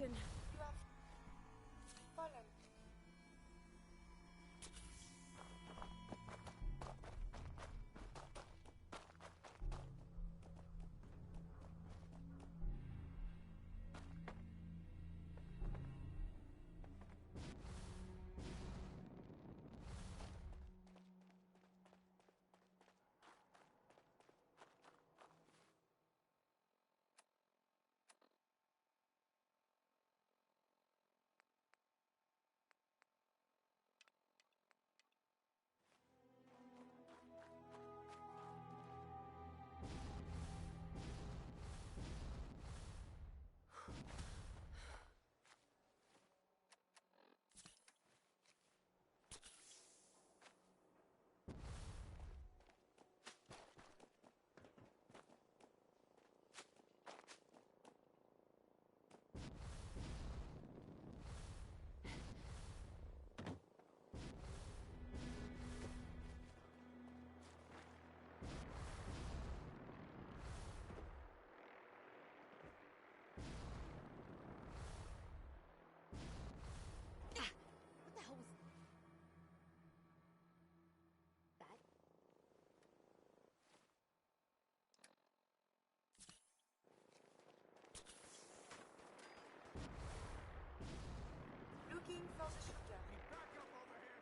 broken. You have fallen. What the hell was that? Looking for the shooter. Back up over here!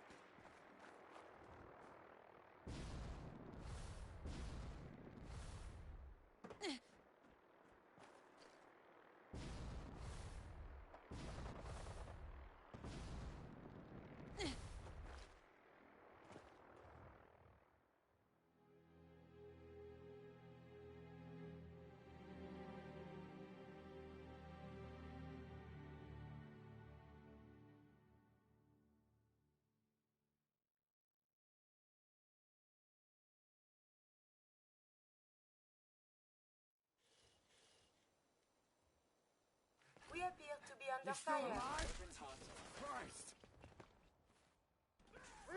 We appear to be under You're still fire. alive? Christ! I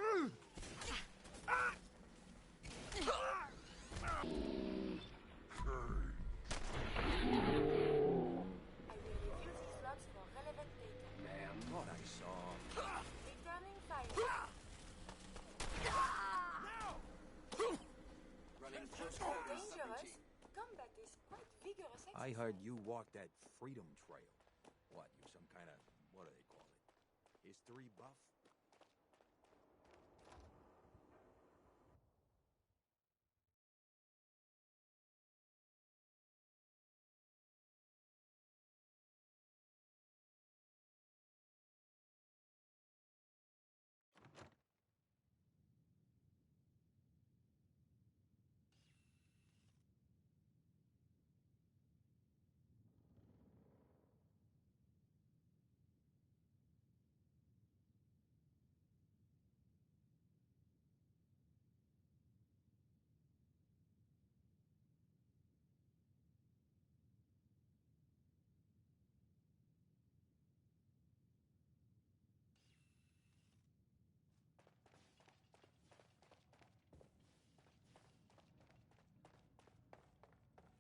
will review these logs for relevant data. Ma'am, what I saw. Returning fire. Running It's not dangerous. Combat is quite vigorous exercise. I heard you walked that freedom trail. What, you some kind of, what do they call it? History buff?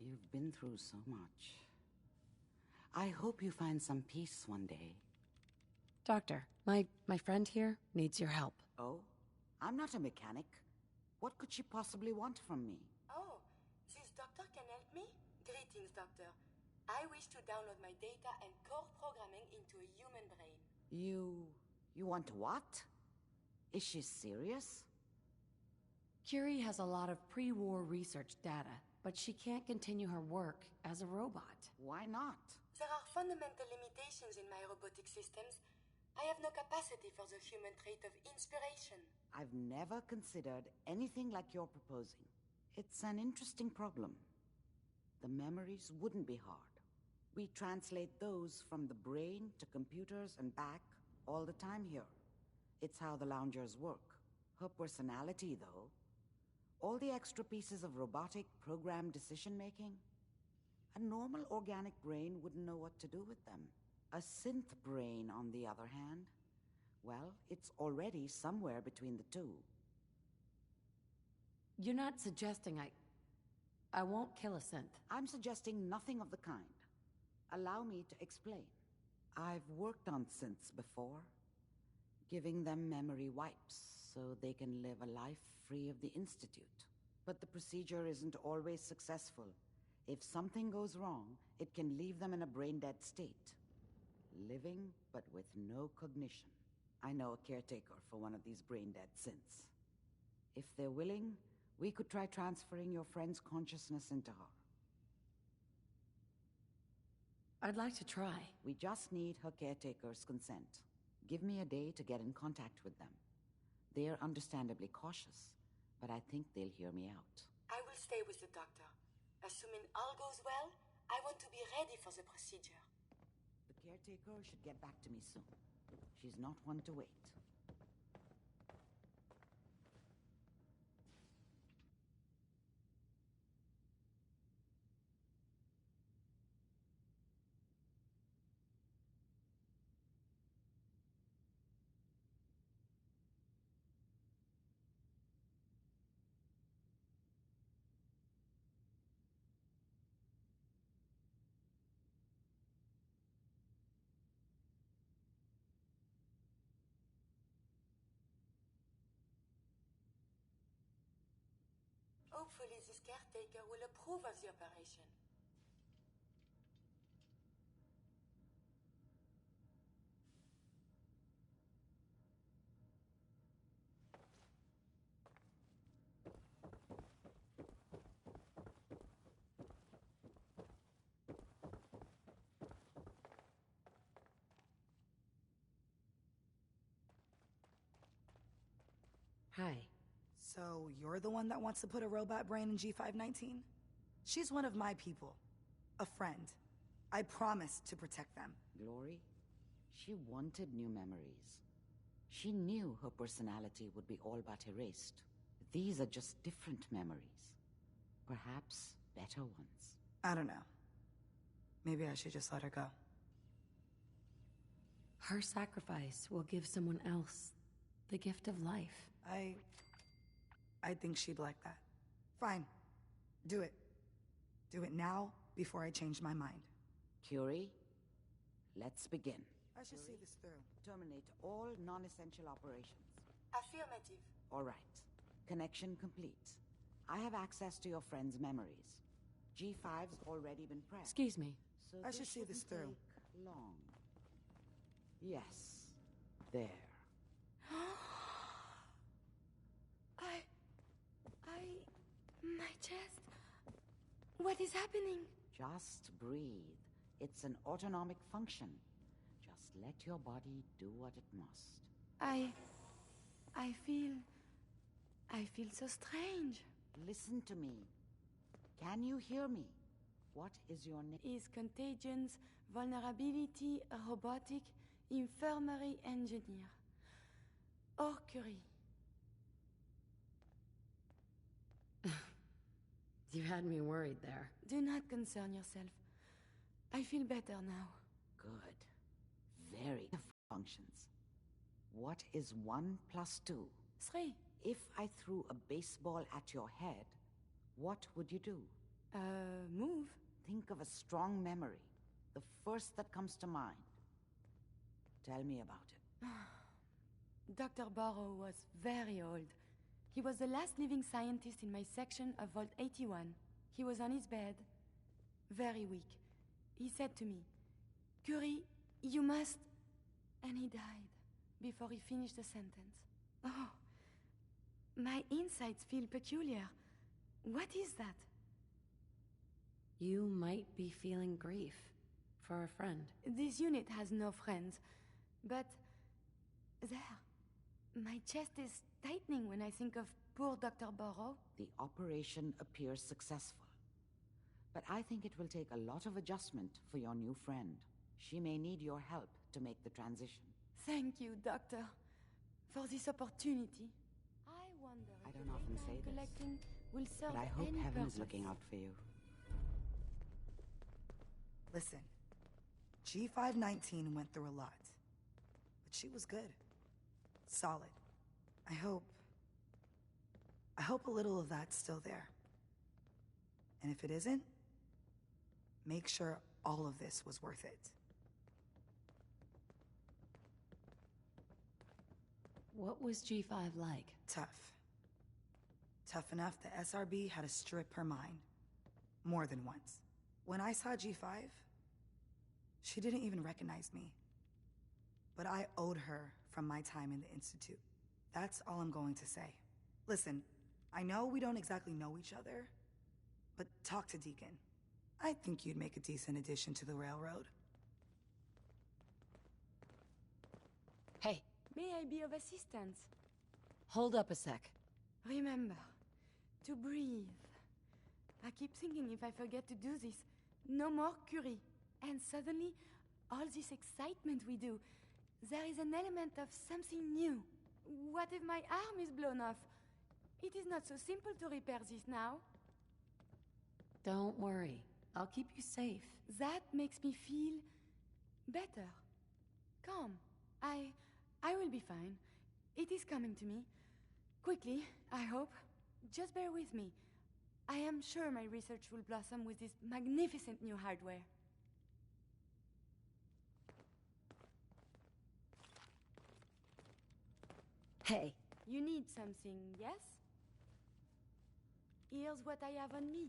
You've been through so much. I hope you find some peace one day. Doctor, my friend here needs your help. Oh? I'm not a mechanic. What could she possibly want from me? Oh, this doctor can help me? Greetings, doctor. I wish to download my data and core programming into a human brain. You want what? Is she serious? Curie has a lot of pre-war research data, but she can't continue her work as a robot. Why not? There are fundamental limitations in my robotic systems. I have no capacity for the human trait of inspiration. I've never considered anything like you're proposing. It's an interesting problem. The memories wouldn't be hard. We translate those from the brain to computers and back all the time here. It's how the loungers work. Her personality, though, all the extra pieces of robotic programmed decision-making, a normal organic brain wouldn't know what to do with them. A synth brain, on the other hand, well, it's already somewhere between the two. You're not suggesting I won't kill a synth. I'm suggesting nothing of the kind. Allow me to explain. I've worked on synths before, giving them memory wipes so they can live a life free of the Institute. But the procedure isn't always successful. If something goes wrong, it can leave them in a brain-dead state. Living, but with no cognition. I know a caretaker for one of these brain-dead synths. If they're willing, we could try transferring your friend's consciousness into her. I'd like to try. We just need her caretaker's consent. Give me a day to get in contact with them. They're understandably cautious, but I think they'll hear me out. I will stay with the doctor. Assuming all goes well, I want to be ready for the procedure. The caretaker should get back to me soon. She's not one to wait. Hopefully this caretaker will approve of the operation. Hi. So, you're the one that wants to put a robot brain in G519? She's one of my people. A friend. I promise to protect them. Glory, she wanted new memories. She knew her personality would be all but erased. These are just different memories. Perhaps better ones. I don't know. Maybe I should just let her go. Her sacrifice will give someone else the gift of life. I think she'd like that. Fine. Do it. Do it now, before I change my mind. Curie, let's begin. I should see this through. Terminate all non-essential operations. Affirmative. All right. Connection complete. I have access to your friend's memories. G5's already been pressed. Excuse me. So I should see this shouldn't through. take long. Yes. There. My chest. What is happening? Just breathe. It's an autonomic function. Just let your body do what it must. I feel so strange. Listen to me. Can you hear me? What is your name? Is contagions, vulnerability, robotic, infirmary engineer. Or Curie. You had me worried there. Do not concern yourself. I feel better now. Good. Very functions. What is 1 plus 2? 3. If I threw a baseball at your head, what would you do? Move. Think of a strong memory. The first that comes to mind. Tell me about it. Dr. Barrow was very old. He was the last living scientist in my section of Vault 81. He was on his bed, very weak. He said to me, "Curie, you must..." And he died before he finished the sentence. Oh, my insides feel peculiar. What is that? You might be feeling grief for a friend. This unit has no friends, but there, my chest is tightening when I think of poor Dr. Barrow. The operation appears successful. But I think it will take a lot of adjustment for your new friend. She may need your help to make the transition. Thank you, Doctor, for this opportunity. I wonder I if don't the often data say I'm this, collecting will serve But I hope any heaven purpose. is looking out for you. Listen, G519 went through a lot. But she was good. Solid. I hope a little of that's still there. And if it isn't, make sure all of this was worth it. What was G5 like? Tough. Tough enough the SRB had to strip her mind. More than once. When I saw G5, she didn't even recognize me. But I owed her from my time in the Institute. That's all I'm going to say. Listen, I know we don't exactly know each other, but talk to Deacon. I think you'd make a decent addition to the Railroad. Hey, May I be of assistance? hold up a sec. Remember, to breathe. I keep thinking if I forget to do this, no more Curie. And suddenly, all this excitement we do, there is an element of something new. What if my arm is blown off? It is not so simple to repair this now. Don't worry. I'll keep you safe. That makes me feel better. Calm. I will be fine. It is coming to me. Quickly, I hope. Just bear with me. I am sure my research will blossom with this magnificent new hardware. Hey, You need something, yes? Here's what I have on me.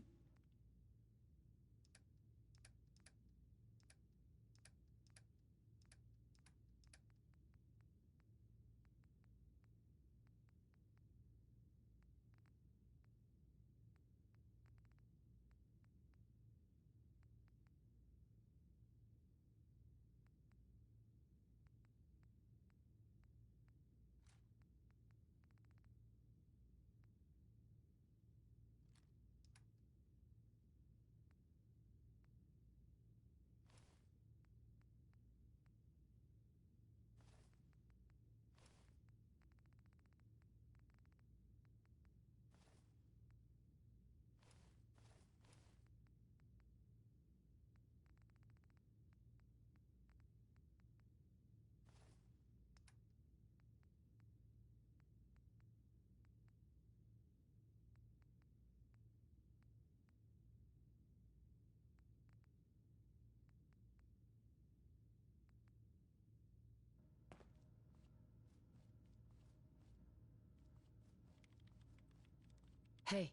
hey.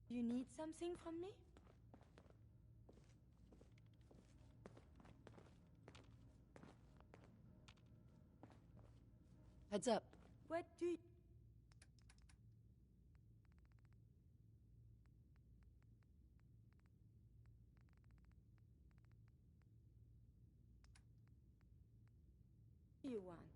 You need something from me? Heads up. What do you... you want?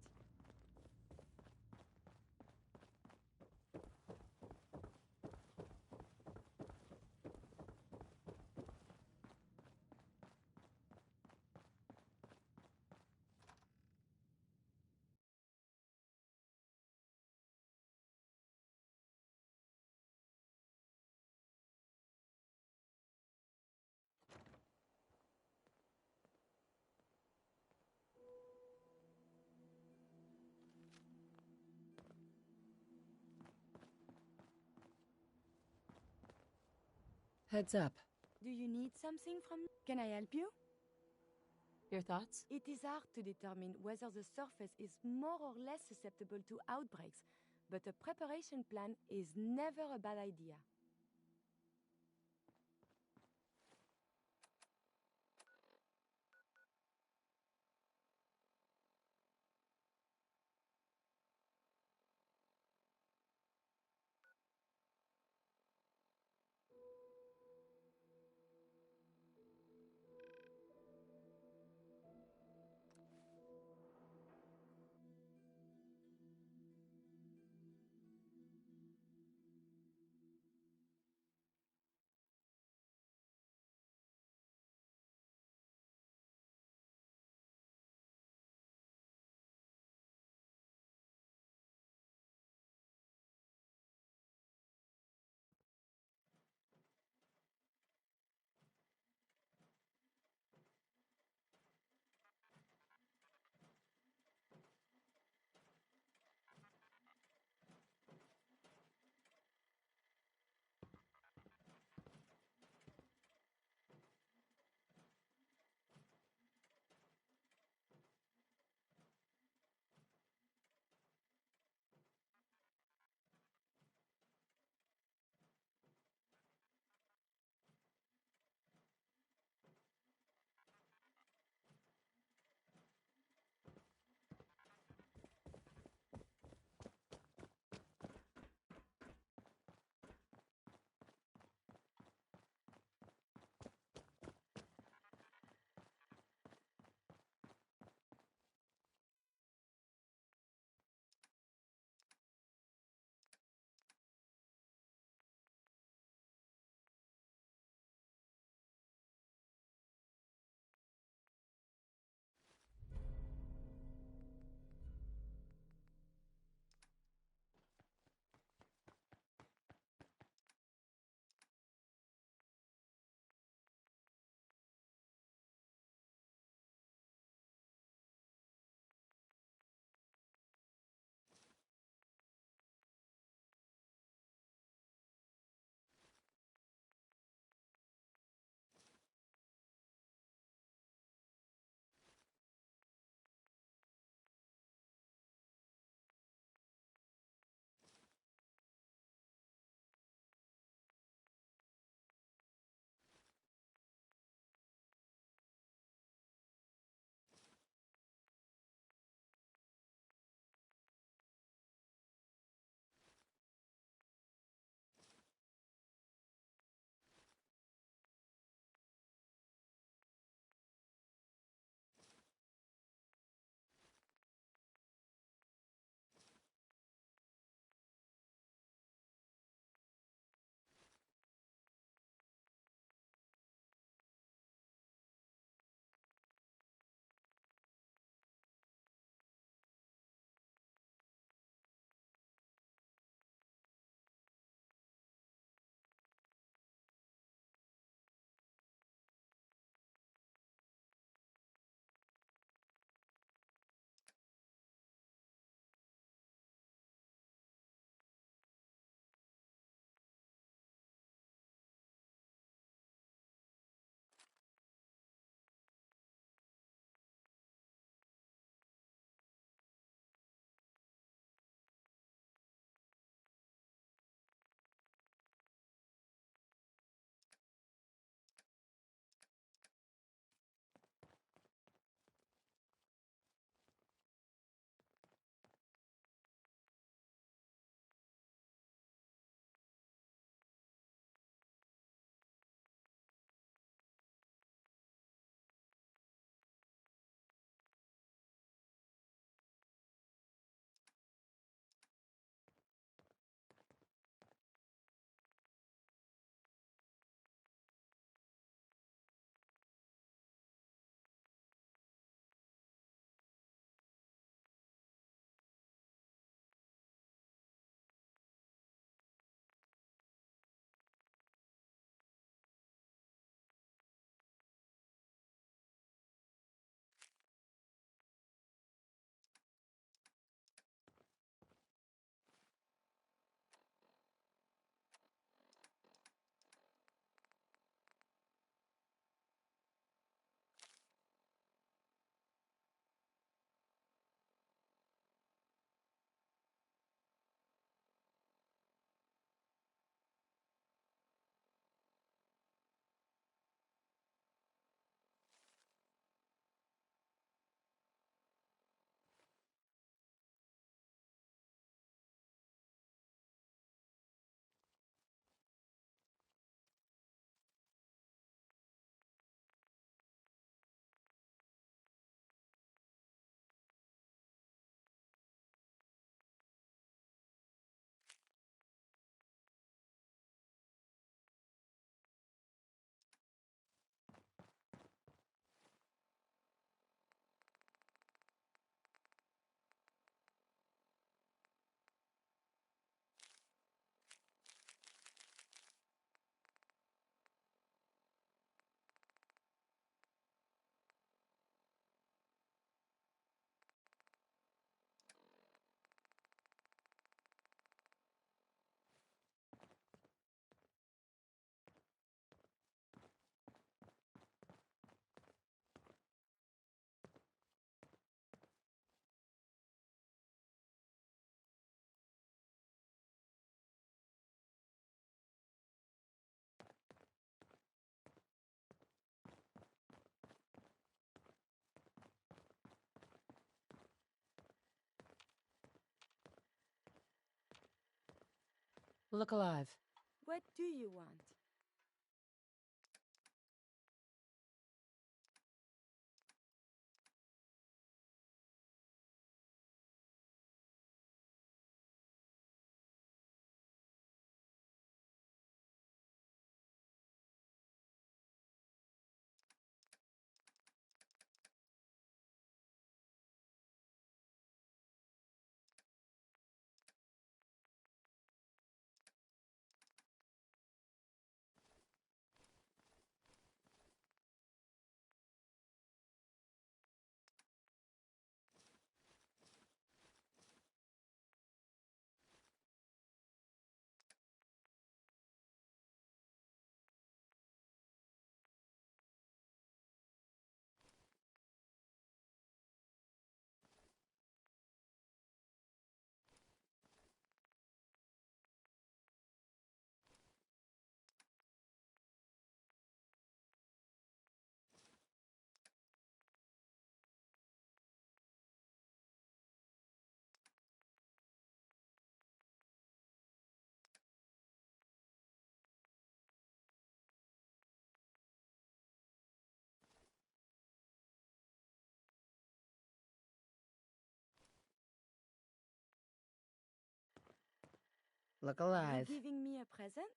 Heads up. Do you need something from me? Can I help you? Your thoughts? It is hard to determine whether the surface is more or less susceptible to outbreaks, but a preparation plan is never a bad idea. Look alive. What do you want? Look You alive. giving me a present?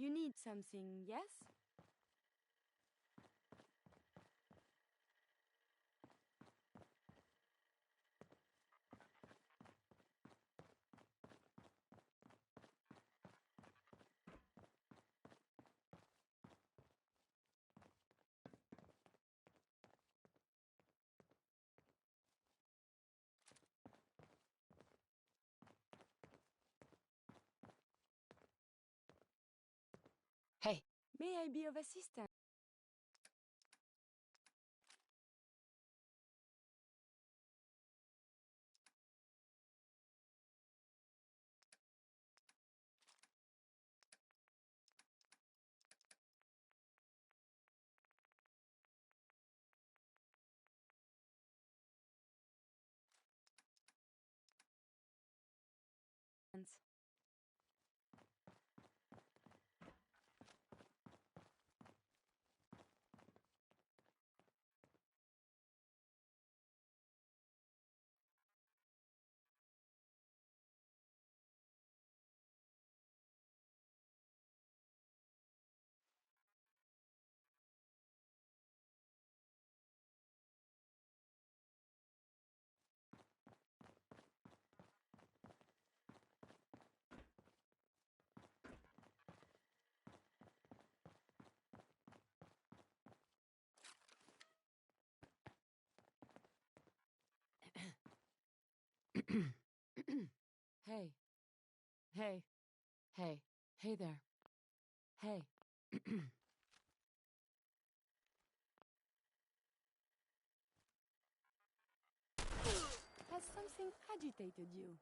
You need something, yes? Hey, May I be of assistance? hey, hey, hey, hey there. Hey. Has something agitated you?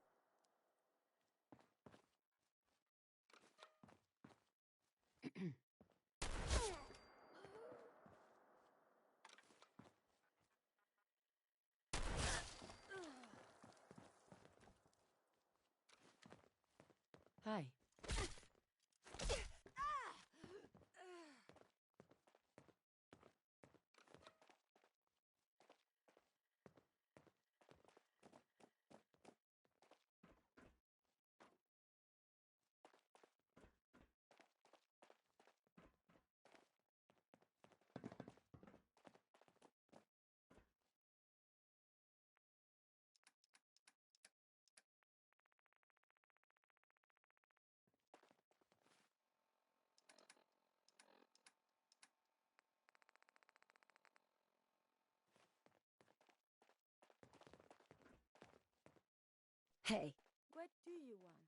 Hi. Hey. What do you want?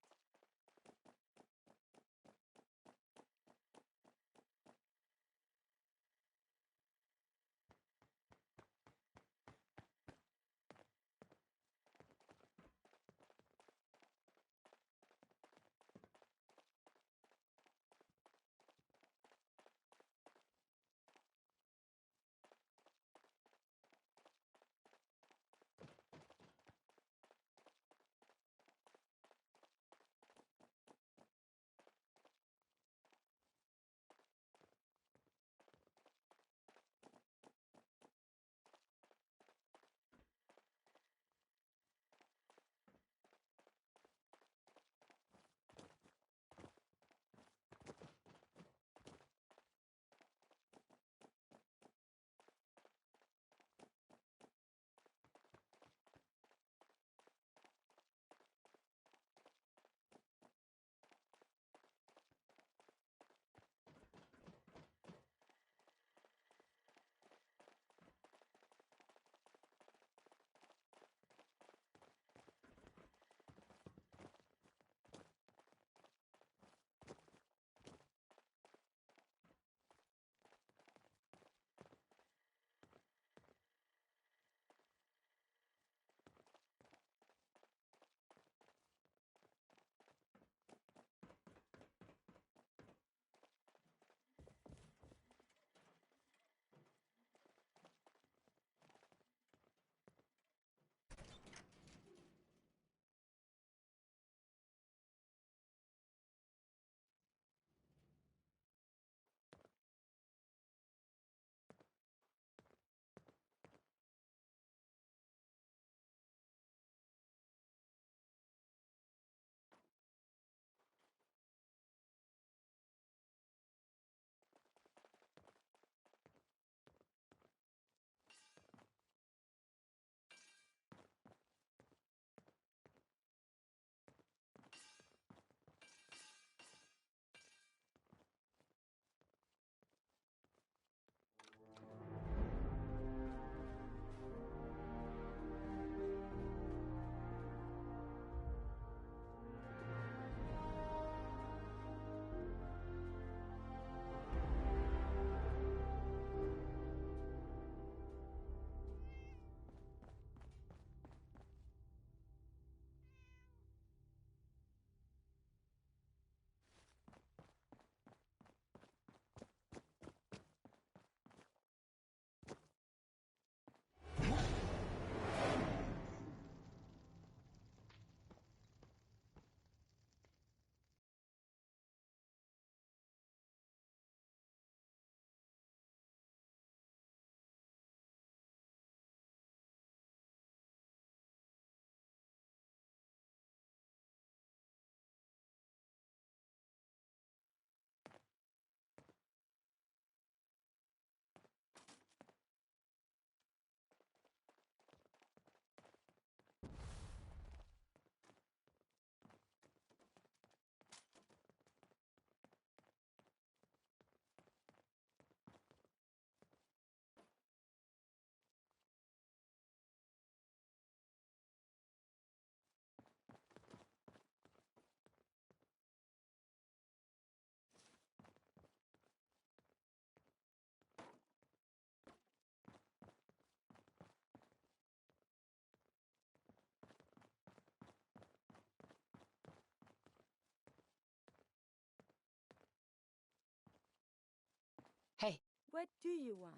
Hey. What do you want?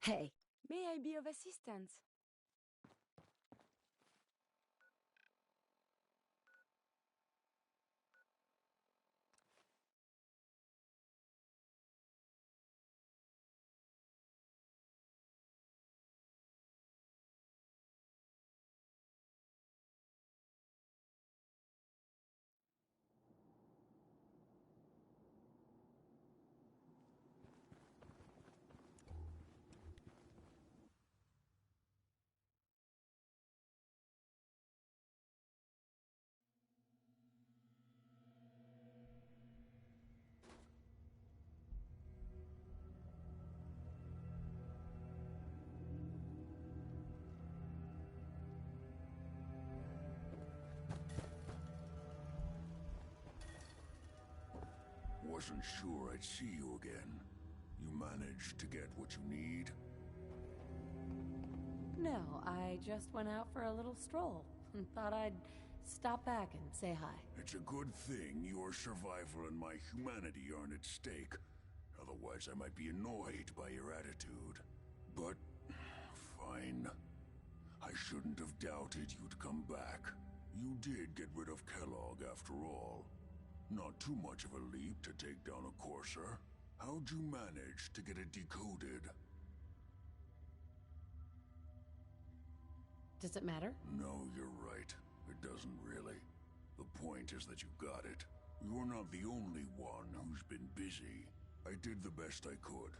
Hey. May I be of assistance? wasn't sure I'd see you again. You managed to get what you need? No, I just went out for a little stroll. Thought I'd stop back and say hi. It's a good thing your survival and my humanity aren't at stake. Otherwise, I might be annoyed by your attitude. But, fine. I shouldn't have doubted you'd come back. You did get rid of Kellogg after all. Not too much of a leap to take down a courser. How'd you manage to get it decoded? Does it matter? No, you're right. It doesn't really. The point is that you got it. You're not the only one who's been busy. I did the best I could.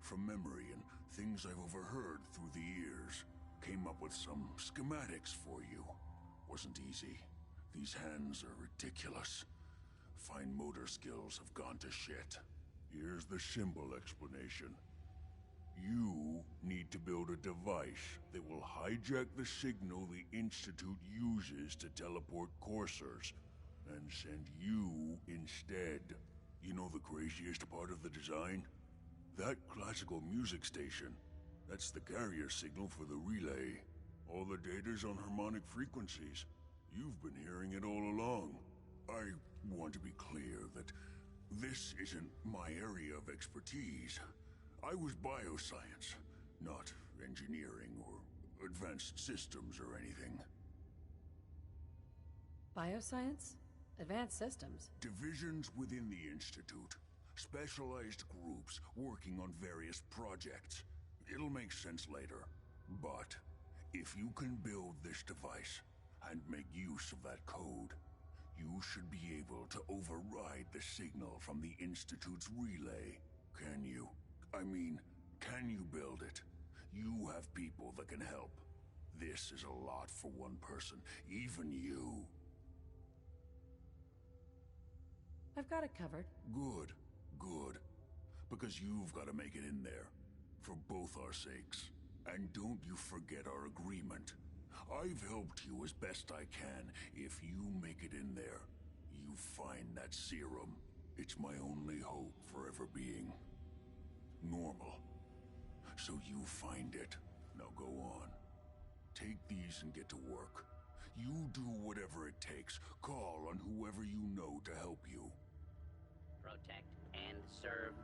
From memory and things I've overheard through the years. Came up with some schematics for you. Wasn't easy. These hands are ridiculous. Fine motor skills have gone to shit. Here's the simple explanation. You need to build a device that will hijack the signal the Institute uses to teleport coursers, and send you instead. You know the craziest part of the design? That classical music station. That's the carrier signal for the relay. All the data's on harmonic frequencies. You've been hearing it all along. I want to be clear that this isn't my area of expertise. I was bioscience, not engineering or advanced systems or anything. Bioscience? Advanced systems? Divisions within the Institute. Specialized groups working on various projects. It'll make sense later. But if you can build this device and make use of that code, you should be able to override the signal from the Institute's relay. Can you? I mean, can you build it? You have people that can help. This is a lot for one person, even you. I've got it covered. Good, good. Because you've got to make it in there. For both our sakes. And don't you forget our agreement. I've helped you as best I can. If you make it in there, you find that serum. It's my only hope for ever being normal. So you find it. Now go on. Take these and get to work. You do whatever it takes. Call on whoever you know to help you. Protect and serve.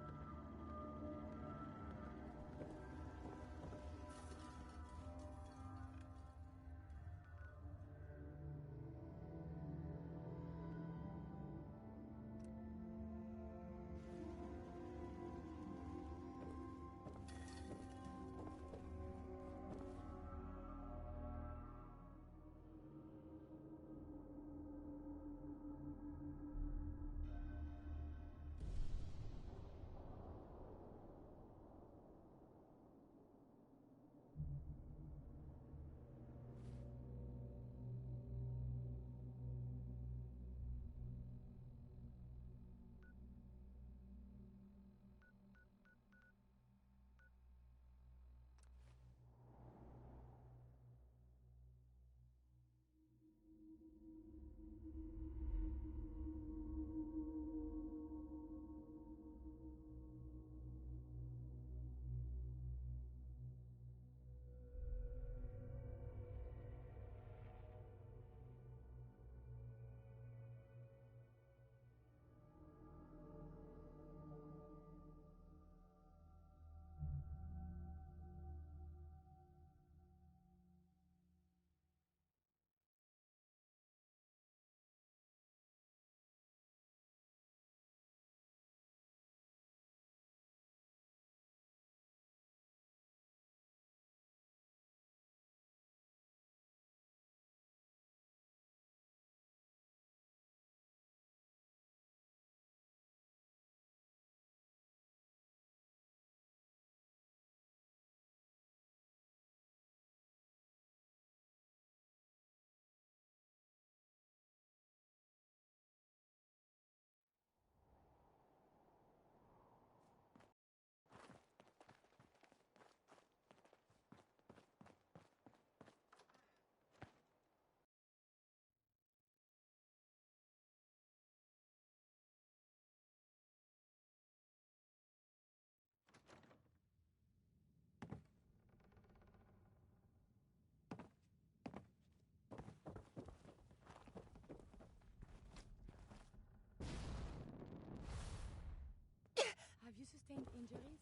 sustained injuries?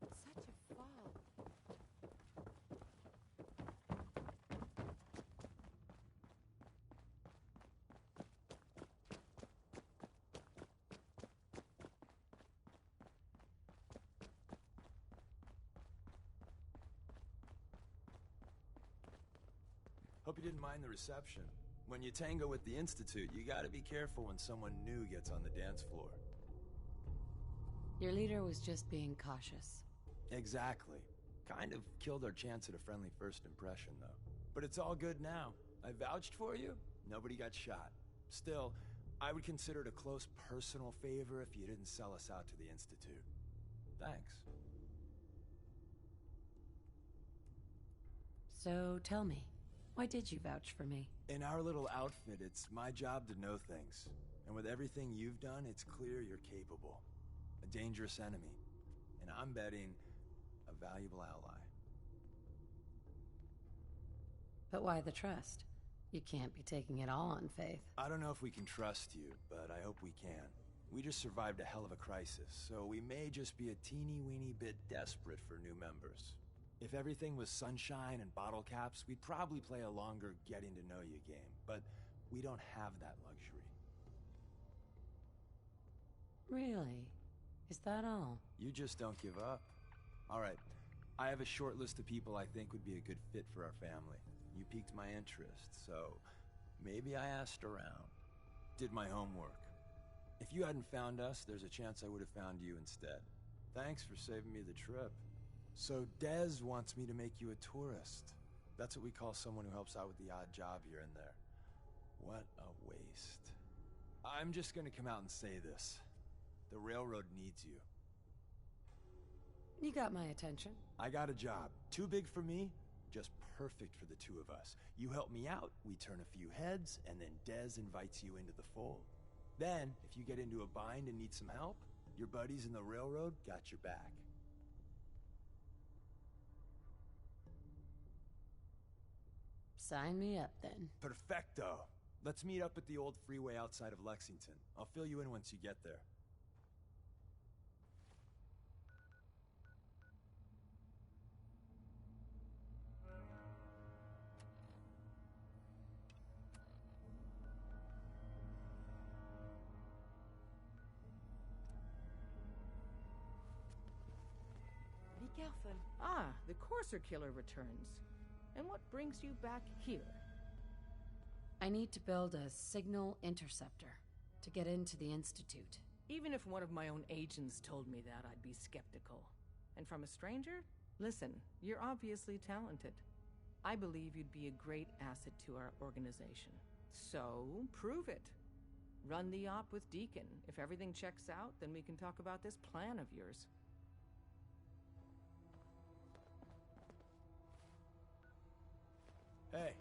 Such a fall. Hope you didn't mind the reception. When you tango with the Institute, you gotta be careful when someone new gets on the dance floor. Your leader was just being cautious. Exactly. Kind of killed our chance at a friendly first impression, though. But it's all good now. I vouched for you. Nobody got shot. Still, I would consider it a close personal favor if you didn't sell us out to the Institute. Thanks. So tell me, why did you vouch for me? In our little outfit, it's my job to know things. And with everything you've done, it's clear you're capable. A dangerous enemy. And I'm betting a valuable ally. But why the trust? You can't be taking it all on faith. I don't know if we can trust you, but I hope we can. We just survived a hell of a crisis, so we may just be a teeny-weeny bit desperate for new members. If everything was sunshine and bottle caps, we'd probably play a longer getting-to-know-you game, but we don't have that luxury. Really? Is that all? You just don't give up. All right, I have a short list of people I think would be a good fit for our family. You piqued my interest, so maybe I asked around. Did my homework. If you hadn't found us, there's a chance I would have found you instead. Thanks for saving me the trip. So Dez wants me to make you a tourist. That's what we call someone who helps out with the odd job here and there. What a waste. I'm just gonna come out and say this. The railroad needs you. You got my attention. I got a job. Too big for me, just perfect for the two of us. You help me out, we turn a few heads, and then Dez invites you into the fold. Then, if you get into a bind and need some help, your buddies in the railroad got your back. Sign me up, then. Perfecto. Let's meet up at the old freeway outside of Lexington. I'll fill you in once you get there. Be careful. Ah, the Courser Killer returns. And what brings you back here? I need to build a signal interceptor to get into the Institute. Even if one of my own agents told me that, I'd be skeptical. And from a stranger? Listen, you're obviously talented. I believe you'd be a great asset to our organization. So, prove it. Run the op with Deacon. If everything checks out, then we can talk about this plan of yours. Hey.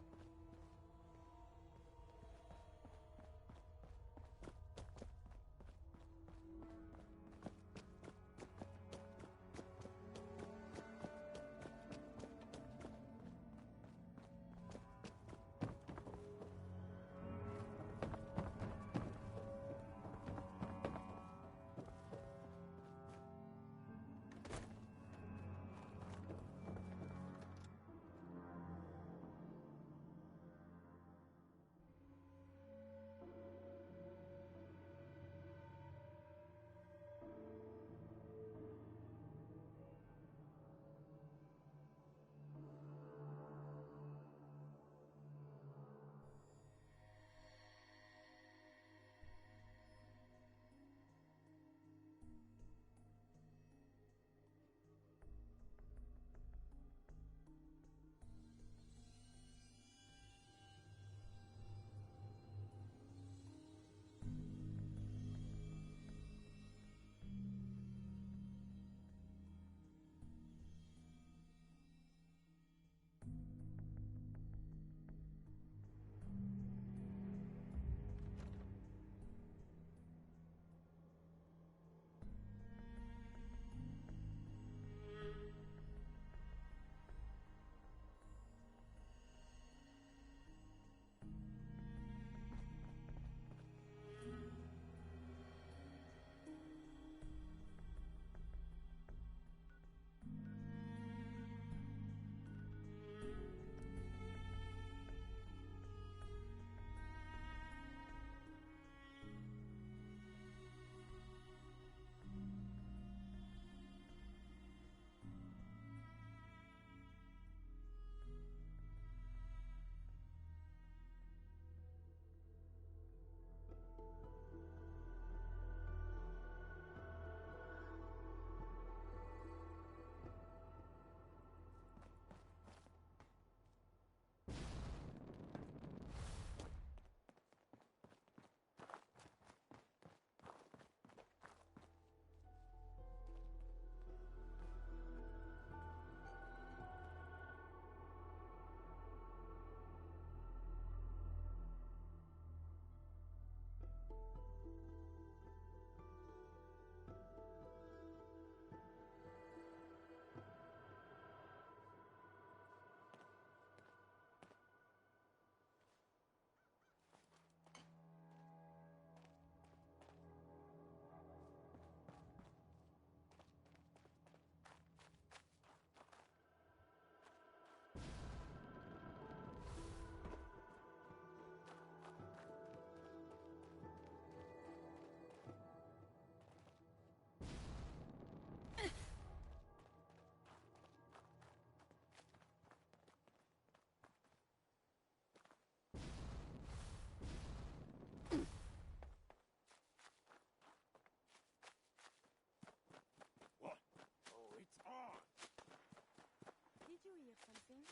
Something?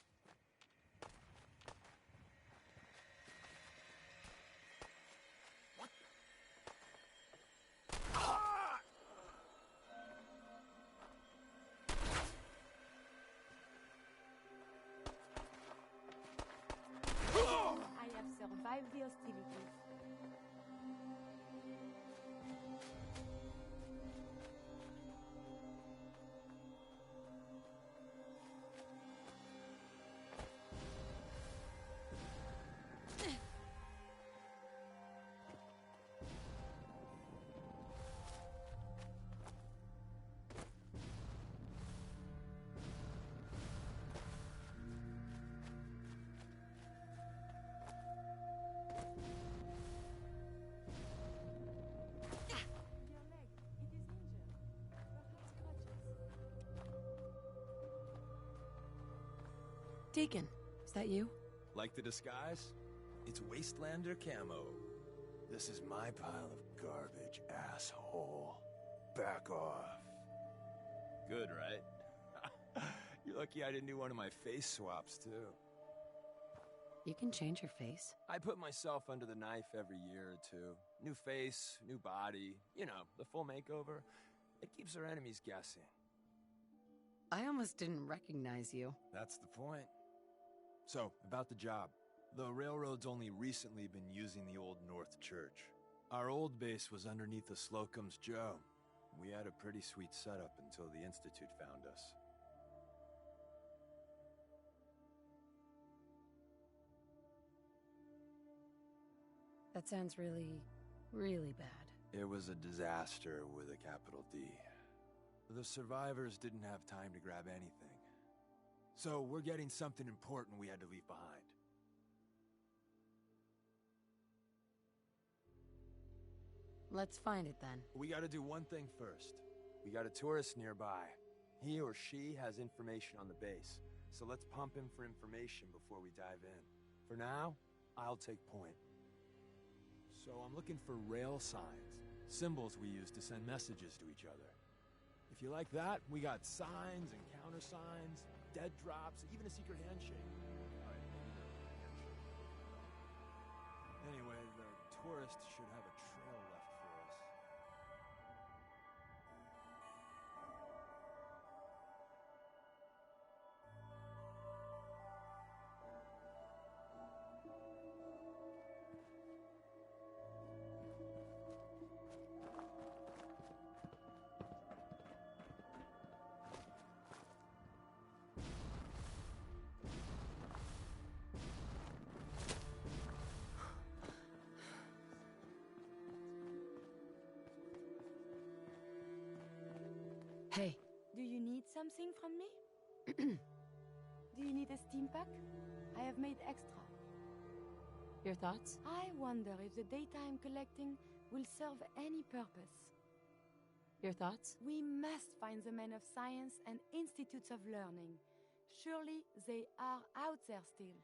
I have survived the hostilities. Deacon, is that you? Like the disguise? It's Wastelander camo. This is my pile of garbage, asshole. Back off. Good, right? You're lucky I didn't do one of my face swaps, too. You can change your face. I put myself under the knife every year or two. New face, new body. You know, the full makeover. It keeps our enemies guessing. I almost didn't recognize you. That's the point. So, about the job. The railroad's only recently been using the old North Church. Our old base was underneath the Slocum's Joe. We had a pretty sweet setup until the Institute found us. That sounds really, really bad. It was a disaster with a capital D. The survivors didn't have time to grab anything. So we're getting something important we had to leave behind. Let's find it then. We gotta do one thing first. We got a tourist nearby. He or she has information on the base. So let's pump him for information before we dive in. For now, I'll take point. So I'm looking for rail signs. Symbols we use to send messages to each other. If you like that, we got signs and countersigns, dead drops, even a secret handshake. Anyway, the tourist should have a trail left for us. Hey. Do you need something from me? Do you need a steam pack? I have made extra. Your thoughts? I wonder if the data I'm collecting will serve any purpose. Your thoughts? We must find the men of science and institutes of learning. Surely they are out there still.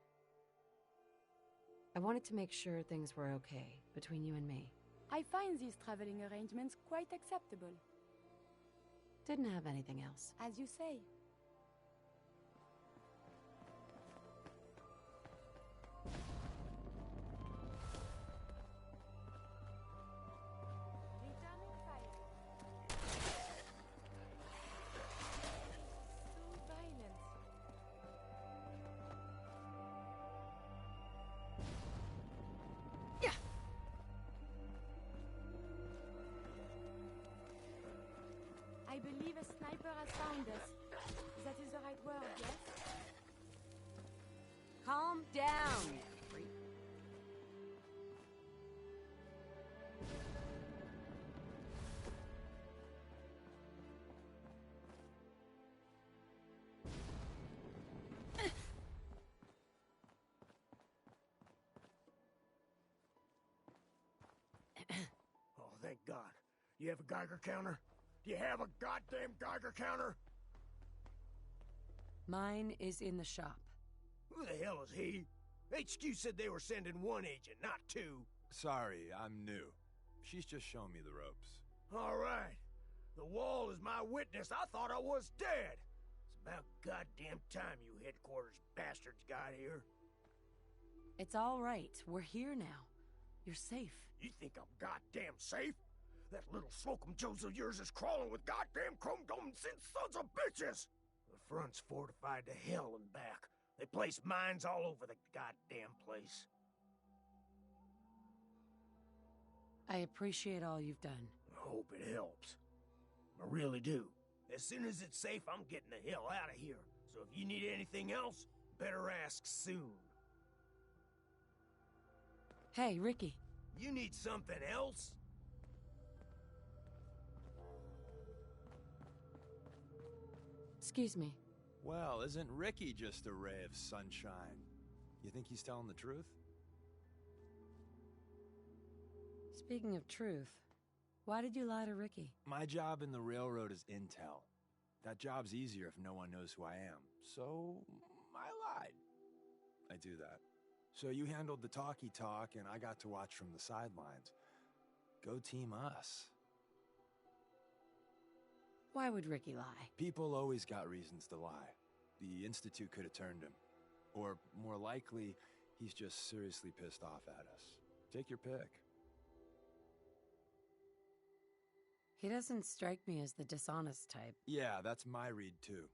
I wanted to make sure things were okay between you and me. I find these traveling arrangements quite acceptable. Didn't have anything else. As you say. Returning fire. So violent. Yeah. I believe a sniper has found us. That is the right word, yes? Calm down, you freak. Oh, thank God. You have a Geiger counter? Do you have a goddamn Geiger counter? Mine is in the shop. Who the hell is he? HQ said they were sending one agent, not two. Sorry, I'm new. She's just showing me the ropes. All right. The wall is my witness. I thought I was dead. About goddamn time you headquarters bastards got here. It's all right. We're here now. You're safe. You think I'm goddamn safe? That little Slocum Joes of yours is crawling with goddamn chrome-domed sons of bitches! The front's fortified to hell and back. They place mines all over the goddamn place. I appreciate all you've done. I hope it helps. I really do. As soon as it's safe, I'm getting the hell out of here. So if you need anything else, better ask soon. Hey, Ricky. You need something else? Excuse me. Well, isn't Ricky just a ray of sunshine? You think he's telling the truth? Speaking of truth, why did you lie to Ricky? My job in the railroad is intel. That job's easier if no one knows who I am. So, I lied. I do that. So you handled the talkie talk, and I got to watch from the sidelines. Go team us. Why would Ricky lie? People always got reasons to lie. The Institute could have turned him. Or, more likely, he's just seriously pissed off at us. Take your pick. He doesn't strike me as the dishonest type. Yeah, that's my read too.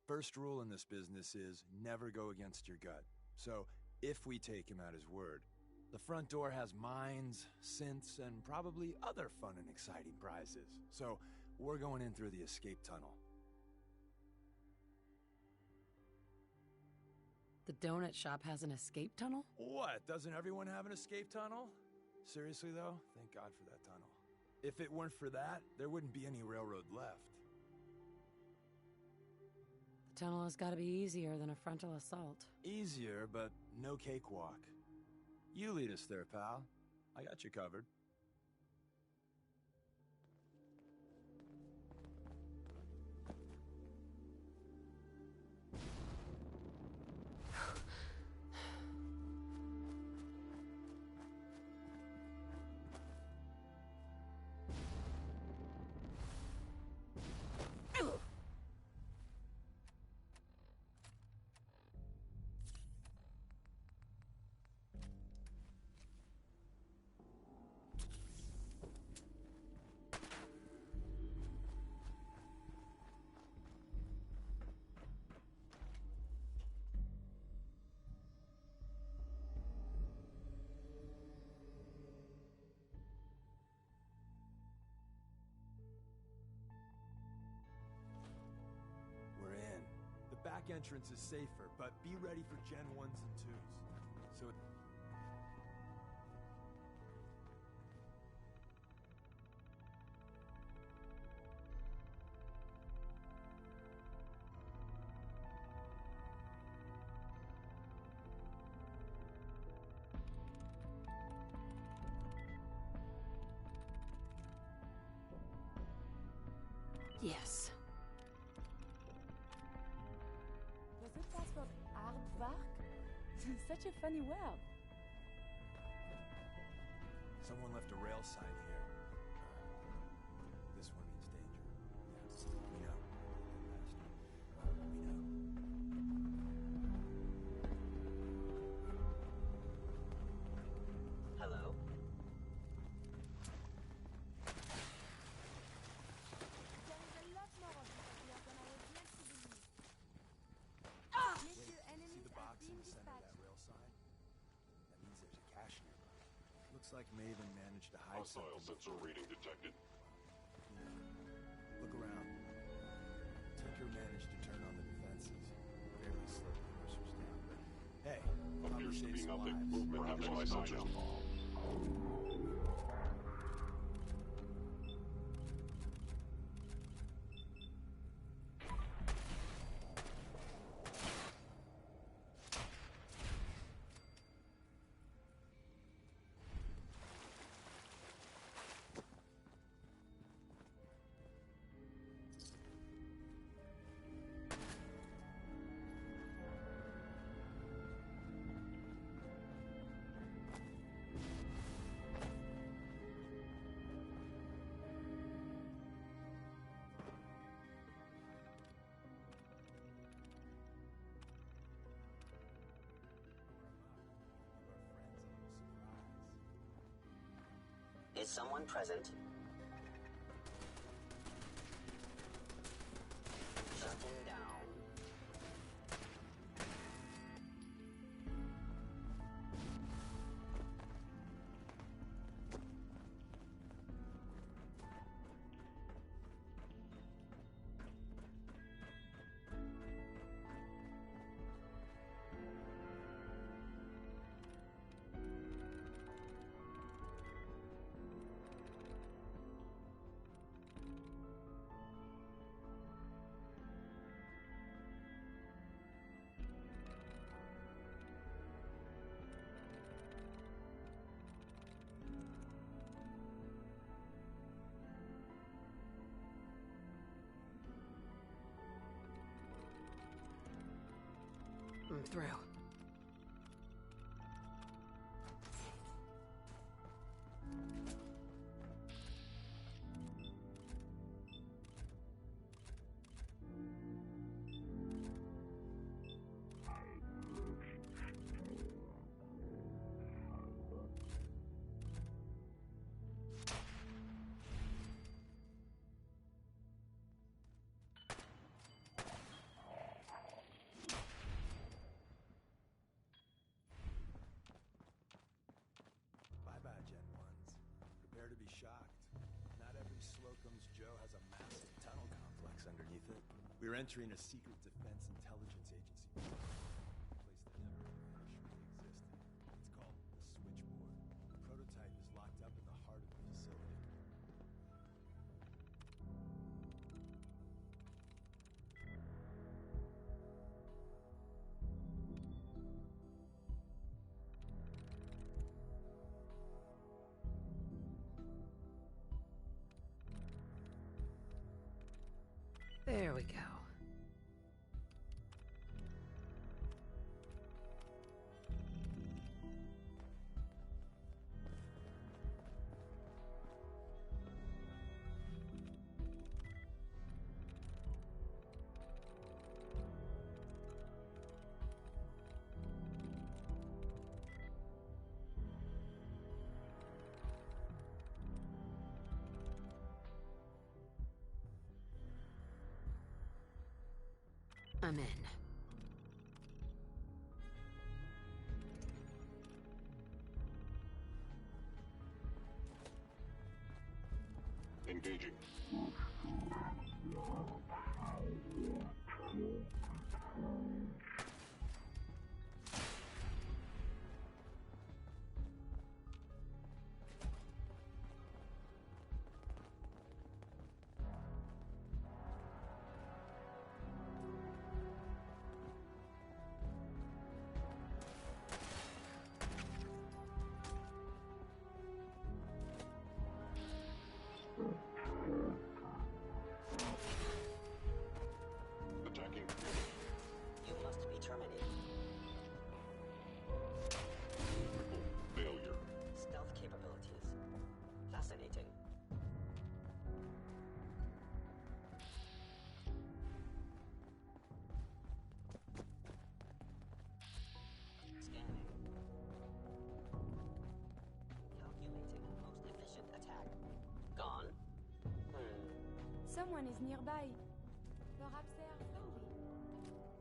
First rule in this business is never go against your gut. So, if we take him at his word, the front door has mines, synths, and probably other fun and exciting prizes. So, we're going in through the escape tunnel. The donut shop has an escape tunnel? What? Doesn't everyone have an escape tunnel? Seriously though, thank God for that tunnel. If it weren't for that, there wouldn't be any railroad left. The tunnel has got to be easier than a frontal assault. Easier, but no cakewalk. You lead us there, pal. I got you covered. Back entrance is safer, but be ready for Gen 1s and 2s. So... Yes. Such a funny word. Someone left a rail sign here. This one means danger. Yes, we know. We know. Hello? There is a lot more of this here than I would like to believe. Monsieur, enemies See the are box in being the center of dispatched. that rail sign? That means there's a cache nearby. Looks like Maven managed to hide Hostile something. sensor reading detected. Look around. Tinker managed to turn on the defenses. Barely slowed the cursors down, but hey, Appears to saves be nothing. lives. Movement Perhaps device subject. Is someone present? Shutting down. Through. Bye-bye, Gen 1s. Prepare to be shocked. Not every Slocum's Joe has a massive tunnel complex underneath it. We're entering a secret defense intelligence agency. A place that never officially existed. It's called the Switchboard. The prototype is locked up in the heart of the facility. There we go. I'm in. Engaging. Attacking. You must be terminated. Failure. Stealth capabilities. Fascinating. Scanning. Calculating most efficient attack. Gone. Someone is nearby. Perhaps they are friendly.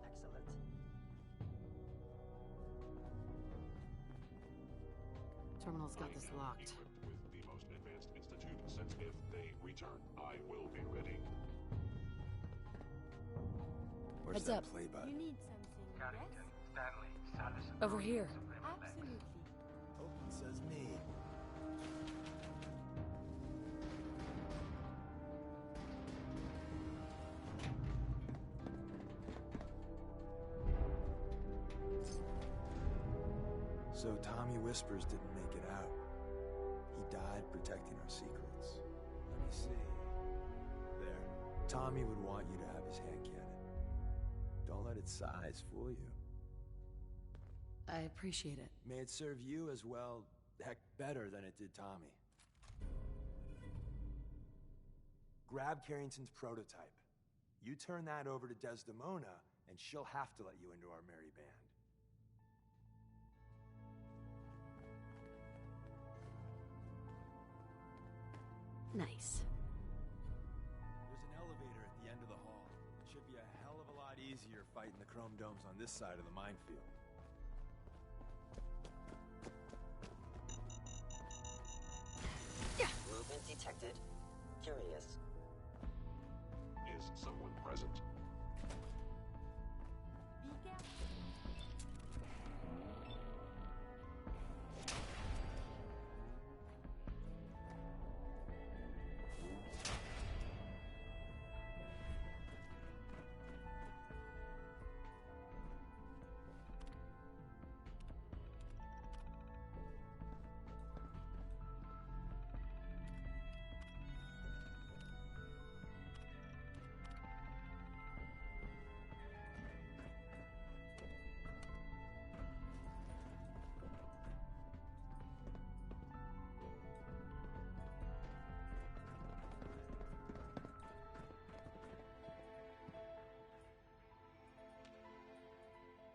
Excellent. Terminal's got this locked. With the most advanced institute, since if they return, I will be ready. Where's Heads that up. play button? You need something, Carrington, yes? Stanley, Sanderson. Over here. Absolutely. Oh, it says me. So Tommy Whispers didn't make it out. He died protecting our secrets. Let me see. There. Tommy would want you to have his hand cannon. Don't let its size fool you. I appreciate it. May it serve you as well, heck, better than it did Tommy. Grab Carrington's prototype. You turn that over to Desdemona, and she'll have to let you into our merry band. Nice. There's an elevator at the end of the hall. It should be a hell of a lot easier fighting the chrome domes on this side of the minefield. Movement detected. Curious. Is someone present? Be careful.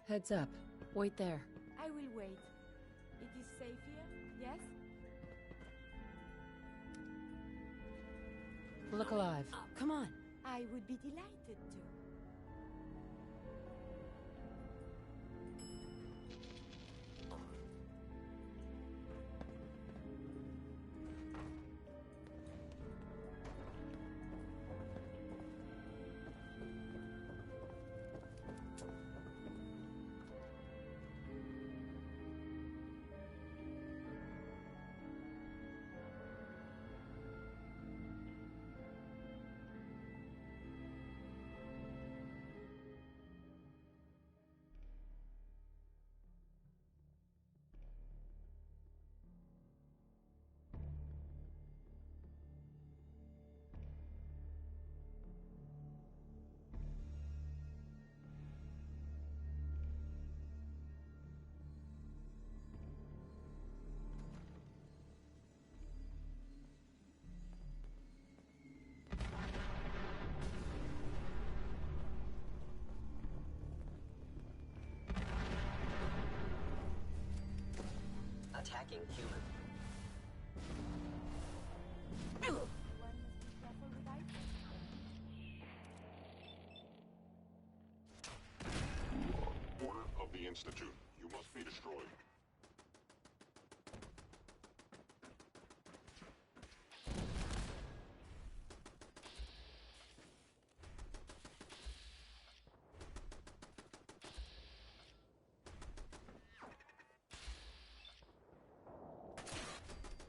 Heads up. Wait there. I will wait. It is safe here, yes? Look alive. Come on. I would be delighted to. Attacking human. One must be careful with items. Order of the Institute. You must be destroyed.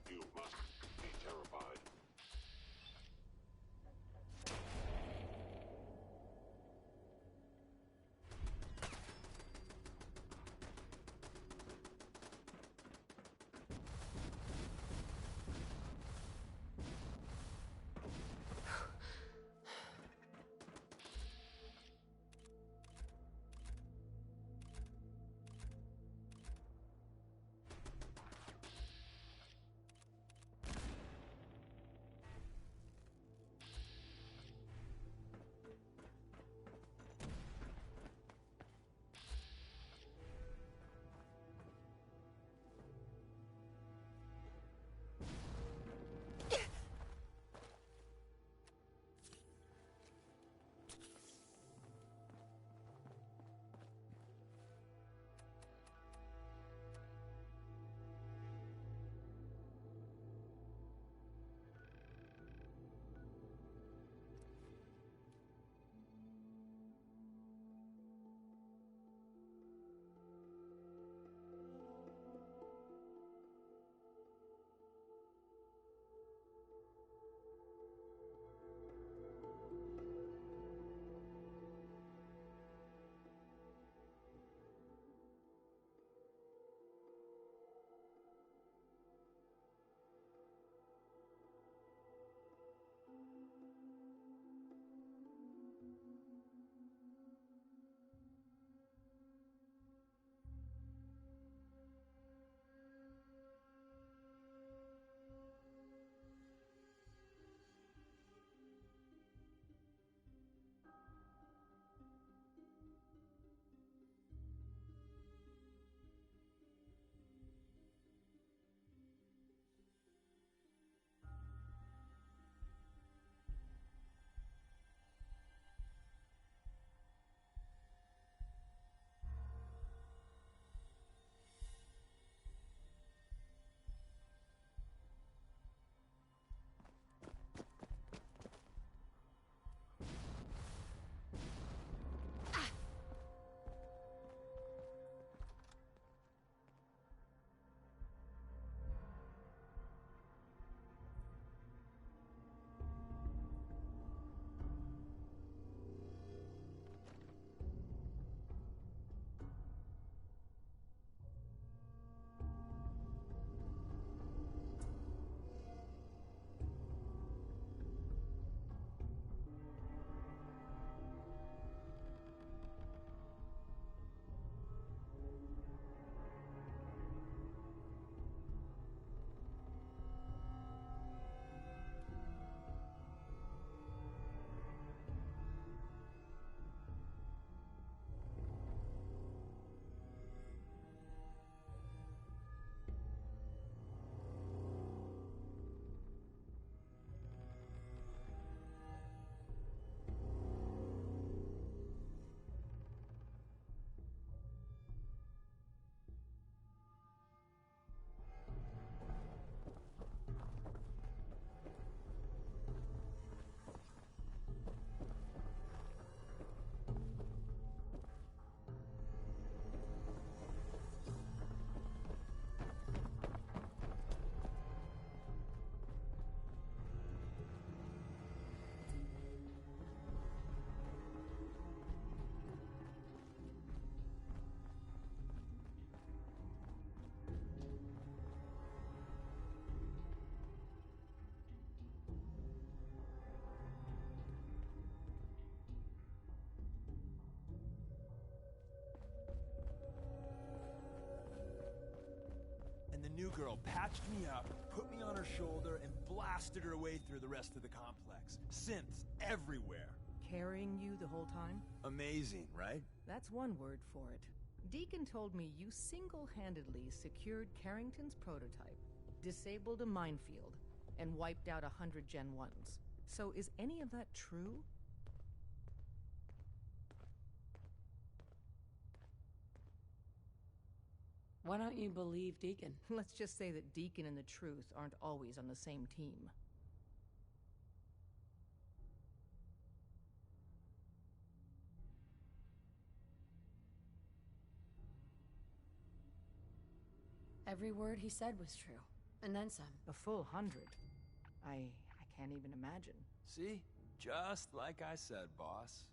You must be terrified. new girl patched me up, put me on her shoulder, and blasted her way through the rest of the complex. Synths everywhere. Carrying you the whole time? Amazing, right? That's one word for it. Deacon told me you single-handedly secured Carrington's prototype, disabled a minefield, and wiped out 100 Gen 1s. So is any of that true? Why don't you believe Deacon? Let's just say that Deacon and the truth aren't always on the same team. Every word he said was true. And then some. A full 100. I can't even imagine. See? Just like I said, boss.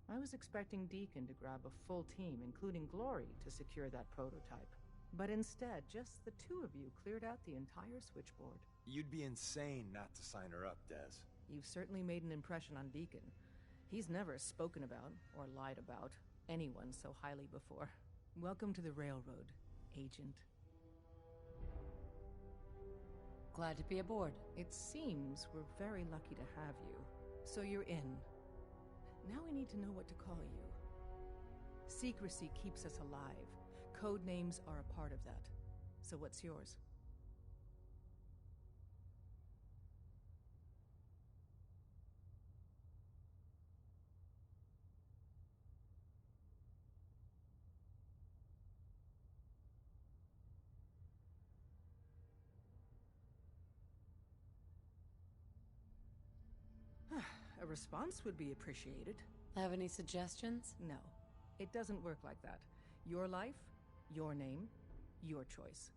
I was expecting Deacon to grab a full team, including Glory, to secure that prototype. But instead, just the two of you cleared out the entire switchboard. You'd be insane not to sign her up, Des. You've certainly made an impression on Deacon. He's never spoken about, or lied about, anyone so highly before. Welcome to the Railroad, Agent. Glad to be aboard. It seems we're very lucky to have you. So you're in. Now we need to know what to call you. Secrecy keeps us alive. Code names are a part of that. So what's yours? A response would be appreciated. Have any suggestions? No. It doesn't work like that. Your life, your name, your choice.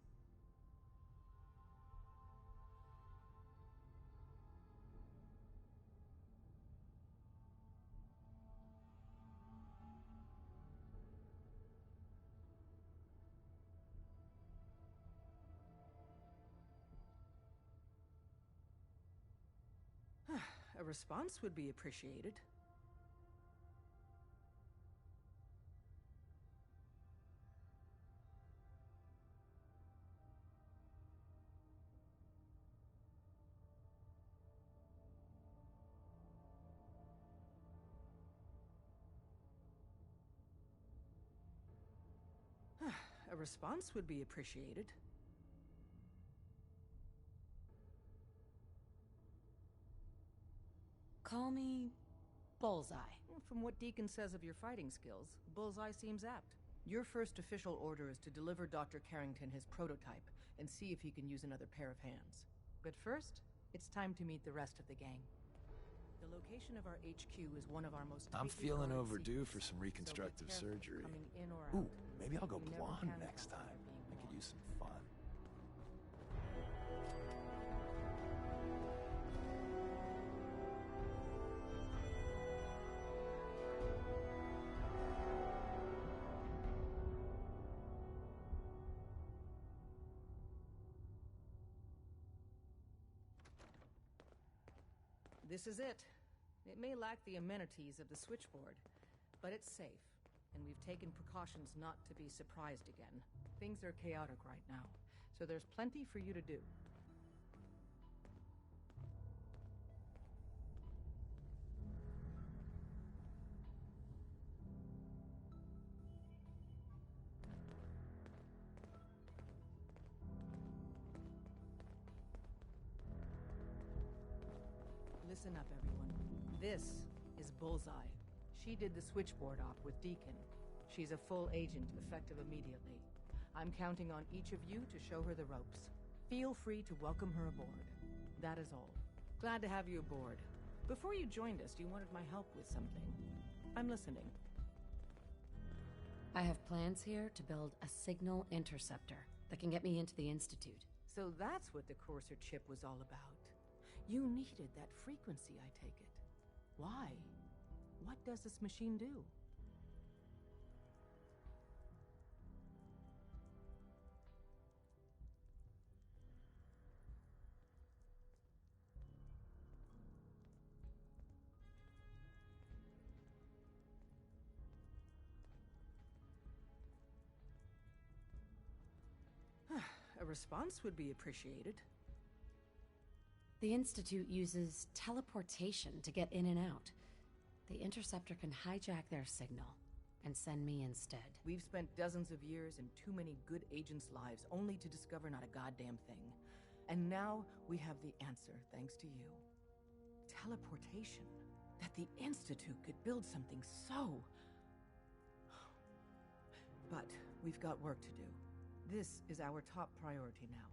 A response would be appreciated. A response would be appreciated. Call me Bullseye. From what Deacon says of your fighting skills, Bullseye seems apt. Your first official order is to deliver Dr. Carrington his prototype and see if he can use another pair of hands. But first, it's time to meet the rest of the gang. The location of our HQ is one of our most... I'm feeling overdue for some reconstructive surgery. Coming in or out. Ooh, maybe I'll go You never blonde can next tell time. if I you're being could use some fun. This is it. It may lack the amenities of the switchboard, but it's safe, and we've taken precautions not to be surprised again. Things are chaotic right now, so there's plenty for you to do. Listen up, everyone. This is Bullseye. She did the switchboard op with Deacon. She's a full agent, effective immediately. I'm counting on each of you to show her the ropes. Feel free to welcome her aboard. That is all. Glad to have you aboard. Before you joined us, you wanted my help with something. I'm listening. I have plans here to build a signal interceptor that can get me into the Institute. So that's what the Courser chip was all about. You needed that frequency, I take it. Why? What does this machine do? A response would be appreciated. The Institute uses teleportation to get in and out. The Interceptor can hijack their signal and send me instead. We've spent dozens of years and too many good agents' lives only to discover not a goddamn thing. And now we have the answer, thanks to you. Teleportation. That the Institute could build something so... But we've got work to do. This is our top priority now.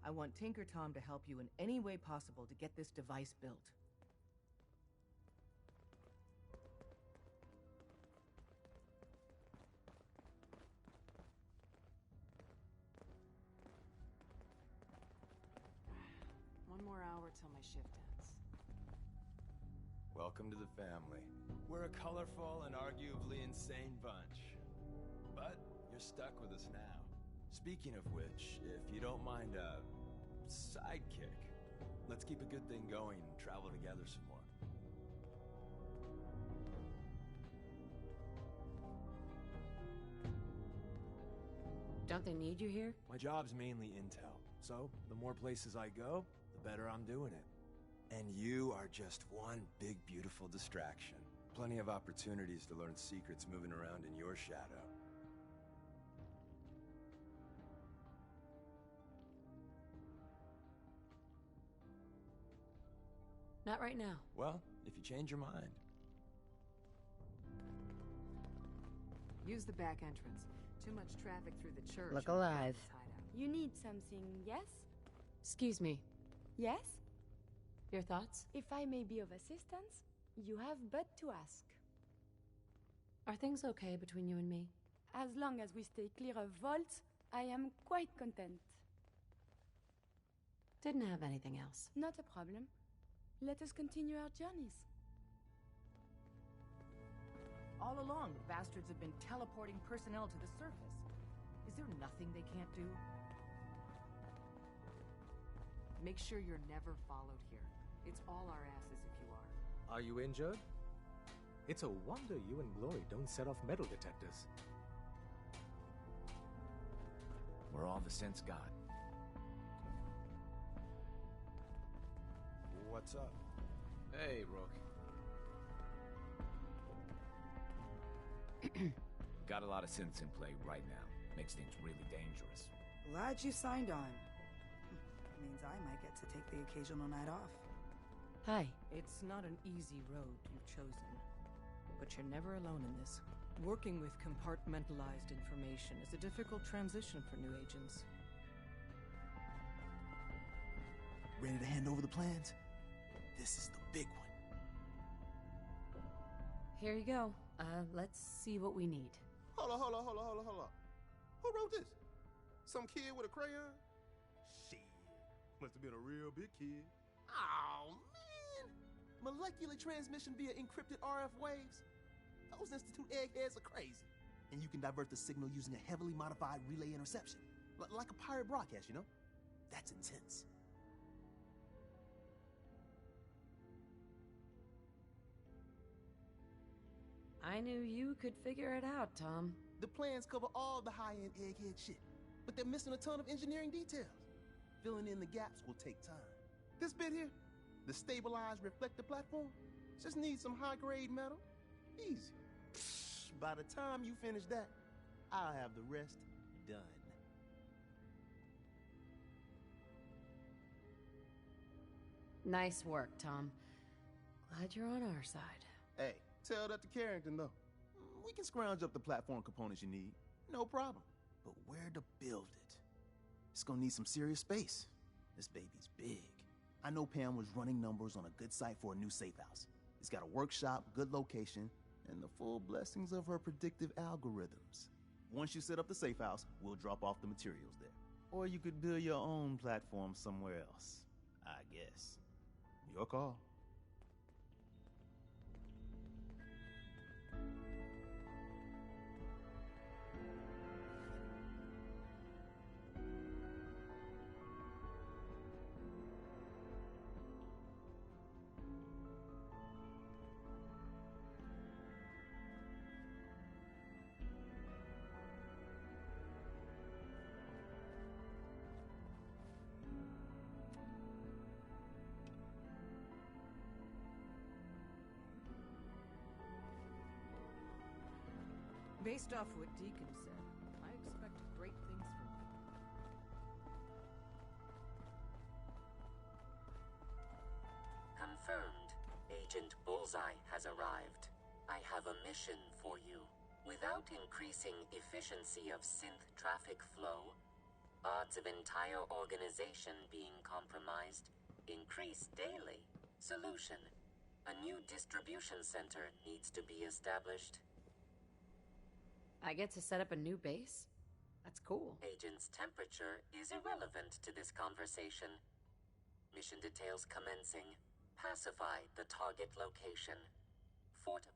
I want Tinker Tom to help you in any way possible to get this device built. One more hour till my shift ends. Welcome to the family. We're a colorful and arguably insane bunch. But you're stuck with us now. Speaking of which, if you don't mind a sidekick, let's keep a good thing going and travel together some more. Don't they need you here? My job's mainly intel, so the more places I go, the better I'm doing it. And you are just one big, beautiful distraction. Plenty of opportunities to learn secrets moving around in your shadow. Not right now. Well, if you change your mind. Use the back entrance. Too much traffic through the church. Look alive. You need something, yes? Excuse me. Yes? Your thoughts? If I may be of assistance, you have but to ask. Are things okay between you and me? As long as we stay clear of vaults, I am quite content. Didn't have anything else. Not a problem. Let us continue our journeys. All along, the bastards have been teleporting personnel to the surface. Is there nothing they can't do? Make sure you're never followed here. It's all our asses if you are. Are you injured? It's a wonder you and Glory don't set off metal detectors. We're all the sense god. What's up? Hey, Rook. Got a lot of synths in play right now. Makes things really dangerous. Glad you signed on. Means I might get to take the occasional night off. Hi. It's not an easy road you've chosen. But you're never alone in this. Working with compartmentalized information is a difficult transition for new agents. Ready to hand over the plans? This is the big one. Here you go. Let's see what we need. Hold on. Who wrote this? Some kid with a crayon? Shit. Must have been a real big kid. Oh, man! Molecular transmission via encrypted RF waves? Those Institute eggheads are crazy. And you can divert the signal using a heavily modified relay interception. Like a pirate broadcast, you know? That's intense. I knew you could figure it out, Tom. The plans cover all the high-end egghead shit, but they're missing a ton of engineering details. Filling in the gaps will take time. This bit here, the stabilized reflector platform, just needs some high-grade metal. Easy. Psh, by the time you finish that, I'll have the rest done. Nice work, Tom. Glad you're on our side. Hey, tell that to Carrington, though. We can scrounge up the platform components you need. No problem. But where to build it? It's gonna need some serious space. This baby's big. I know Pam was running numbers on a good site for a new safe house. It's got a workshop, good location, and the full blessings of her predictive algorithms. Once you set up the safe house, we'll drop off the materials there. Or you could build your own platform somewhere else, I guess. Your call. Based off what Deacon said, I expect great things from you. Confirmed. Agent Bullseye has arrived. I have a mission for you. Without increasing efficiency of synth traffic flow, odds of entire organization being compromised increase daily. Solution: a new distribution center needs to be established. I get to set up a new base? That's cool. Agent's temperature is irrelevant to this conversation. Mission details commencing. Pacify the target location. What's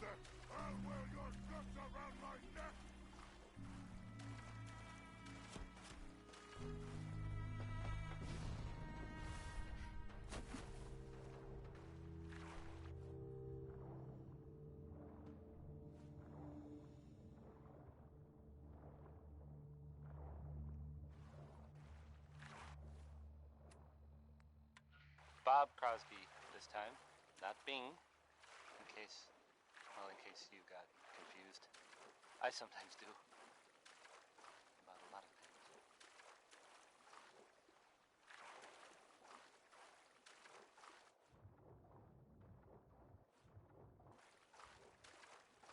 that? I'll wear your guts around my neck! Bob Crosby this time, not Bing, in case you got confused. I sometimes do. About a lot of things.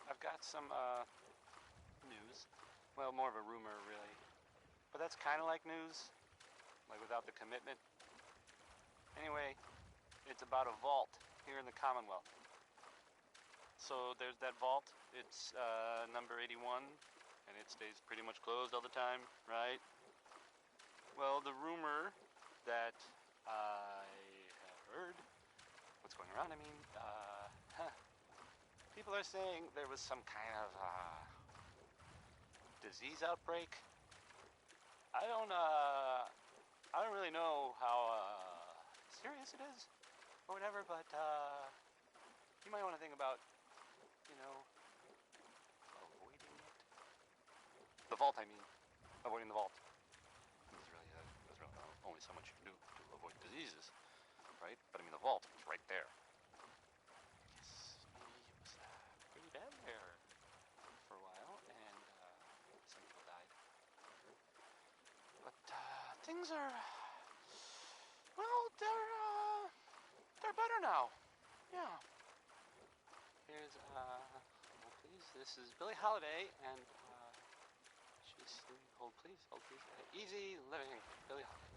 I've got some, news. Well, more of a rumor, really. But that's kind of like news. Like without the commitment. Anyway, it's about a vault here in the Commonwealth. So there's that vault. It's number 81, and it stays pretty much closed all the time, right? Well, the rumor that I have heard, what's going around, I mean, people are saying there was some kind of disease outbreak. I don't really know how serious it is or whatever, but you might want to think about, you know, avoiding it. The vault, I mean, avoiding the vault. There's really only so much you can do to avoid diseases, right? But I mean, the vault is right there. I guess maybe it was pretty bad there for a while, and some people died. But things are, well, they're better now. Yeah. Here's, please. This is Billie Holiday, and she's hold please. Easy living, Billie Holiday.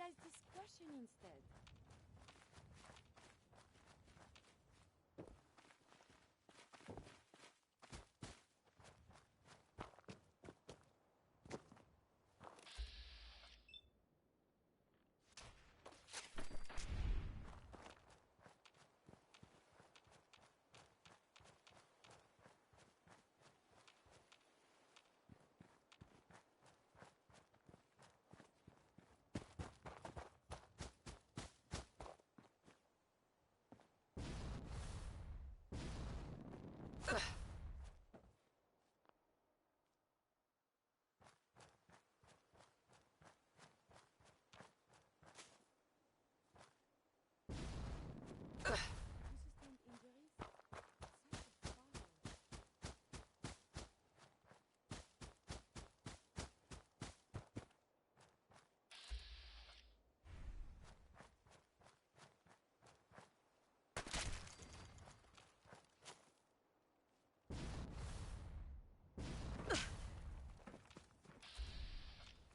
civilized discussion instead. Sustained injuries? Such a sorrow.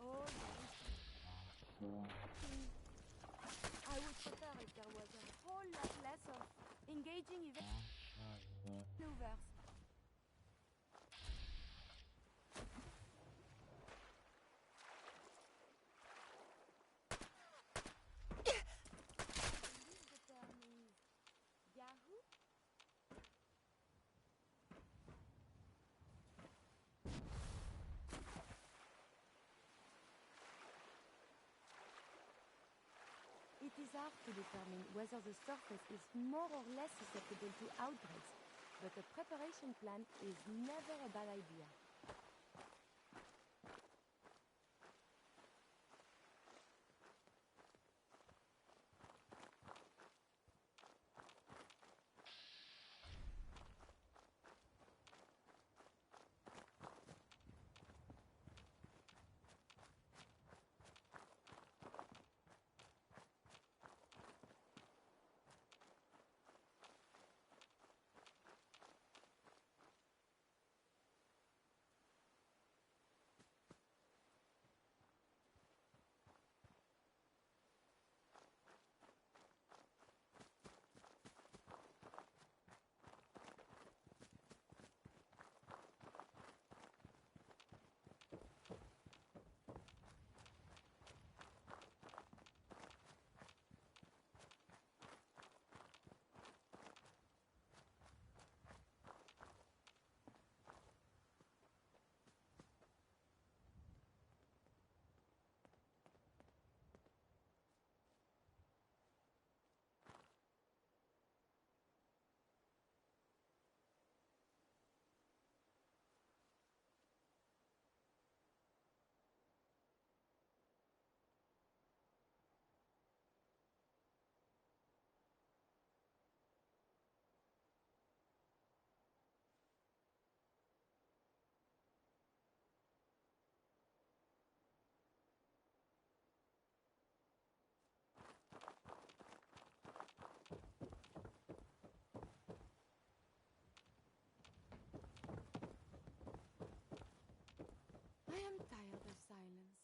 Oh, I would prefer if there was a whole lot less of engaging maneuvers. The term is Yahoo? It is hard to determine whether the surface is more or less susceptible to outbreaks, but a preparation plan is never a bad idea. I am tired of silence.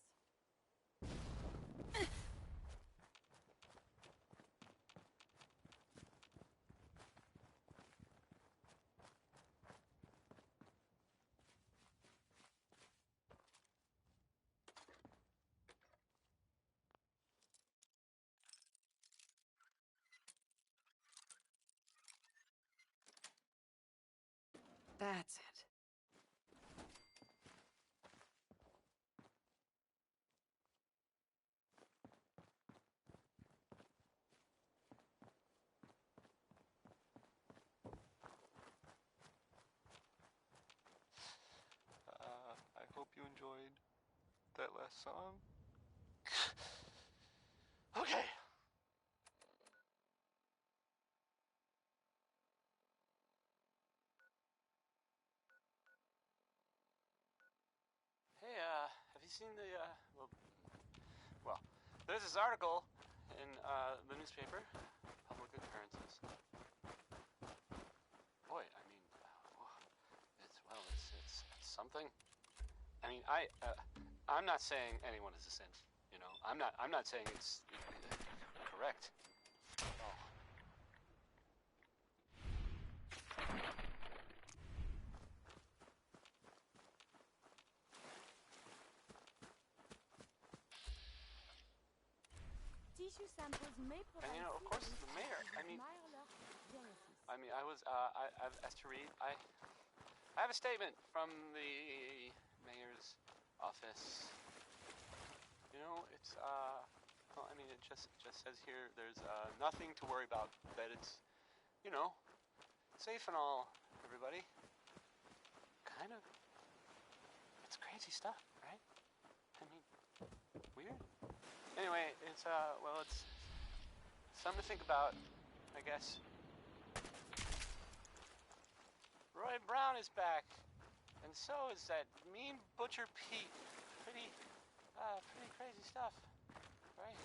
That's it. I hope you enjoyed that last song. Okay. Hey, have you seen the, well, there's this article in, the newspaper, Public Occurrences. Boy, I mean, it's something. I mean, I'm not saying anyone is a saint, you know. I'm not saying it's correct at all. Tissue samples may provide. And of course, the mayor. I mean, I've asked to read. I have a statement from the mayor's office. It's well, I mean, it just says here there's nothing to worry about. That it's, safe and all. Everybody. Kind of. It's crazy stuff, right? I mean, weird. Anyway, it's something to think about, I guess. Roy Brown is back, and so is that mean Butcher Pete. Pretty crazy stuff, right?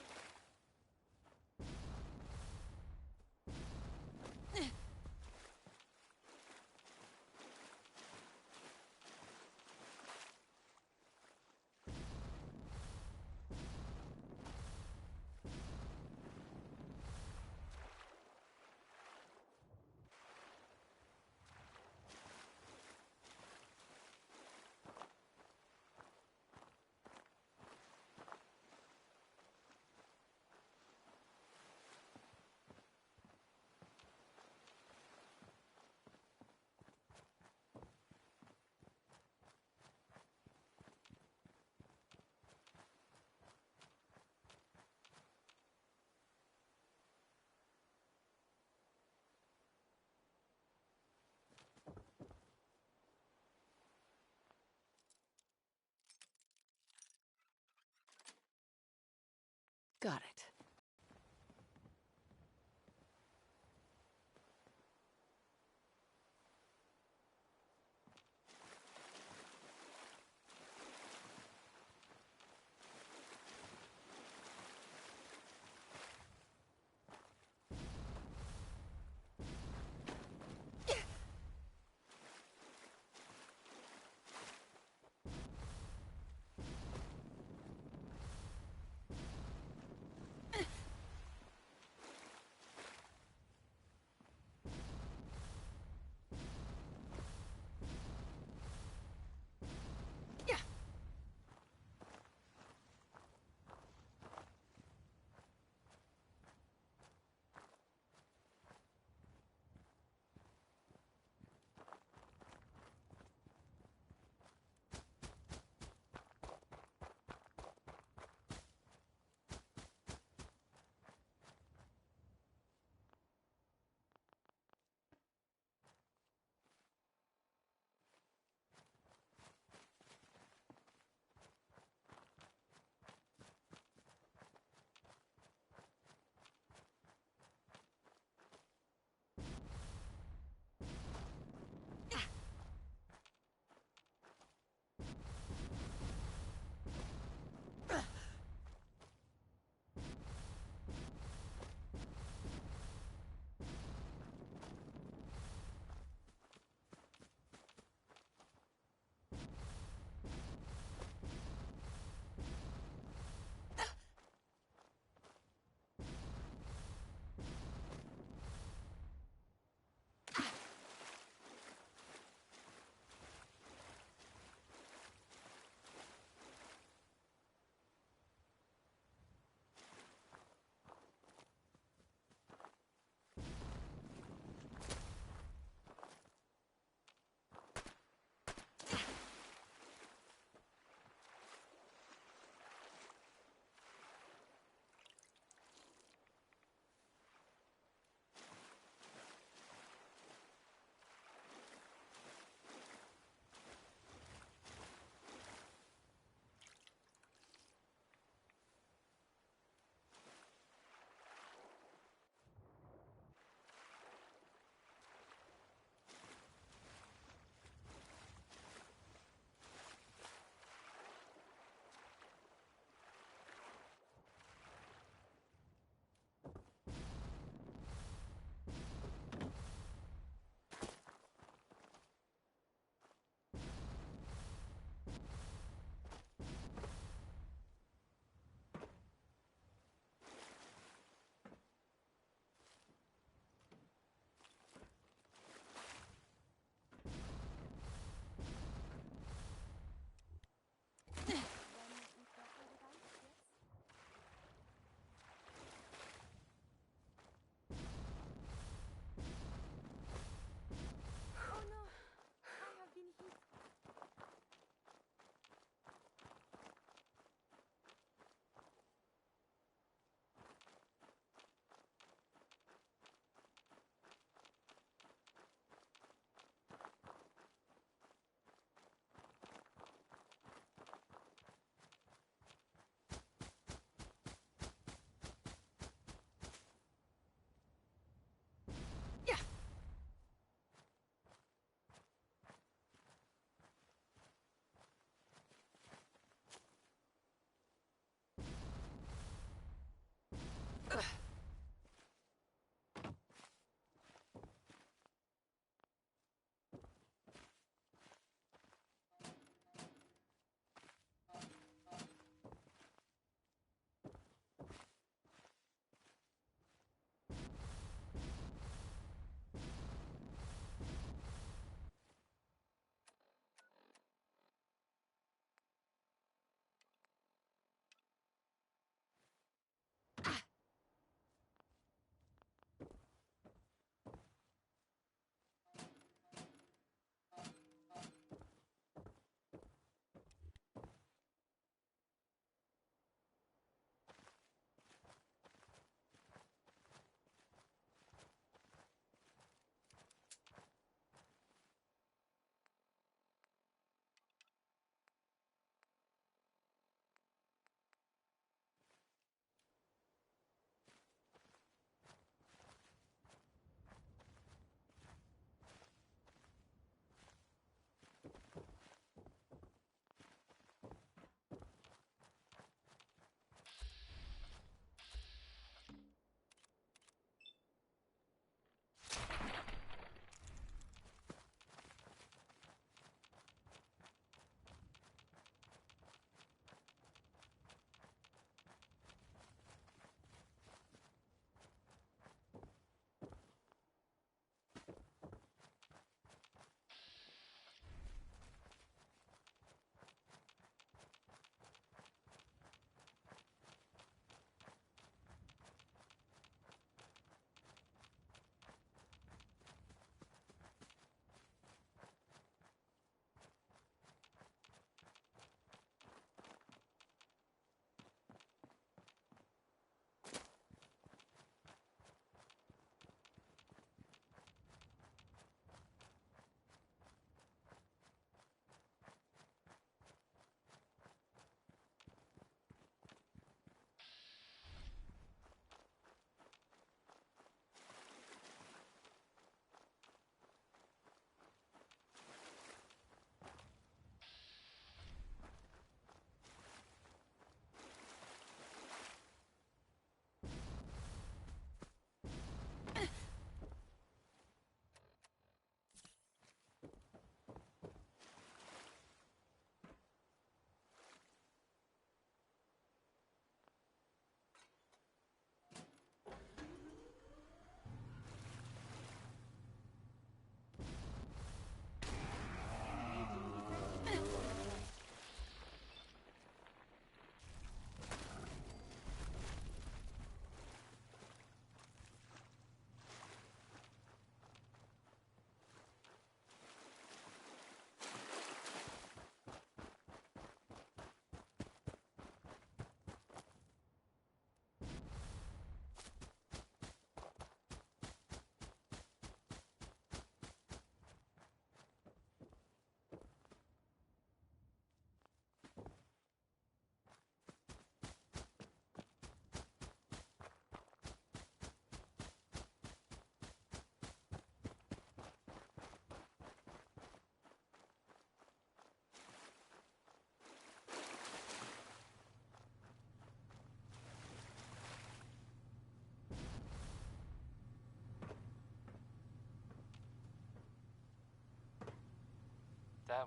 Got it.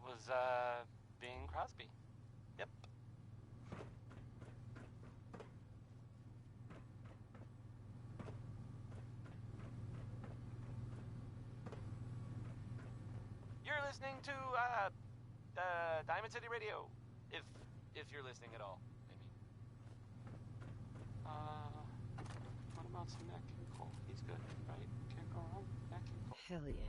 was, Bing Crosby. Yep. You're listening to, Diamond City Radio. If you're listening at all, I mean. What about some Nat King Cole? He's good, right? Can't go wrong. Nat King Cole. Hell yeah.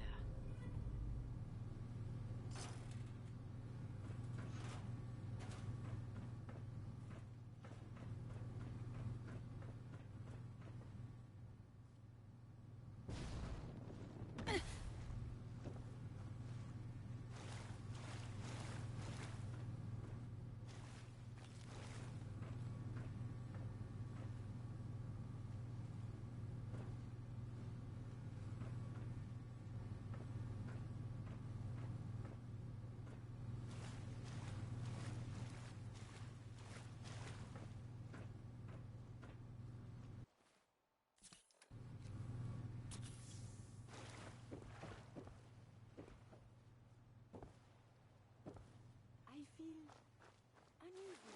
I feel uneasy.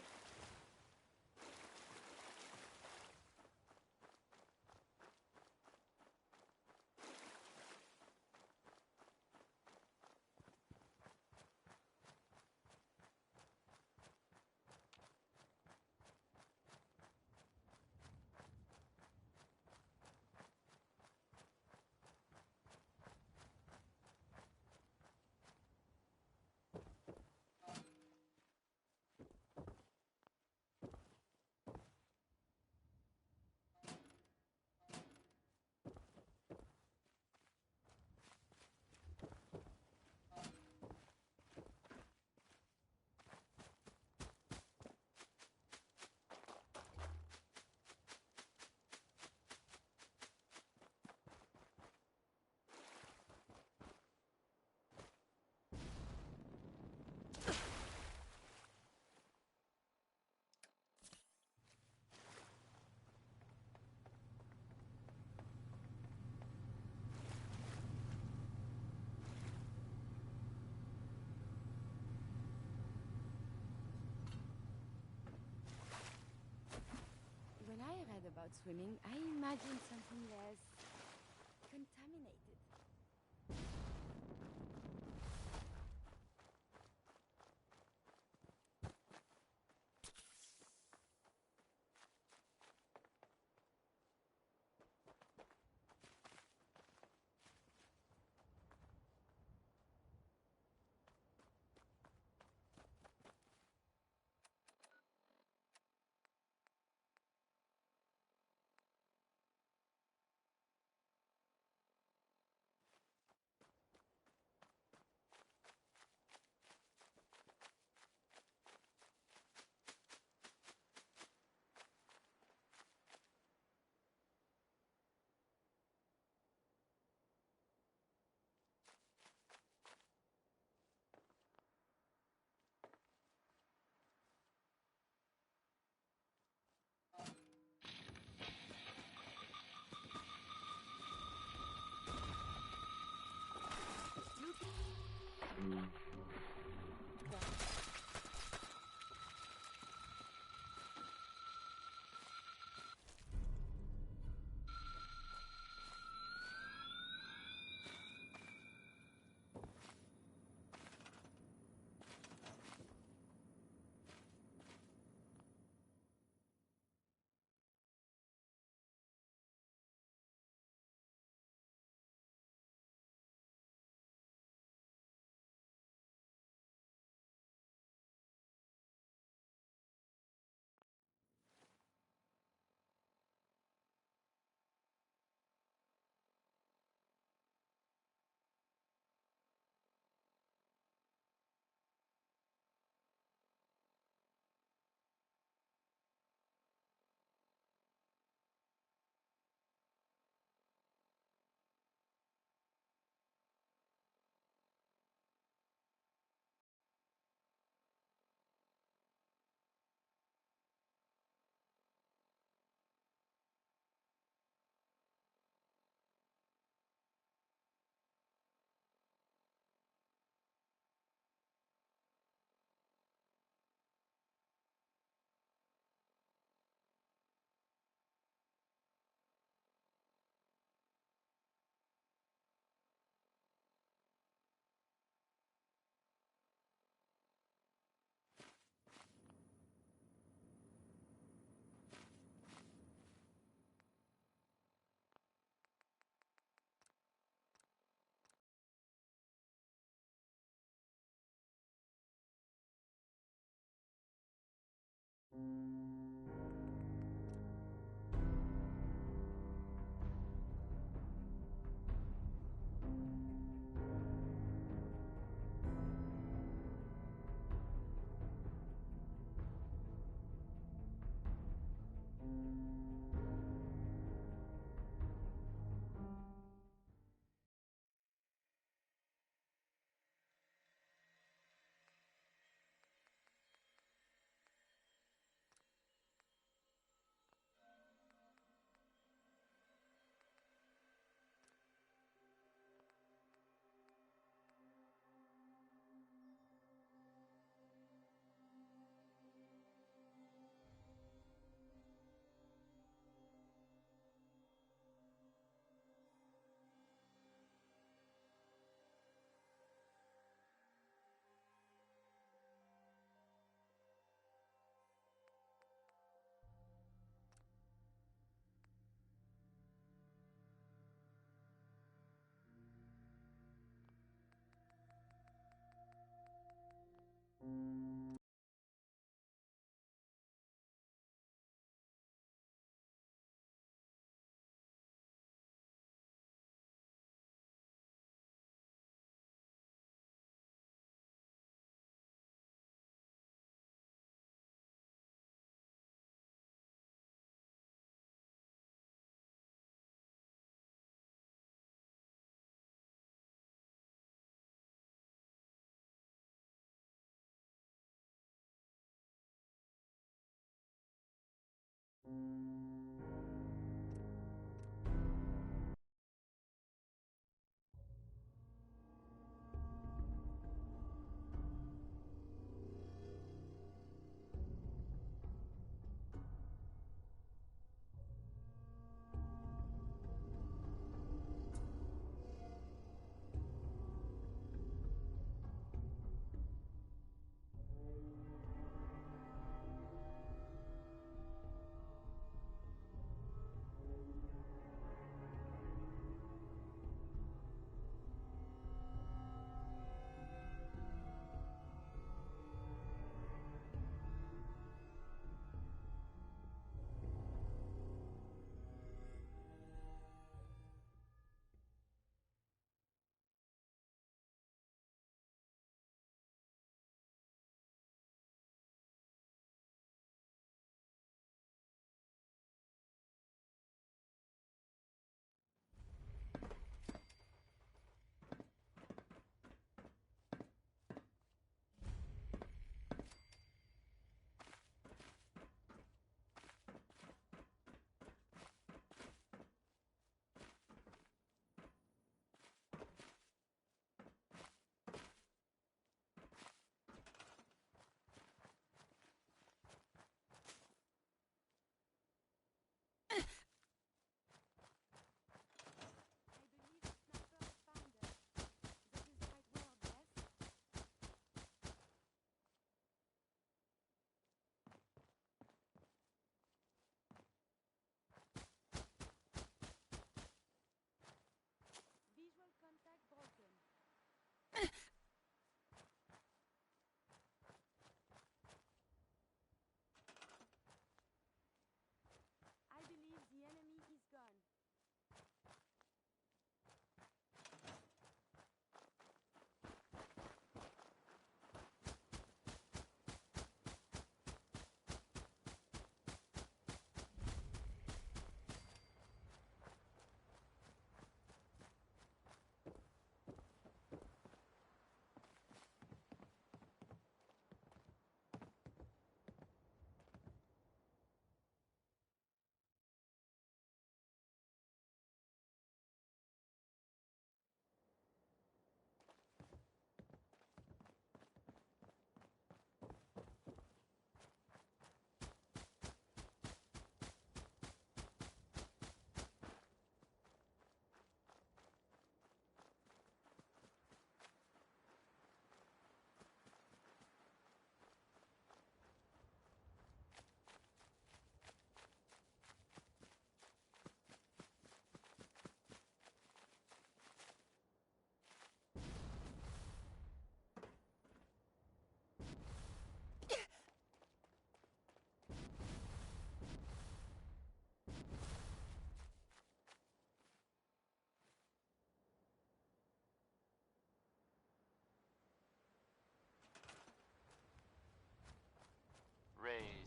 When I read about swimming, I imagined something less contaminated.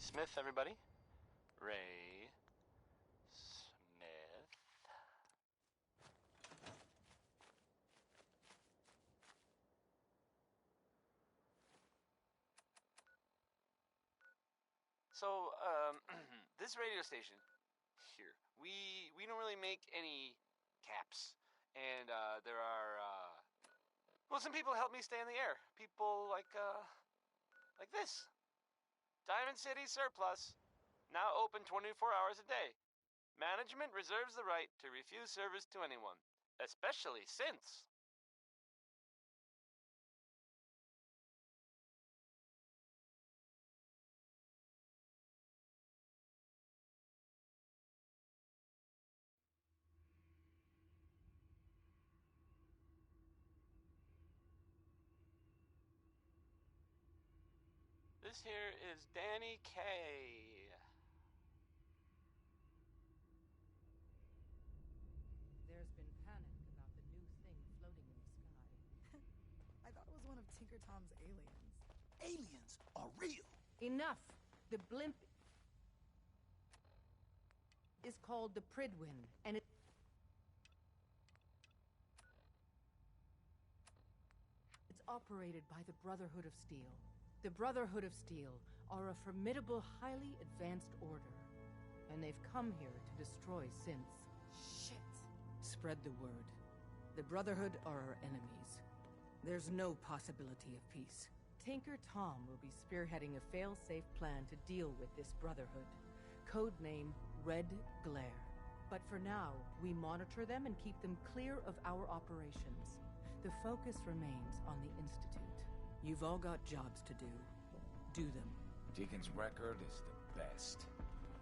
Smith, everybody. Ray Smith. So, this radio station here, we don't really make any caps, and there are well, some people help me stay in the air. People like this. Diamond City Surplus, now open 24 hours a day. Management reserves the right to refuse service to anyone, especially synths. This here is Danny K. There's been panic about the new thing floating in the sky. I thought it was one of Tinker Tom's aliens. Aliens are real. Enough! The blimp is called the Pridwin, and it's operated by the Brotherhood of Steel. The Brotherhood of Steel are a formidable, highly advanced order. and they've come here to destroy synths. Shit. Spread the word. The Brotherhood are our enemies. There's no possibility of peace. Tinker Tom will be spearheading a fail-safe plan to deal with this Brotherhood. Codename Red Glare. But for now, we monitor them and keep them clear of our operations. The focus remains on the Institute. You've all got jobs to do. Do them. Deacon's record is the best.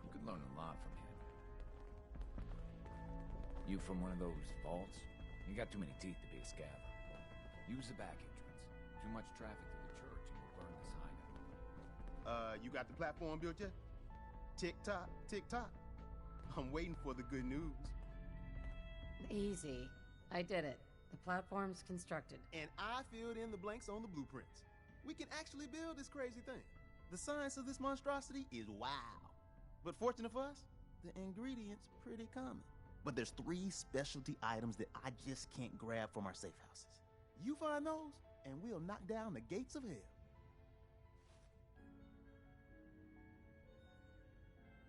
You could learn a lot from him. You from one of those vaults? You got too many teeth to be a scabber. Use the back entrance. Too much traffic to the church and we'll burn this hideout. You got the platform built yet? Tick-tock, tick-tock. I'm waiting for the good news. Easy. I did it. The platform's constructed. And I filled in the blanks on the blueprints. We can actually build this crazy thing. The science of this monstrosity is wow. But fortunate for us, the ingredients pretty common. But there's 3 specialty items that I just can't grab from our safe houses. You find those, and we'll knock down the gates of hell.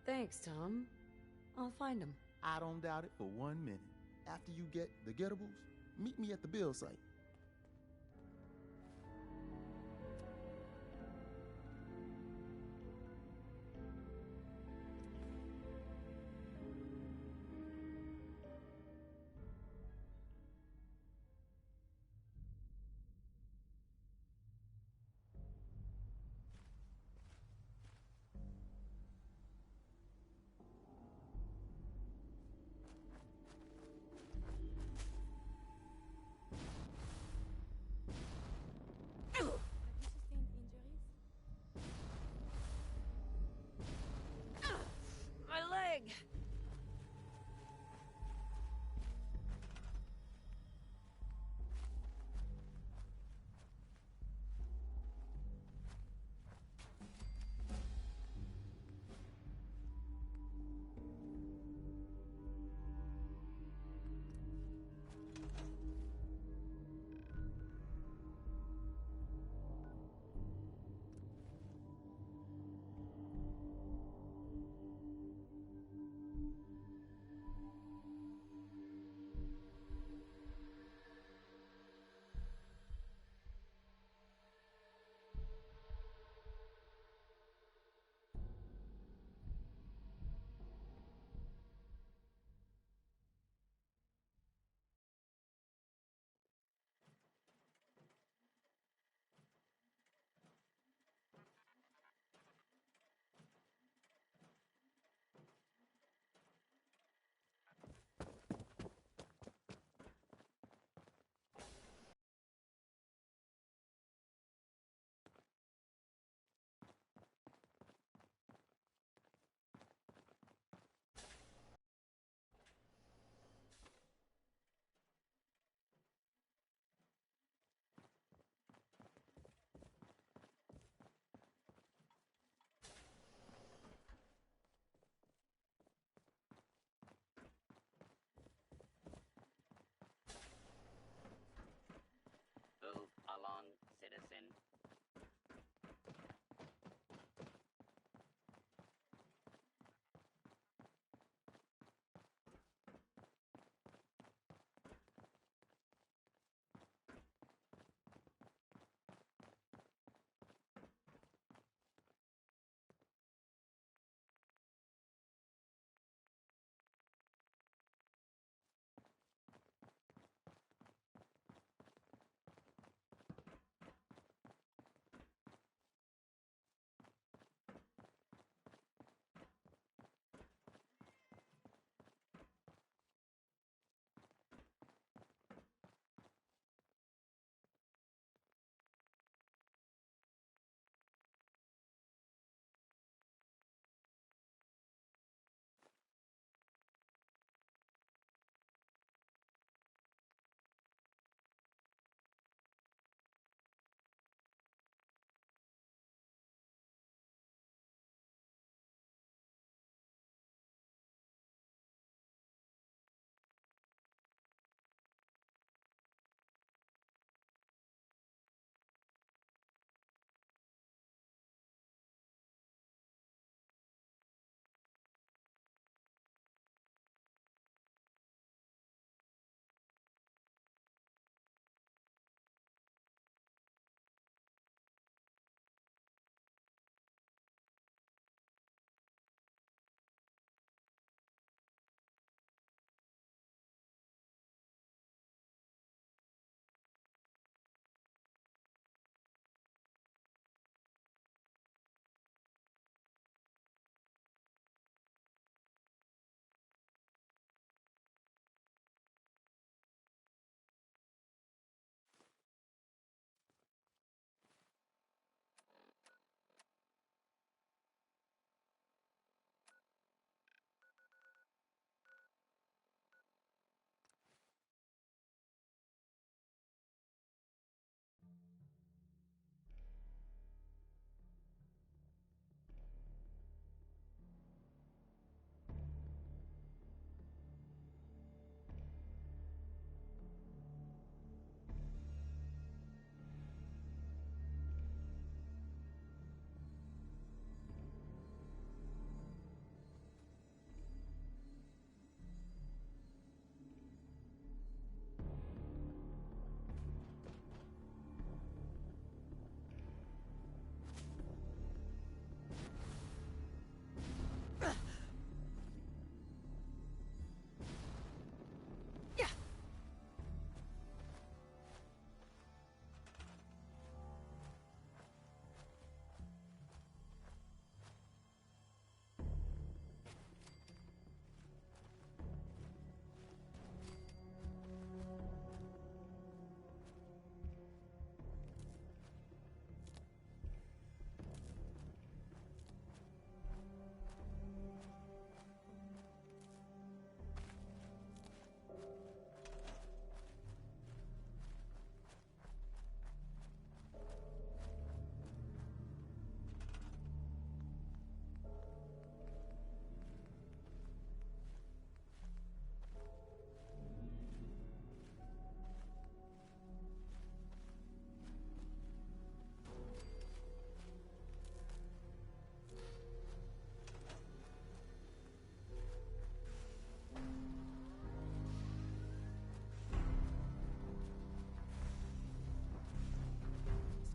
Thanks, Tom. I'll find them. I don't doubt it for 1 minute. After you get the gettables, meet me at the build site.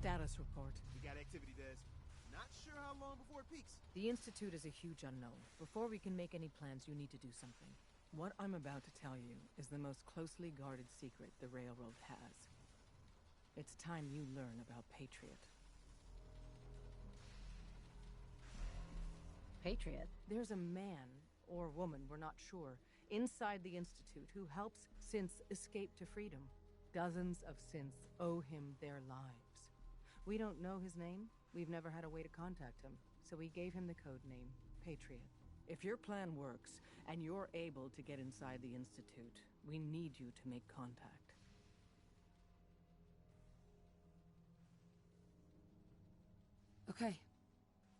Status report. We got activity, Des. Not sure how long before it peaks. The Institute is a huge unknown. Before we can make any plans, you need to do something. What I'm about to tell you is the most closely guarded secret the Railroad has. It's time you learn about Patriot. Patriot? There's a man, or woman, we're not sure, inside the Institute who helps synths escape to freedom. Dozens of synths owe him their lives. We don't know his name. We've never had a way to contact him, so we gave him the code name, Patriot. If your plan works, and you're able to get inside the Institute, we need you to make contact. Okay.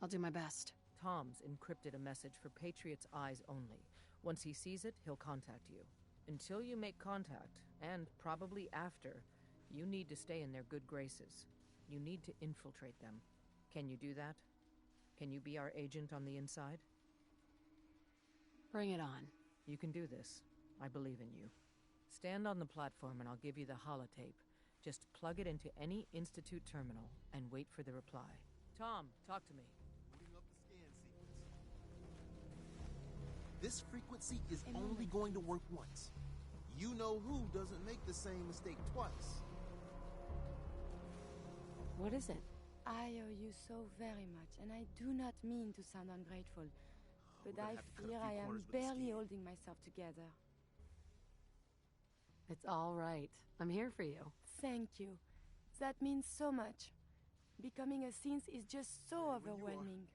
I'll do my best. Tom's encrypted a message for Patriot's eyes only. Once he sees it, he'll contact you. Until you make contact, and probably after, you need to stay in their good graces. You need to infiltrate them. Can you do that? Can you be our agent on the inside? Bring it on. You can do this. I believe in you. Stand on the platform and I'll give you the holotape. Just plug it into any Institute terminal and wait for the reply. Tom, talk to me. Booting up the scan sequence. This frequency is only going to work once. You know who doesn't make the same mistake twice. What is it? I owe you so very much, and I do not mean to sound ungrateful, but I fear I am barely holding myself together. It's all right. I'm here for you. Thank you. That means so much. Becoming a synth is just so overwhelming.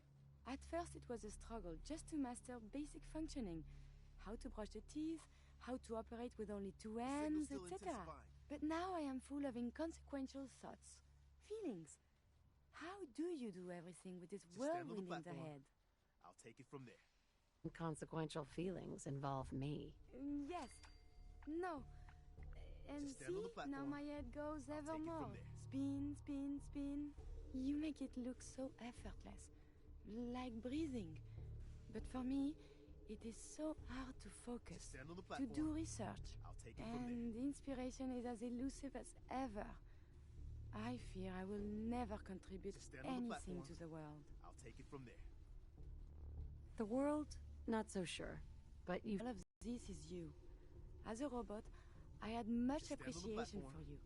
At first it was a struggle just to master basic functioning. How to brush the teeth, how to operate with only two hands, etc. But now I am full of inconsequential thoughts, feelings. How do you do everything with this whirlwind in the head? I'll take it from there. Inconsequential feelings involve me. Yes. No. And see, now my head goes ever more. Spin, spin, spin. You make it look so effortless, like breathing. But for me, it is so hard to focus, to do research. And the inspiration is as elusive as ever. I fear I will never contribute anything to the world. I'll take it from there. The world? Not so sure. But you... All of this is you. As a robot, I had much appreciation for you.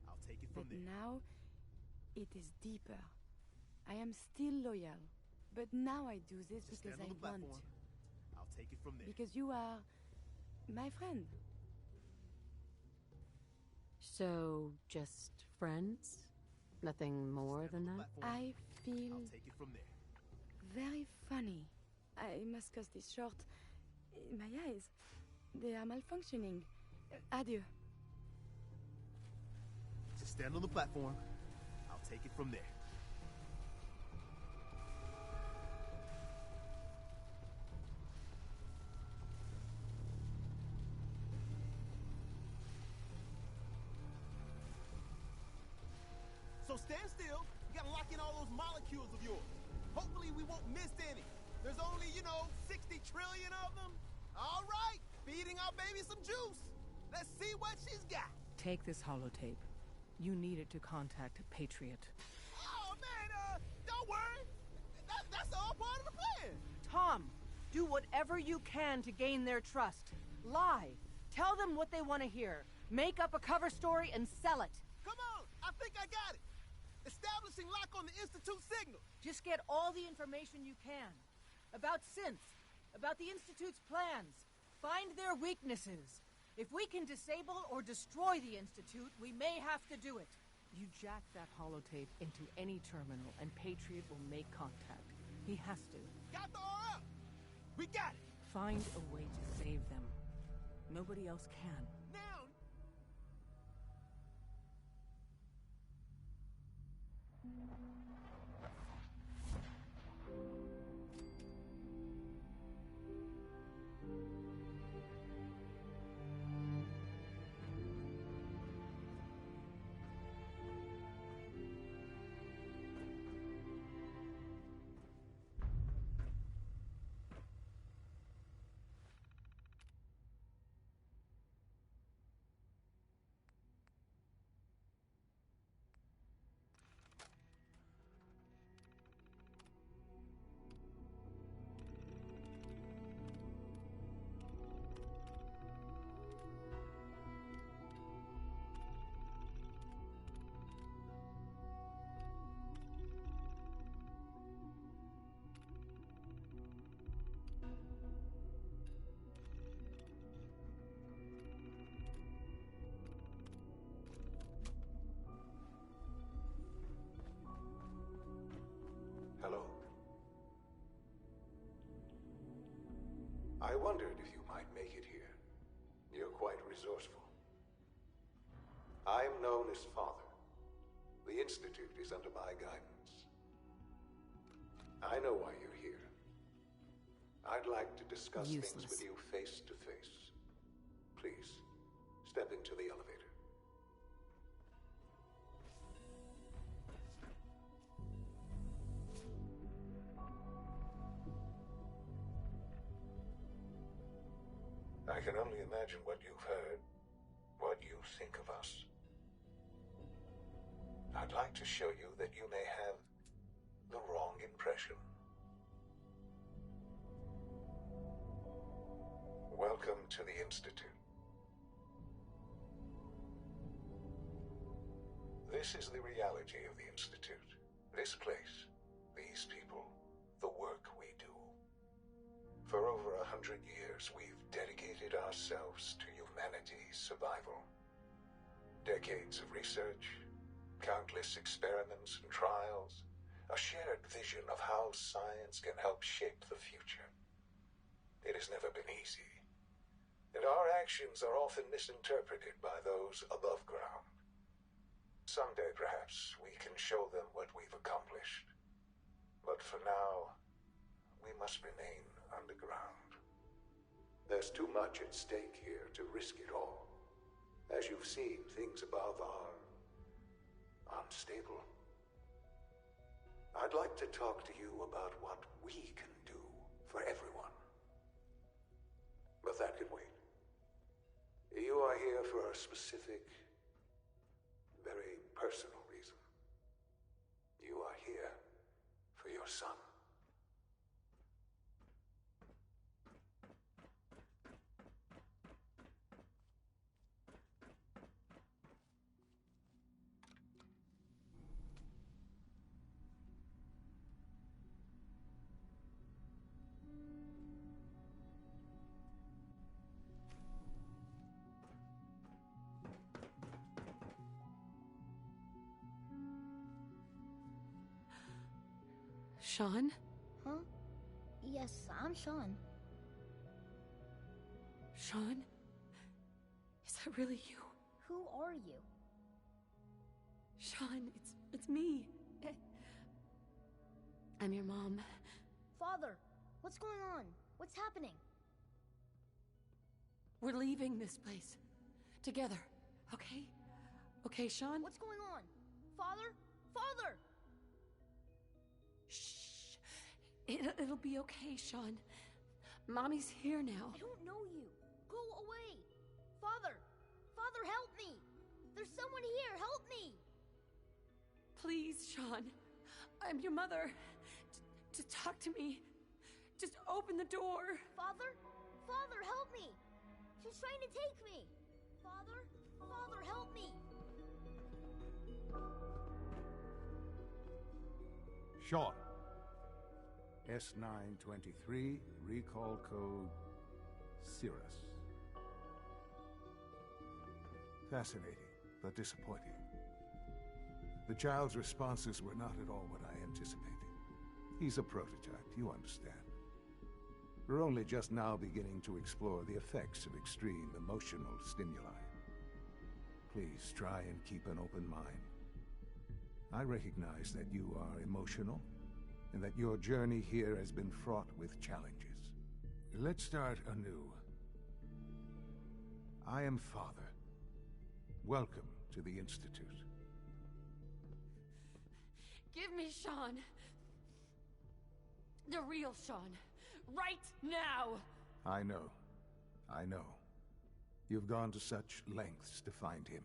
I'll take it from there. But now, it is deeper. I am still loyal. But now I do this because I want to. I'll take it from there. Because you are my friend. So, just friends? Nothing more than that? I feel I'll take it from there. very funny. I must cut this short. My eyes, they are malfunctioning. Adieu. Just stand on the platform. I'll take it from there. So stand still. You gotta lock in all those molecules of yours. Hopefully we won't miss any. There's only, 60 trillion of them. All right, feeding our baby some juice. Let's see what she's got. Take this holotape. You need it to contact Patriot. Oh, man, don't worry. That's all part of the plan. Tom, do whatever you can to gain their trust. Lie. Tell them what they want to hear. Make up a cover story and sell it. Come on, I think I got it. Establishing lock on the Institute signal. Just get all the information you can. About synths, about the Institute's plans. Find their weaknesses. If we can disable or destroy the Institute, we may have to do it. You jack that holotape into any terminal and Patriot will make contact. He has to. Got the RF! We got it! Find a way to save them. Nobody else can. Now! wondered if you might make it here. You're quite resourceful. I am known as Father. The Institute is under my guidance. I know why you're here. I'd like to discuss things with you face to face. Please, step into the elevator. I can only imagine what you've heard, what you think of us. I'd like to show you that you may have the wrong impression. Welcome to the Institute. This is the reality of the Institute. This place, these people, the work we do. For over 100 years, we've dedicated ourselves to humanity's survival. Decades of research, countless experiments and trials, a shared vision of how science can help shape the future. It has never been easy, and our actions are often misinterpreted by those above ground. Someday, perhaps, we can show them what we've accomplished. But for now, we must remain underground. There's too much at stake here to risk it all. As you've seen, things above are unstable. I'd like to talk to you about what we can do for everyone. But that can wait. You are here for a specific, very personal reason. You are here for your son. Sean? Huh? Yes, I'm Sean. Sean? Is that really you? Who are you? Sean, it's me. I'm your mom. Father, what's going on? What's happening? We're leaving this place. Together, okay? Okay, Sean? What's going on? Father? Father! Shh. It'll be okay, Sean. Mommy's here now. I don't know you. Go away. Father! Father, help me! There's someone here. Help me! Please, Sean. I'm your mother. To talk to me. Just open the door. Father? Father, help me! She's trying to take me! Father? Father, help me! Sean. S923, recall code Cirrus. Fascinating, but disappointing. The child's responses were not at all what I anticipated. He's a prototype, you understand. We're only just now beginning to explore the effects of extreme emotional stimuli. Please try and keep an open mind. I recognize that you are emotional, and that your journey here has been fraught with challenges. Let's start anew. I am Father. Welcome to the Institute. Give me Sean. The real Sean. Right now! I know. You've gone to such lengths to find him.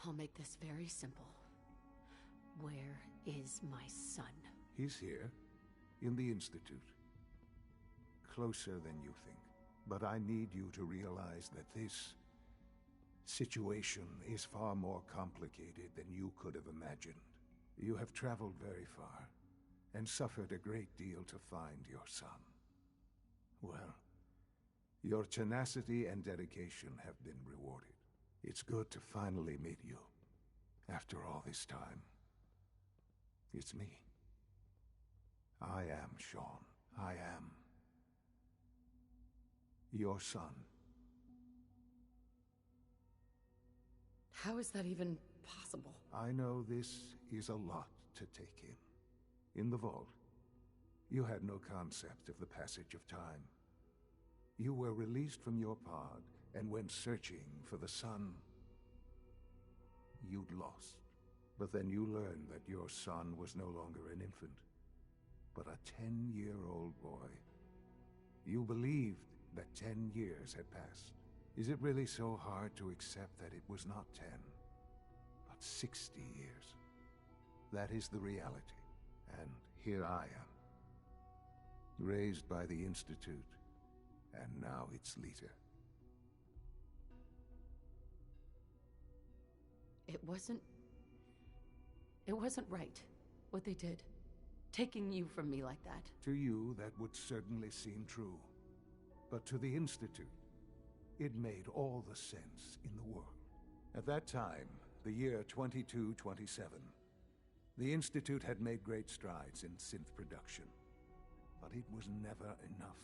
I'll make this very simple. Where is my son? He's here, in the Institute. Closer than you think. But I need you to realize that this situation is far more complicated than you could have imagined. You have traveled very far, and suffered a great deal to find your son. Well, your tenacity and dedication have been rewarded. It's good to finally meet you, after all this time. It's me. I am Sean. I am your son. How is that even possible? I know this is a lot to take in. In the vault, you had no concept of the passage of time. You were released from your pod and went searching for the sun you'd lost. But then you learned that your son was no longer an infant, but a 10-year-old boy. You believed that 10 years had passed. Is it really so hard to accept that it was not 10, but 60 years? That is the reality, and here I am, raised by the Institute, and now its leader. It wasn't right, what they did. Taking you from me like that. To you, that would certainly seem true. But to the Institute, it made all the sense in the world. At that time, the year 2227, the Institute had made great strides in synth production. But it was never enough.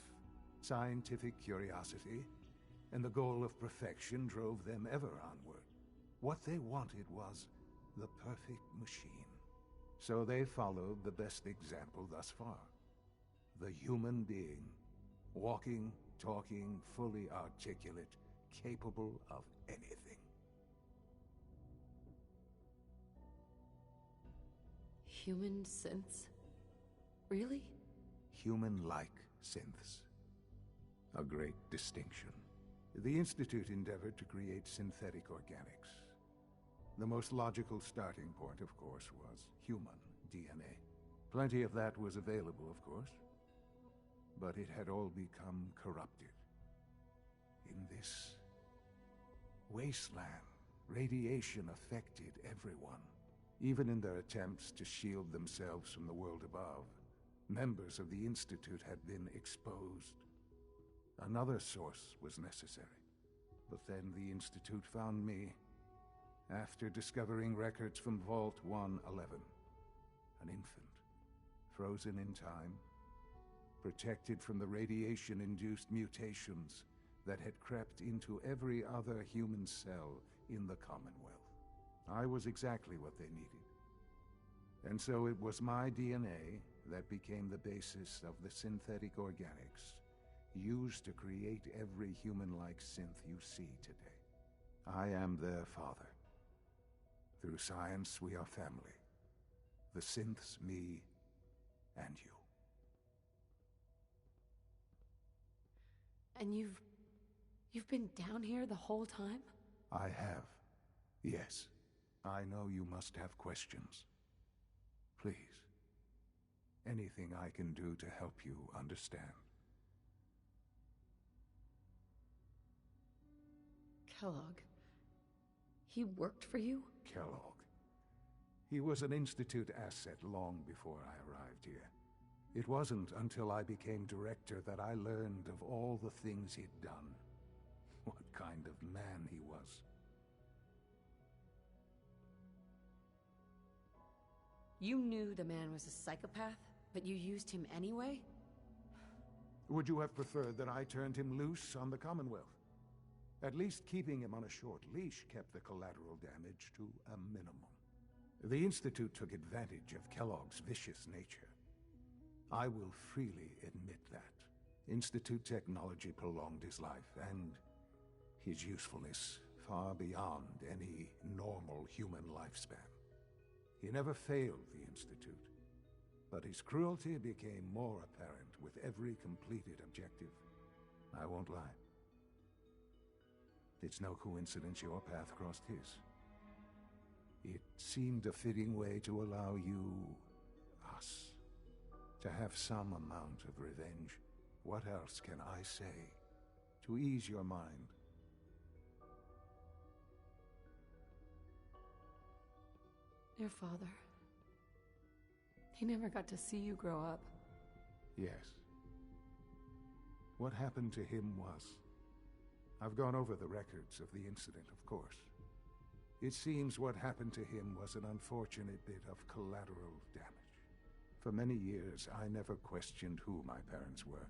Scientific curiosity and the goal of perfection drove them ever onward. What they wanted was the perfect machine. So they followed the best example thus far. The human being. Walking, talking, fully articulate, capable of anything. Human synths? Really? Human-like synths. A great distinction. The Institute endeavored to create synthetic organics. The most logical starting point, of course, was human DNA. Plenty of that was available, of course. But it had all become corrupted. In this wasteland, radiation affected everyone. Even in their attempts to shield themselves from the world above, members of the Institute had been exposed. Another source was necessary. But then the Institute found me, after discovering records from Vault 111. An infant, frozen in time, protected from the radiation-induced mutations that had crept into every other human cell in the Commonwealth. I was exactly what they needed. And so it was my DNA that became the basis of the synthetic organics used to create every human-like synth you see today. I am their father. Through science, we are family. The synths, me, and you. And you've been down here the whole time? I have. Yes. I know you must have questions. Please. Anything I can do to help you understand. Kellogg. He worked for you? Kellogg. He was an Institute asset long before I arrived here. It wasn't until I became director that I learned of all the things he'd done. What kind of man he was. You knew the man was a psychopath, but you used him anyway? Would you have preferred that I turned him loose on the Commonwealth? At least keeping him on a short leash kept the collateral damage to a minimum. The Institute took advantage of Kellogg's vicious nature. I will freely admit that. Institute technology prolonged his life, and his usefulness far beyond any normal human lifespan. He never failed the Institute, but his cruelty became more apparent with every completed objective. I won't lie. It's no coincidence your path crossed his. It seemed a fitting way to allow you, us, to have some amount of revenge. What else can I say to ease your mind? Your father. He never got to see you grow up. Yes. What happened to him was... I've gone over the records of the incident, of course. It seems what happened to him was an unfortunate bit of collateral damage. For many years, I never questioned who my parents were.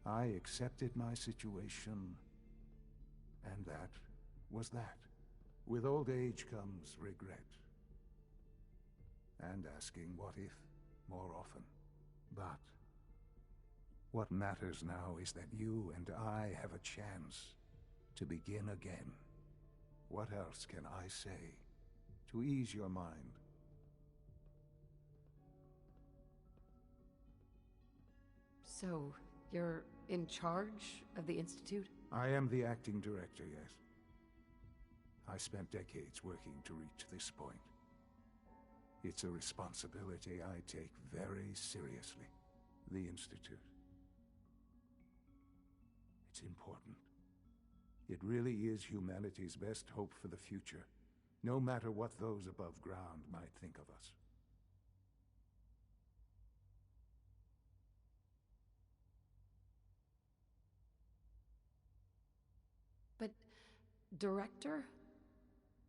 I accepted my situation, and that was that. With old age comes regret. And asking what if more often. But what matters now is that you and I have a chance to begin again. What else can I say to ease your mind? So, you're in charge of the Institute? I am the acting director, yes. I spent decades working to reach this point. It's a responsibility I take very seriously. The Institute. It's important. It really is humanity's best hope for the future, no matter what those above ground might think of us. But, Director?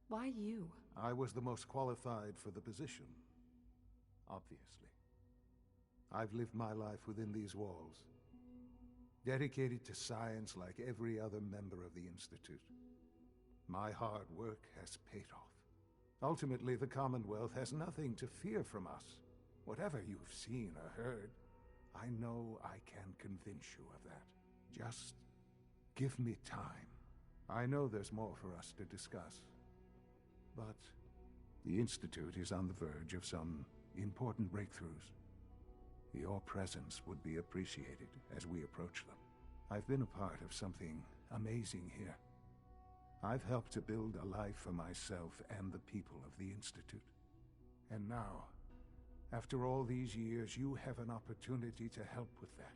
Why you? I was the most qualified for the position, obviously. I've lived my life within these walls, dedicated to science like every other member of the Institute. My hard work has paid off. Ultimately, the Commonwealth has nothing to fear from us. Whatever you've seen or heard, I know I can convince you of that. Just give me time. I know there's more for us to discuss. But the Institute is on the verge of some important breakthroughs. Your presence would be appreciated as we approach them. I've been a part of something amazing here. I've helped to build a life for myself and the people of the Institute. And now, after all these years, you have an opportunity to help with that.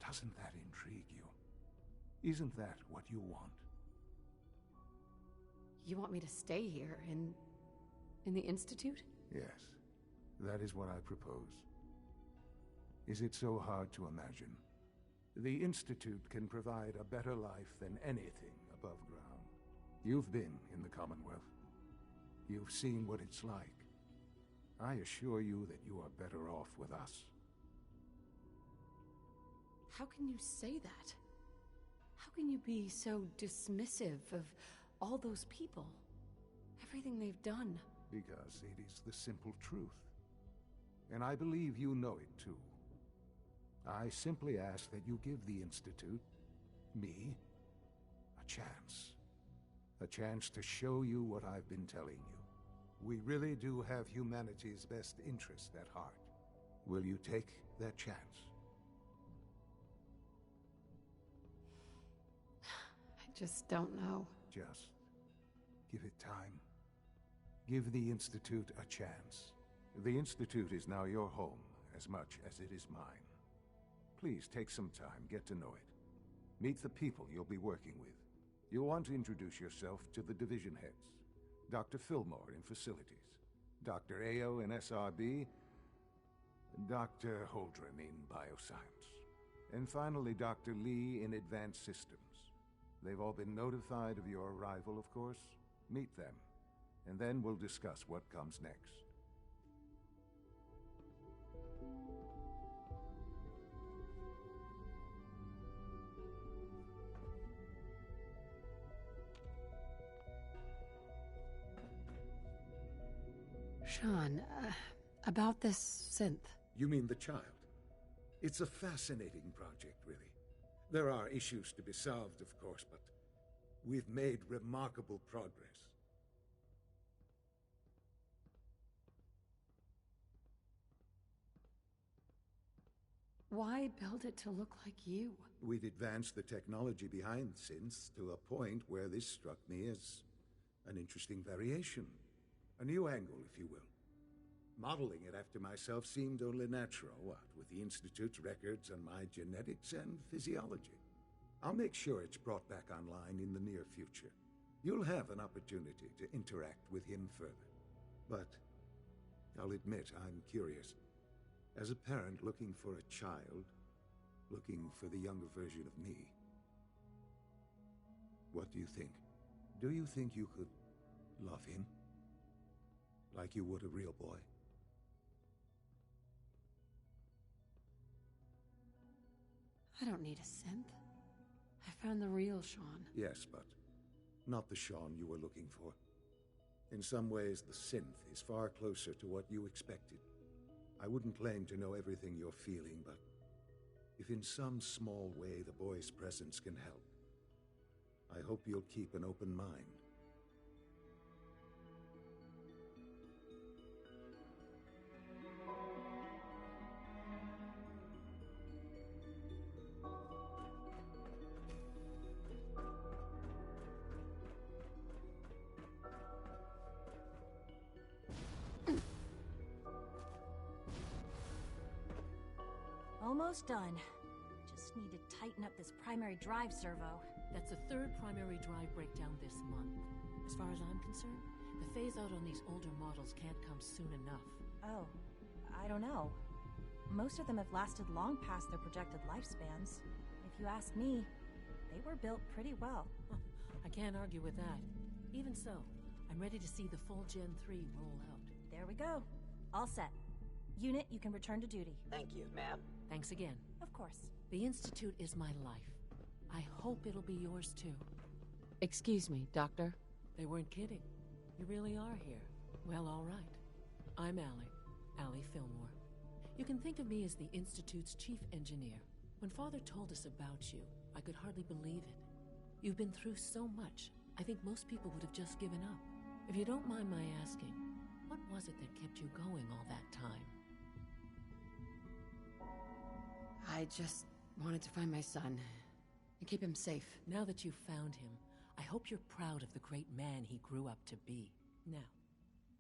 Doesn't that intrigue you? Isn't that what you want? You want me to stay here, in the Institute? Yes, that is what I propose. Is it so hard to imagine? The Institute can provide a better life than anything above ground. You've been in the Commonwealth. You've seen what it's like. I assure you that you are better off with us. How can you say that? How can you be so dismissive of all those people? Everything they've done? Because it is the simple truth. And I believe you know it too. I simply ask that you give the Institute, me, a chance. A chance to show you what I've been telling you. We really do have humanity's best interest at heart. Will you take that chance? I just don't know. Just give it time. Give the Institute a chance. The Institute is now your home as much as it is mine. Please take some time, get to know it. Meet the people you'll be working with. You'll want to introduce yourself to the division heads. Dr. Fillmore in facilities, Dr. Ayo in SRB, Dr. Holdren in bioscience, and finally Dr. Lee in advanced systems. They've all been notified of your arrival, of course. Meet them, and then we'll discuss what comes next. Sean, about this synth. You mean the child? It's a fascinating project, really. There are issues to be solved, of course, but we've made remarkable progress. Why build it to look like you? We'd advanced the technology behind synths to a point where this struck me as an interesting variation. A new angle, if you will. Modeling it after myself seemed only natural, what, with the Institute's records on my genetics and physiology. I'll make sure it's brought back online in the near future. You'll have an opportunity to interact with him further. But I'll admit I'm curious. As a parent looking for a child, looking for the younger version of me, what do you think? Do you think you could love him? Like you would a real boy? I don't need a synth. I found the real Sean. Yes, but not the Sean you were looking for. In some ways, the synth is far closer to what you expected. I wouldn't claim to know everything you're feeling, but if in some small way the boy's presence can help, I hope you'll keep an open mind. Almost done. Just need to tighten up this primary drive servo. That's the third primary drive breakdown this month. As far as I'm concerned, the phase-out on these older models can't come soon enough. Oh, I don't know. Most of them have lasted long past their projected lifespans. If you ask me, they were built pretty well. I can't argue with that. Even so, I'm ready to see the full Gen 3 roll out. There we go. All set. Unit, you can return to duty. Thank you, ma'am. Thanks again. Of course. The Institute is my life. I hope it'll be yours too. Excuse me, Doctor? They weren't kidding. You really are here. Well, all right. I'm Allie Fillmore. You can think of me as the Institute's chief engineer. When Father told us about you, I could hardly believe it. You've been through so much, I think most people would have just given up. If you don't mind my asking, what was it that kept you going all that time? I just wanted to find my son and keep him safe. Now that you've found him, I hope you're proud of the great man he grew up to be. Now,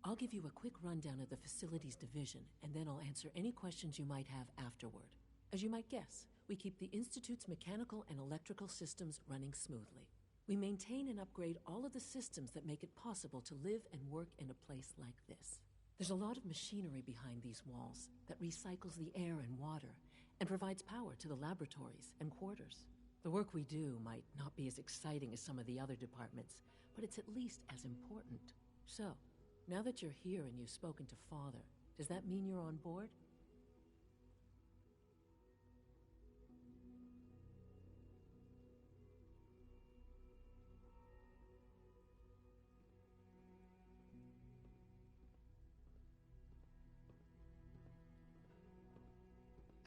I'll give you a quick rundown of the Facilities Division, and then I'll answer any questions you might have afterward. As you might guess, we keep the Institute's mechanical and electrical systems running smoothly. We maintain and upgrade all of the systems that make it possible to live and work in a place like this. There's a lot of machinery behind these walls that recycles the air and water and provides power to the laboratories and quarters. The work we do might not be as exciting as some of the other departments, but it's at least as important. So, now that you're here and you've spoken to Father, does that mean you're on board?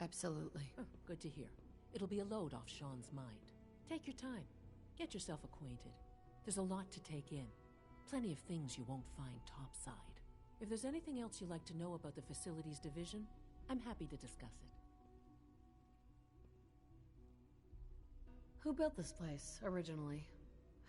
Absolutely. Oh, good to hear. It'll be a load off Sean's mind. Take your time. Get yourself acquainted. There's a lot to take in. Plenty of things you won't find topside. If there's anything else you'd like to know about the Facilities Division, I'm happy to discuss it. Who built this place, originally?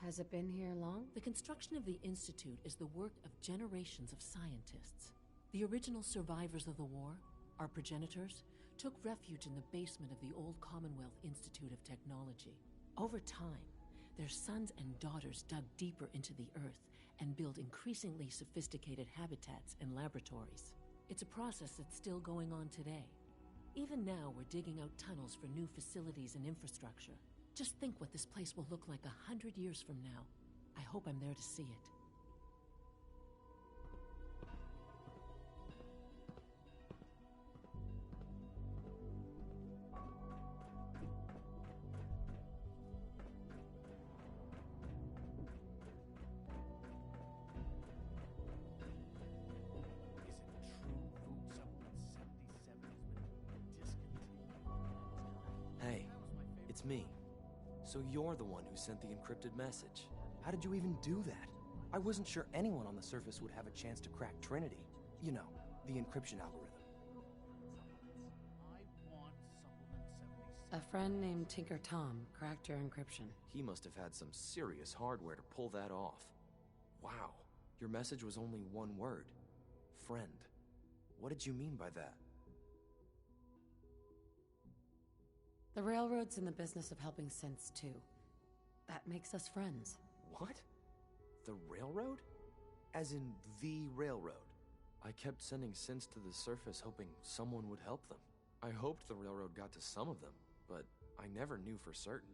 Has it been here long? The construction of the Institute is the work of generations of scientists. The original survivors of the war, our progenitors, took refuge in the basement of the old Commonwealth Institute of Technology. Over time, their sons and daughters dug deeper into the earth and built increasingly sophisticated habitats and laboratories. It's a process that's still going on today. Even now, we're digging out tunnels for new facilities and infrastructure. Just think what this place will look like 100 years from now. I hope I'm there to see it. Hey, it's me. So you're the one who sent the encrypted message. How did you even do that? I wasn't sure anyone on the surface would have a chance to crack Trinity. You know, the encryption algorithm. A friend named Tinker Tom cracked your encryption. He must have had some serious hardware to pull that off. Wow, your message was only one word. Friend. What did you mean by that? The Railroad's in the business of helping synths, too. That makes us friends. What? The Railroad? As in the Railroad? I kept sending synths to the surface hoping someone would help them. I hoped the Railroad got to some of them, but I never knew for certain.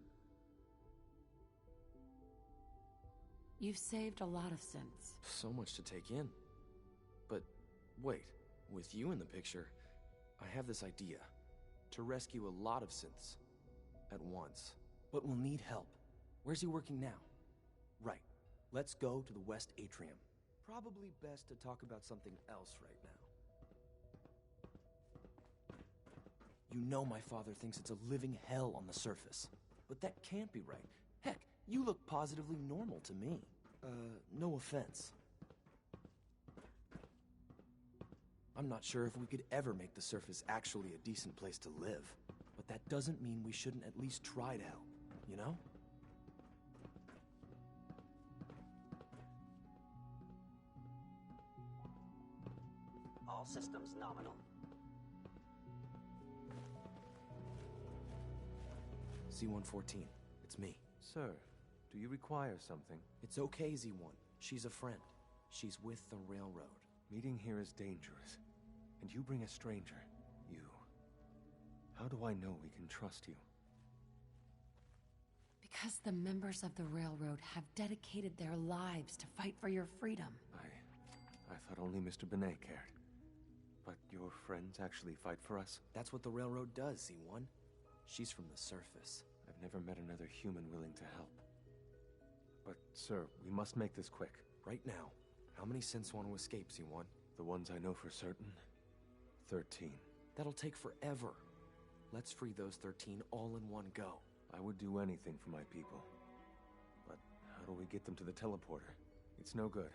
You've saved a lot of synths. So much to take in. But wait, with you in the picture, I have this idea. To rescue a lot of synths. at once. But we'll need help. Where's he working now? Right. Let's go to the West Atrium. Probably best to talk about something else right now. You know my father thinks it's a living hell on the surface. But that can't be right. Heck, you look positively normal to me. No offense. I'm not sure if we could ever make the surface actually a decent place to live. But that doesn't mean we shouldn't at least try to help, you know? All systems nominal. Z-114, it's me. Sir, do you require something? It's okay, Z-1. She's a friend. She's with the railroad. Meeting here is dangerous. And you bring a stranger. You. How do I know we can trust you? Because the members of the railroad have dedicated their lives to fight for your freedom. I thought only Mr. Benet cared. But your friends actually fight for us? That's what the railroad does, Z-1. She's from the surface. I've never met another human willing to help. But, sir, we must make this quick. Right now, how many synths want to escape, Z-1? The ones I know for certain? 13. That'll take forever. Let's free those 13 all in one go. I would do anything for my people. But how do we get them to the teleporter? It's no good.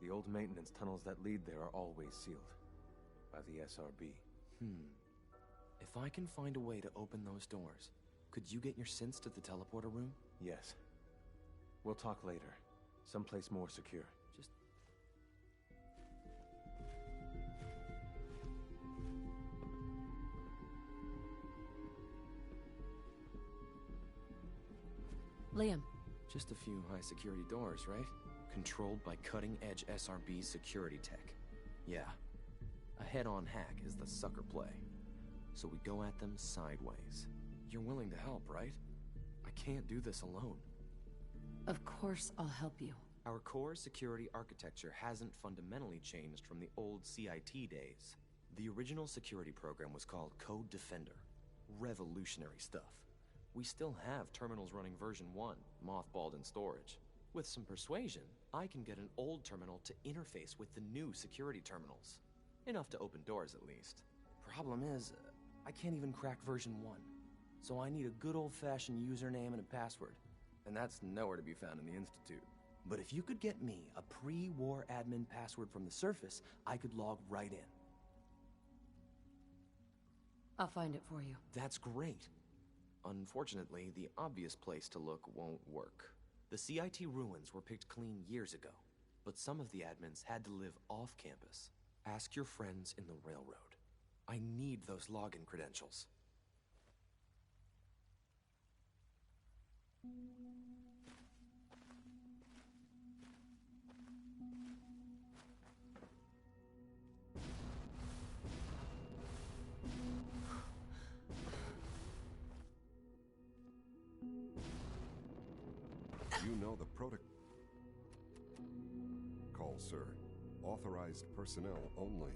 The old maintenance tunnels that lead there are always sealed. By the SRB. If I can find a way to open those doors, could you get your synths to the teleporter room? Yes. We'll talk later. Someplace more secure. Just... Liam. Just a few high-security doors, right? Controlled by cutting-edge SRB security tech. Yeah. A head-on hack is the sucker play. So we go at them sideways. You're willing to help, right? I can't do this alone. Of course I'll help you. Our core security architecture hasn't fundamentally changed from the old CIT days. The original security program was called Code Defender. Revolutionary stuff. We still have terminals running version 1, mothballed in storage. With some persuasion, I can get an old terminal to interface with the new security terminals. Enough to open doors, at least. Problem is, I can't even crack version 1. So I need a good old-fashioned username and a password. And that's nowhere to be found in the Institute. But if you could get me a pre-war admin password from the surface, I could log right in. I'll find it for you. That's great. Unfortunately, the obvious place to look won't work. The CIT ruins were picked clean years ago, but some of the admins had to live off campus. Ask your friends in the railroad. I need those login credentials. You know the protocol, sir. Authorized personnel only.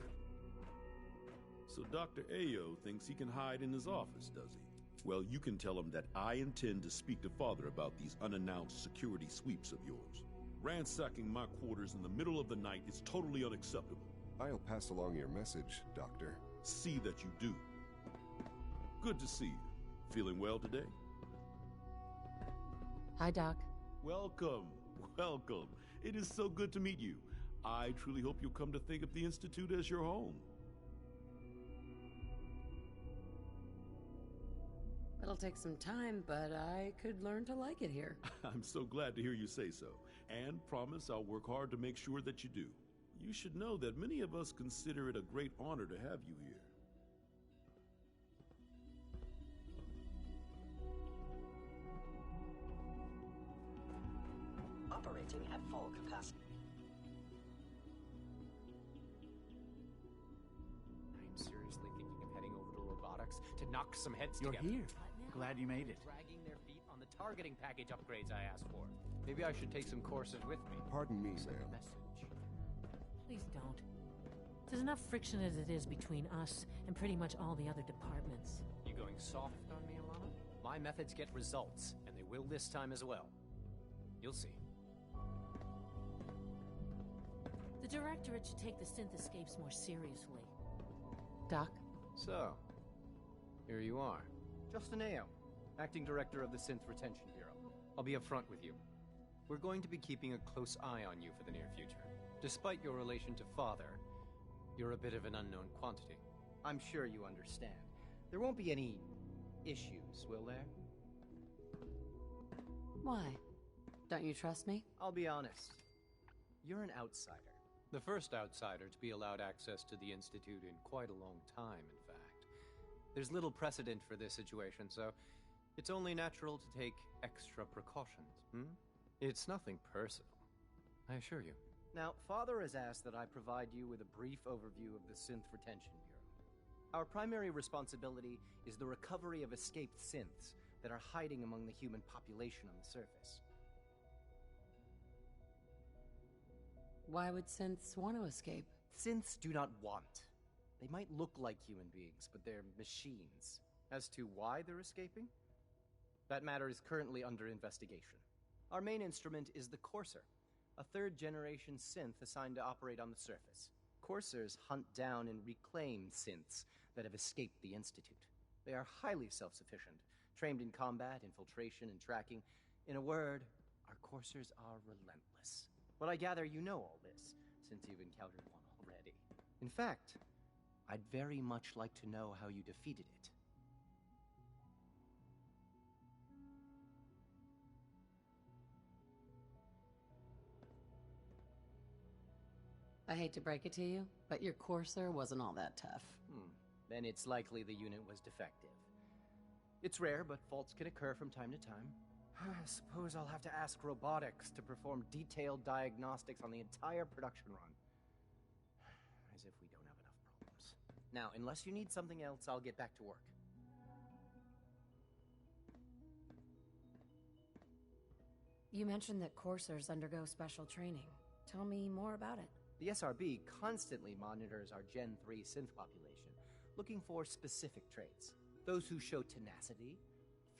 So Dr. Ayo thinks he can hide in his office, does he? Well, you can tell him that I intend to speak to Father about these unannounced security sweeps of yours. Ransacking my quarters in the middle of the night is totally unacceptable. I'll pass along your message, Doctor. See that you do. Good to see you. Feeling well today? Hi, Doc. Welcome. Welcome. It is so good to meet you. I truly hope you'll come to think of the Institute as your home. It'll take some time, but I could learn to like it here. I'm so glad to hear you say so, and promise I'll work hard to make sure that you do. You should know that many of us consider it a great honor to have you here. Operating at full capacity. I'm seriously thinking of heading over to robotics to knock some heads You're together. here. Glad you made it. Dragging their feet on the targeting package upgrades I asked for. Maybe I should take some courses with me. Pardon me, ma'am. Please don't. There's enough friction as it is between us and pretty much all the other departments. You going soft on me, Alana? My methods get results, and they will this time as well. You'll see. The Directorate should take the synth escapes more seriously. Doc? So, here you are. Justin Ayo, Acting Director of the Synth Retention Bureau. I'll be upfront with you. We're going to be keeping a close eye on you for the near future. Despite your relation to Father, you're a bit of an unknown quantity. I'm sure you understand. There won't be any issues, will there? Why? Don't you trust me? I'll be honest. You're an outsider. The first outsider to be allowed access to the Institute in quite a long time, in fact. There's little precedent for this situation, so it's only natural to take extra precautions, It's nothing personal, I assure you. Now, Father has asked that I provide you with a brief overview of the Synth Retention Bureau. Our primary responsibility is the recovery of escaped synths that are hiding among the human population on the surface. Why would synths want to escape? Synths do not want. They might look like human beings, but they're machines. As to why they're escaping? That matter is currently under investigation. Our main instrument is the Courser, a third-generation synth assigned to operate on the surface. Coursers hunt down and reclaim synths that have escaped the Institute. They are highly self-sufficient, trained in combat, infiltration, and tracking. In a word, our Coursers are relentless. But I gather you know all this, since you've encountered one already. In fact, I'd very much like to know how you defeated it. I hate to break it to you, but your Courser wasn't all that tough. Then it's likely the unit was defective. It's rare, but faults can occur from time to time. I suppose I'll have to ask robotics to perform detailed diagnostics on the entire production run. As if we don't have enough problems. Now, unless you need something else, I'll get back to work. You mentioned that Coursers undergo special training. Tell me more about it. The SRB constantly monitors our Gen 3 synth population, looking for specific traits. Those who show tenacity,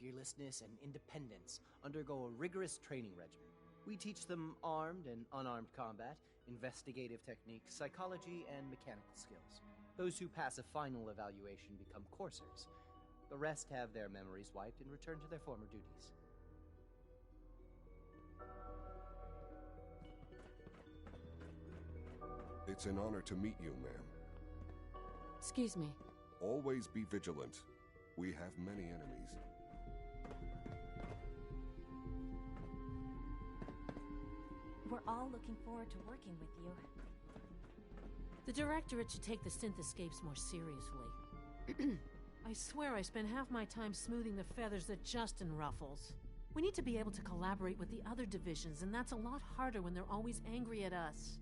fearlessness, and independence undergo a rigorous training regimen. We teach them armed and unarmed combat, investigative techniques, psychology, and mechanical skills. Those who pass a final evaluation become Coursers. The rest have their memories wiped and return to their former duties. It's an honor to meet you, ma'am. Excuse me. Always be vigilant. We have many enemies. We're all looking forward to working with you. The Directorate should take the synth escapes more seriously. I swear I spend half my time smoothing the feathers that Justin ruffles. We need to be able to collaborate with the other divisions, and that's a lot harder when they're always angry at us.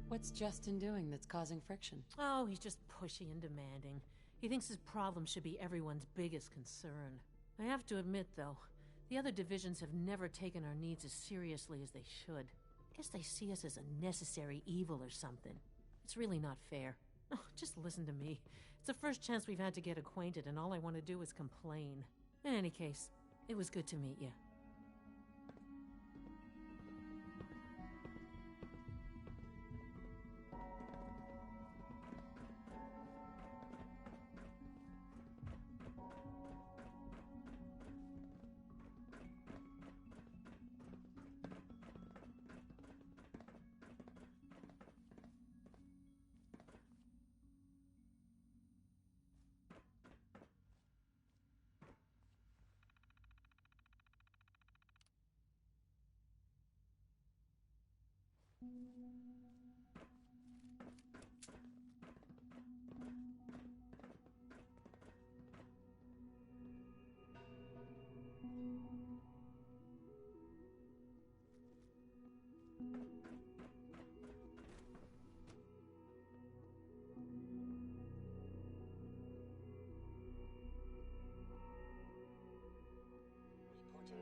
What's Justin doing that's causing friction? Oh, he's just pushy and demanding. He thinks his problem should be everyone's biggest concern. I have to admit, though, the other divisions have never taken our needs as seriously as they should. I guess they see us as a necessary evil or something. It's really not fair. Oh, just listen to me. It's the first chance we've had to get acquainted, and all I want to do is complain. In any case, it was good to meet you.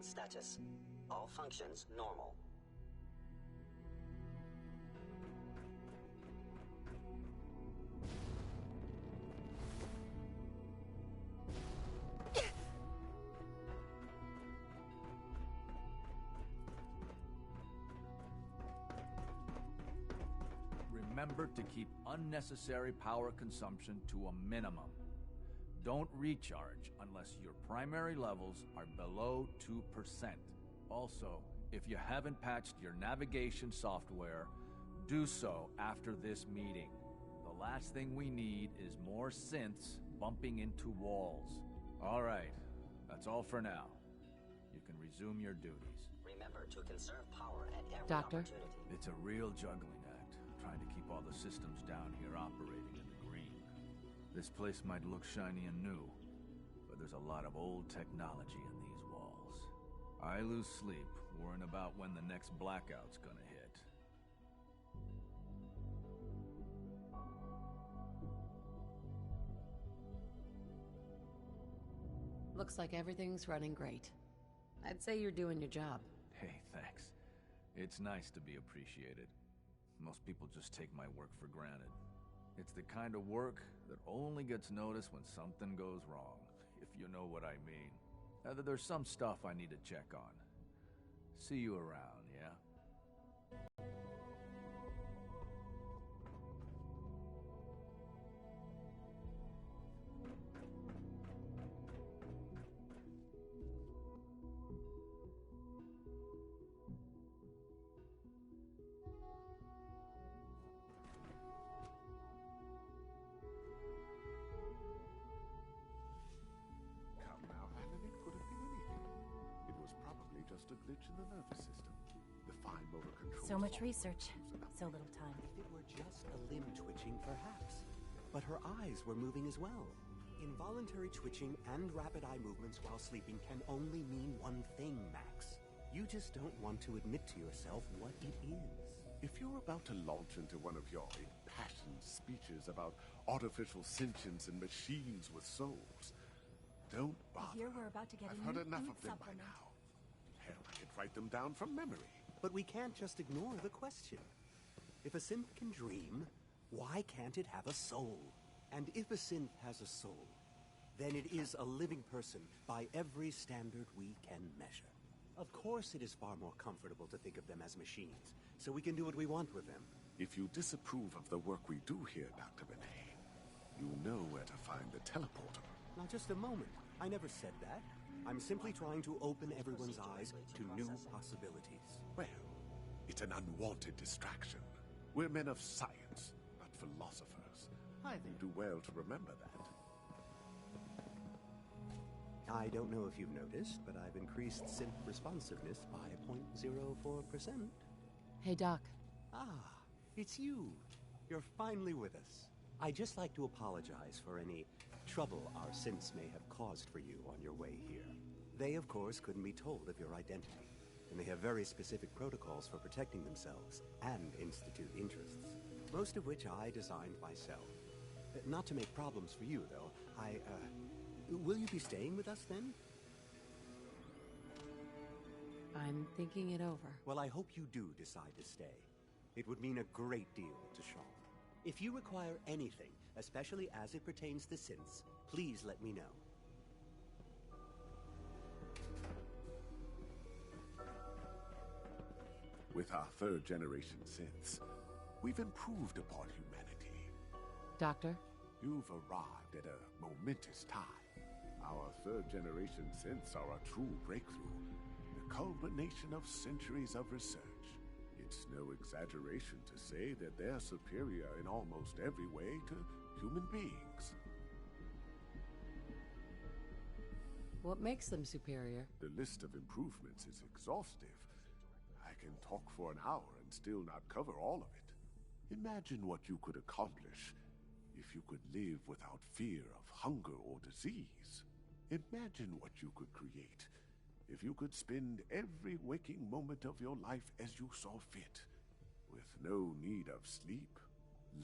Reporting status. All functions normal. remember to keep unnecessary power consumption to a minimum. Don't recharge unless your primary levels are below 2%. Also, if you haven't patched your navigation software, do so after this meeting. The last thing we need is more synths bumping into walls. All right, that's all for now. You can resume your duties. Remember to conserve power at every Doctor? opportunity. It's a real juggling act, trying to keep all the systems down here operating in the green. This place might look shiny and new, but there's a lot of old technology in these walls. I lose sleep worrying about when the next blackout's gonna hit. Looks like everything's running great. I'd say you're doing your job. Hey, thanks. It's nice to be appreciated. Most people just take my work for granted. It's the kind of work that only gets noticed when something goes wrong, if you know what I mean. There's some stuff I need to check on. See you around, yeah? Come now, Alan, it could have been anything. It was probably just a glitch in the nervous system. The fine motor control. So much research, so little time. If it were just a limb twitching, perhaps. But her eyes were moving as well. Involuntary twitching and rapid eye movements while sleeping can only mean one thing, Max. You just don't want to admit to yourself what it is. If you're about to launch into one of your impassioned speeches about artificial sentience and machines with souls, don't bother. Here we're about to get I've a heard new enough food of them by supplement. now. Hell, I could write them down from memory. But we can't just ignore the question. If a synth can dream, why can't it have a soul? And if a synth has a soul, then it is a living person by every standard we can measure. Of course it is far more comfortable to think of them as machines, so we can do what we want with them. If you disapprove of the work we do here, Dr. Benet, you know where to find the teleporter. Now just a moment. I never said that. I'm simply trying to open everyone's eyes to new possibilities. Well, it's an unwanted distraction. We're men of science, not philosophers. Hi You do well to remember that. I don't know if you've noticed, but I've increased synth responsiveness by 0.04%. Hey, Doc. Ah, it's you. You're finally with us. I'd just like to apologize for any trouble our synths may have caused for you on your way here. They, of course, couldn't be told of your identity, and they have very specific protocols for protecting themselves and Institute interests, most of which I designed myself. Not to make problems for you, though. Will you be staying with us, then? I'm thinking it over. Well, I hope you do decide to stay. It would mean a great deal to Sean. If you require anything, especially as it pertains to synths, please let me know. With our third-generation synths, we've improved upon humanity. Doctor? You've arrived at a momentous time. Our third-generation synths are a true breakthrough, the culmination of centuries of research. It's no exaggeration to say that they're superior in almost every way to human beings. What makes them superior? The list of improvements is exhaustive. I can talk for an hour and still not cover all of it. Imagine what you could accomplish if you could live without fear of hunger or disease. Imagine what you could create if you could spend every waking moment of your life as you saw fit, with no need of sleep.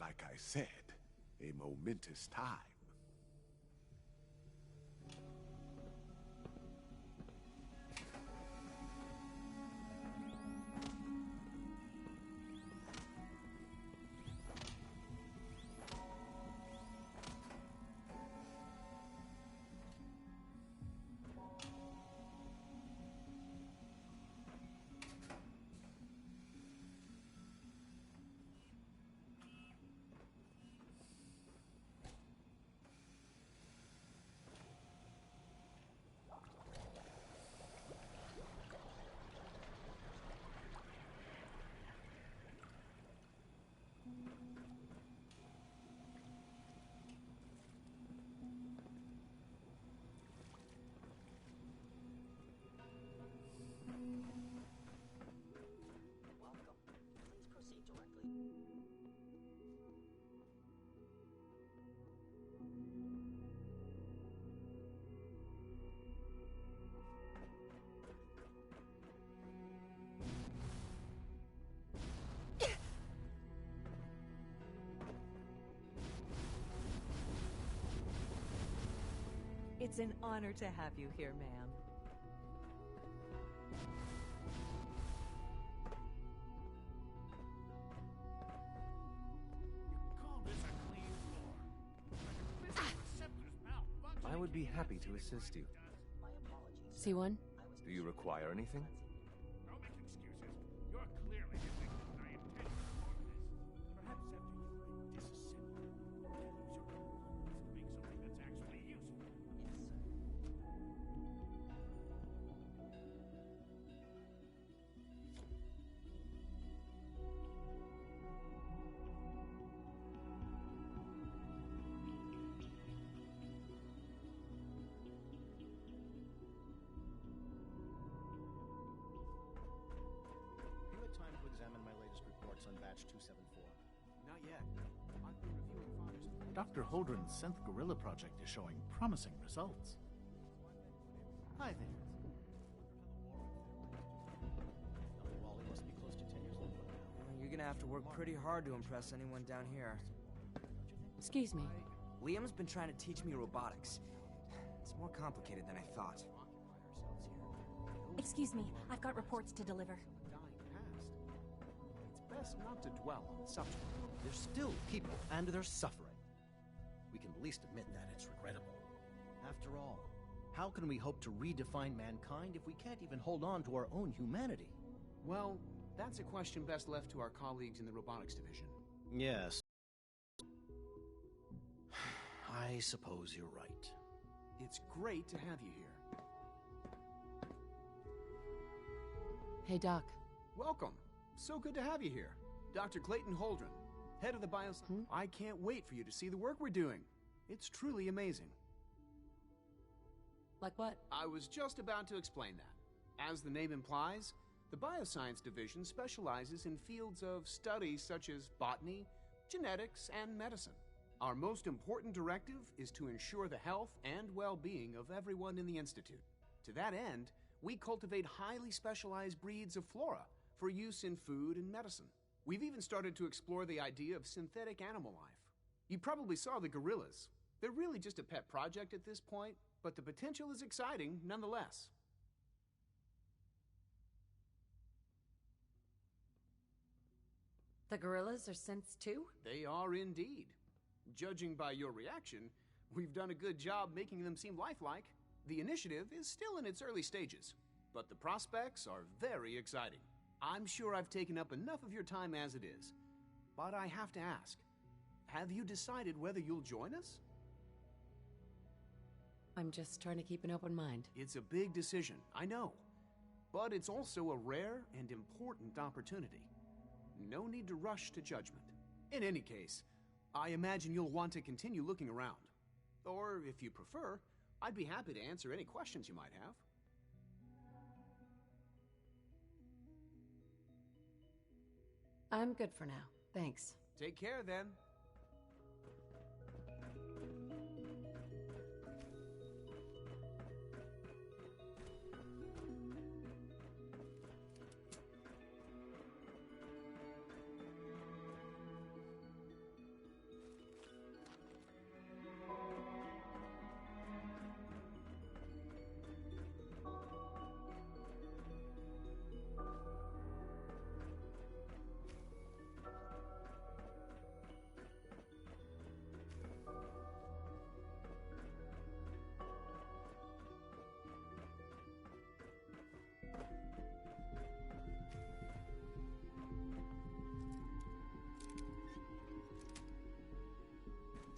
Like I said, a momentous time. It's an honor to have you here, ma'am. I would be happy to assist you. C1? Do you require anything? Not yet. I've been reviewing Father's... Dr. Holdren's synth gorilla project is showing promising results. Hi there. Wally must be close to 10 years old now. You're gonna have to work pretty hard to impress anyone down here. Excuse me. Liam's been trying to teach me robotics. It's more complicated than I thought. Excuse me, I've got reports to deliver. It's best not to dwell on the subject. There's still people, and they're suffering. We can at least admit that it's regrettable. After all, how can we hope to redefine mankind if we can't even hold on to our own humanity? Well, that's a question best left to our colleagues in the robotics division. Yes. I suppose you're right. It's great to have you here. Hey, Doc. Welcome. So good to have you here. Dr. Clayton Holdren, head of the bioscience. I can't wait for you to see the work we're doing. It's truly amazing. Like what? I was just about to explain that. As the name implies, the bioscience division specializes in fields of study such as botany, genetics, and medicine. Our most important directive is to ensure the health and well-being of everyone in the Institute. To that end, we cultivate highly specialized breeds of flora for use in food and medicine. We've even started to explore the idea of synthetic animal life. You probably saw the gorillas. They're really just a pet project at this point, but the potential is exciting nonetheless. The gorillas are synths too? They are indeed. Judging by your reaction, we've done a good job making them seem lifelike. The initiative is still in its early stages, but the prospects are very exciting. I'm sure I've taken up enough of your time as it is, but I have to ask, have you decided whether you'll join us? I'm just trying to keep an open mind. It's a big decision, I know, but it's also a rare and important opportunity. No need to rush to judgment. In any case, I imagine you'll want to continue looking around. Or, if you prefer, I'd be happy to answer any questions you might have. I'm good for now. Thanks. Take care, then.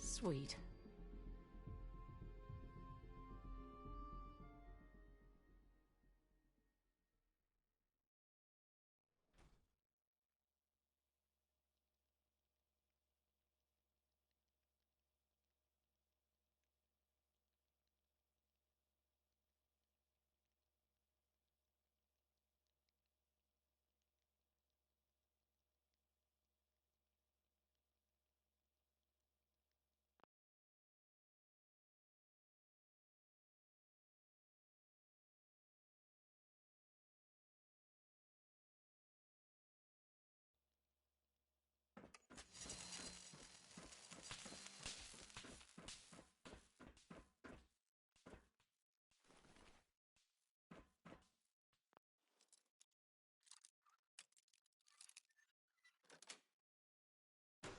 Sweet.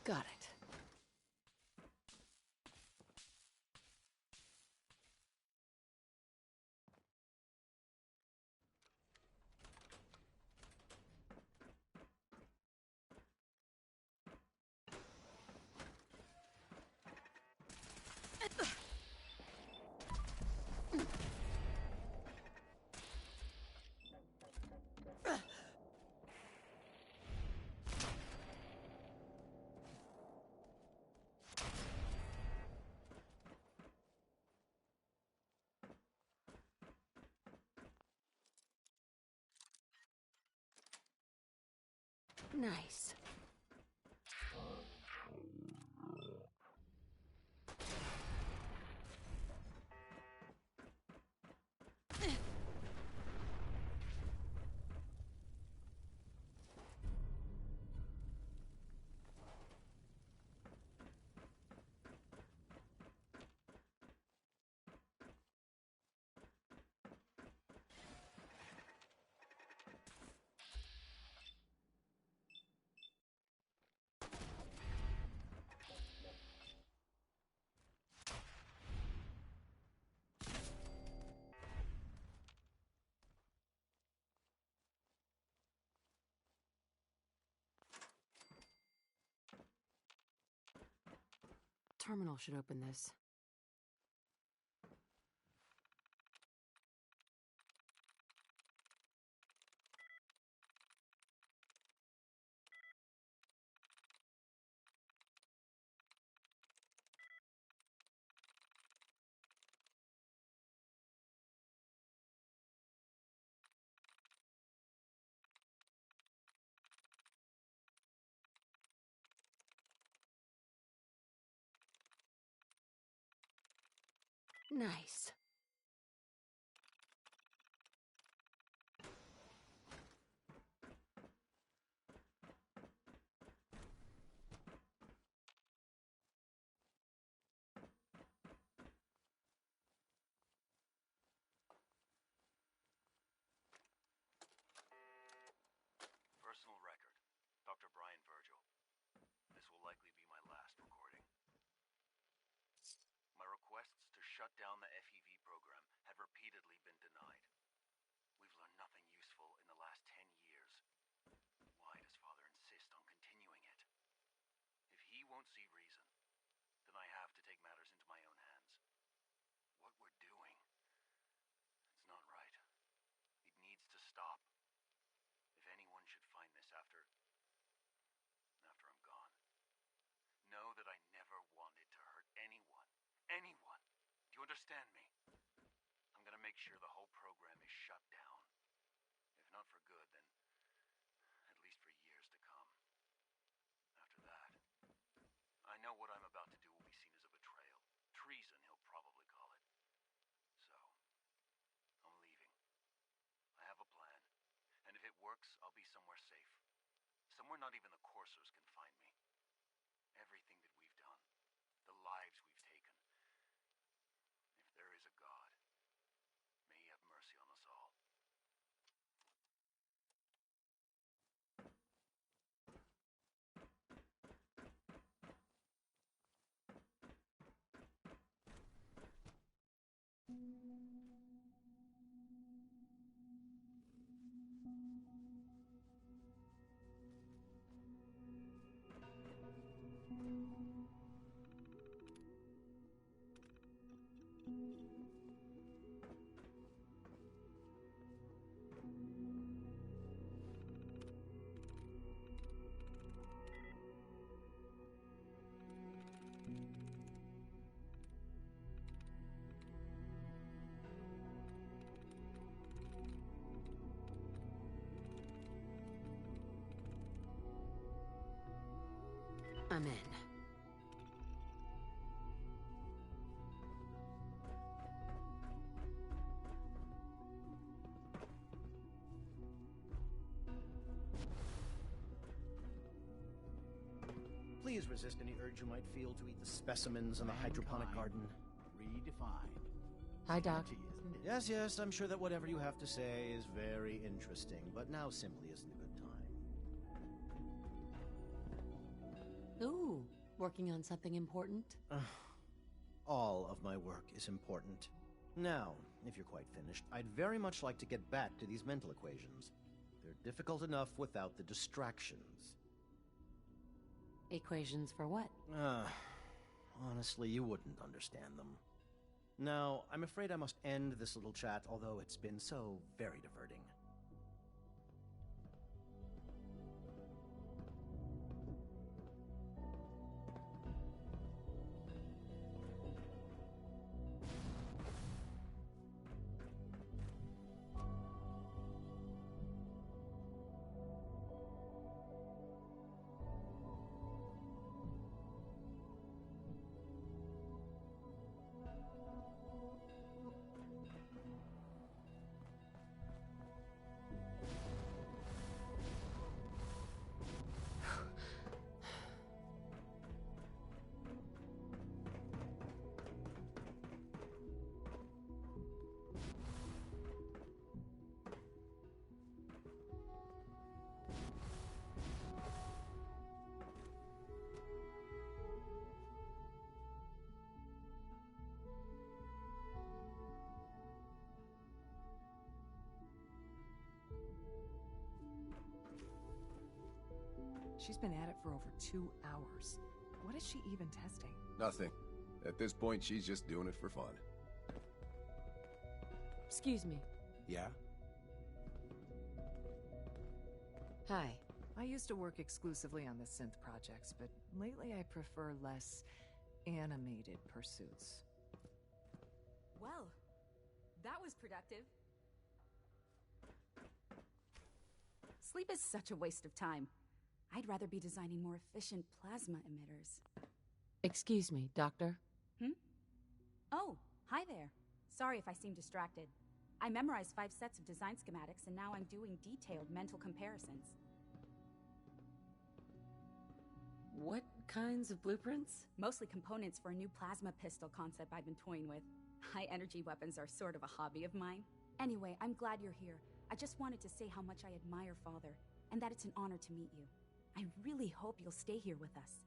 Got it. Nice. Terminal should open this. Nice. Personal record. Dr. Brian Virgil. This will likely be my last recording. My requests to shut down the FEV program have repeatedly been denied. We've learned nothing useful in the last 10 years. Why does Father insist on continuing it? If he won't see reason, then I have to take matters into my own hands. What we're doing, it's not right. It needs to stop. If anyone should find this after I'm gone, know that I never wanted to hurt anyone. Anyone! Do you understand me? I'm gonna make sure the whole program is shut down. If not for good, then at least for years to come. After that, I know what I'm about to do will be seen as a betrayal. Treason, he'll probably call it. So, I'm leaving. I have a plan. And if it works, I'll be somewhere safe. Somewhere not even the coursers can find me. Everything that we've done, the lives we've taken. If there is a God, may he have mercy on us all. I'm in. Please resist any urge you might feel to eat the specimens in the hydroponic garden. Redefined. Hi, Doc. Yes, yes, I'm sure that whatever you have to say is very interesting, but now simply isn't a good time. Ooh, Working on something important? All of my work is important. Now, if you're quite finished, I'd very much like to get back to these mental equations. They're difficult enough without the distractions. Equations for what? Honestly, you wouldn't understand them. Now, I'm afraid I must end this little chat, although it's been so very diverting. She's been at it for over 2 hours. What is she even testing? Nothing. At this point, she's just doing it for fun. Excuse me. Yeah? Hi. I used to work exclusively on the synth projects, but lately I prefer less animated pursuits. Well, that was productive. Sleep is such a waste of time. I'd rather be designing more efficient plasma emitters. Excuse me, Doctor? Oh, hi there. Sorry if I seem distracted. I memorized 5 sets of design schematics, and now I'm doing detailed mental comparisons. What kinds of blueprints? Mostly components for a new plasma pistol concept I've been toying with. High-energy weapons are sort of a hobby of mine. Anyway, I'm glad you're here. I just wanted to say how much I admire Father, and that it's an honor to meet you. I really hope you'll stay here with us.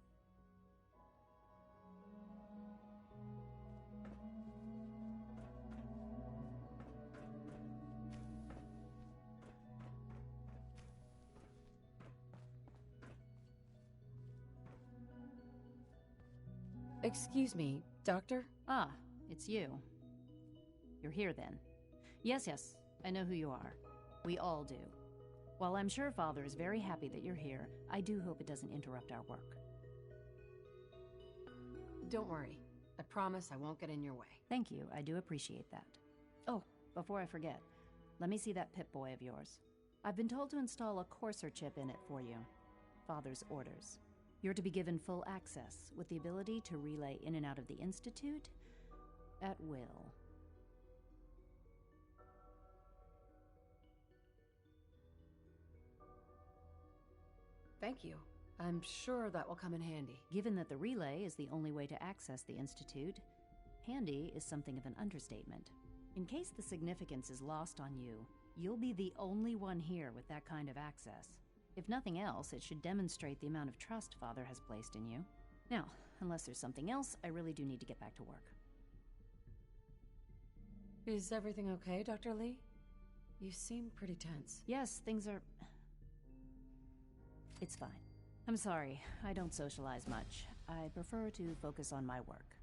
Excuse me, Doctor? Ah, it's you. You're here then. Yes, I know who you are. We all do. While I'm sure Father is very happy that you're here, I do hope it doesn't interrupt our work. Don't worry. I promise I won't get in your way. Thank you, I do appreciate that. Oh, before I forget, let me see that Pip-Boy of yours. I've been told to install a Courser chip in it for you. Father's orders. You're to be given full access, with the ability to relay in and out of the Institute at will. Thank you. I'm sure that will come in handy. Given that the relay is the only way to access the Institute, handy is something of an understatement. In case the significance is lost on you, you'll be the only one here with that kind of access. If nothing else, it should demonstrate the amount of trust Father has placed in you. Now, unless there's something else, I really do need to get back to work. Is everything okay, Dr. Lee? You seem pretty tense. Yes, things are... It's fine. I'm sorry, I don't socialize much. I prefer to focus on my work.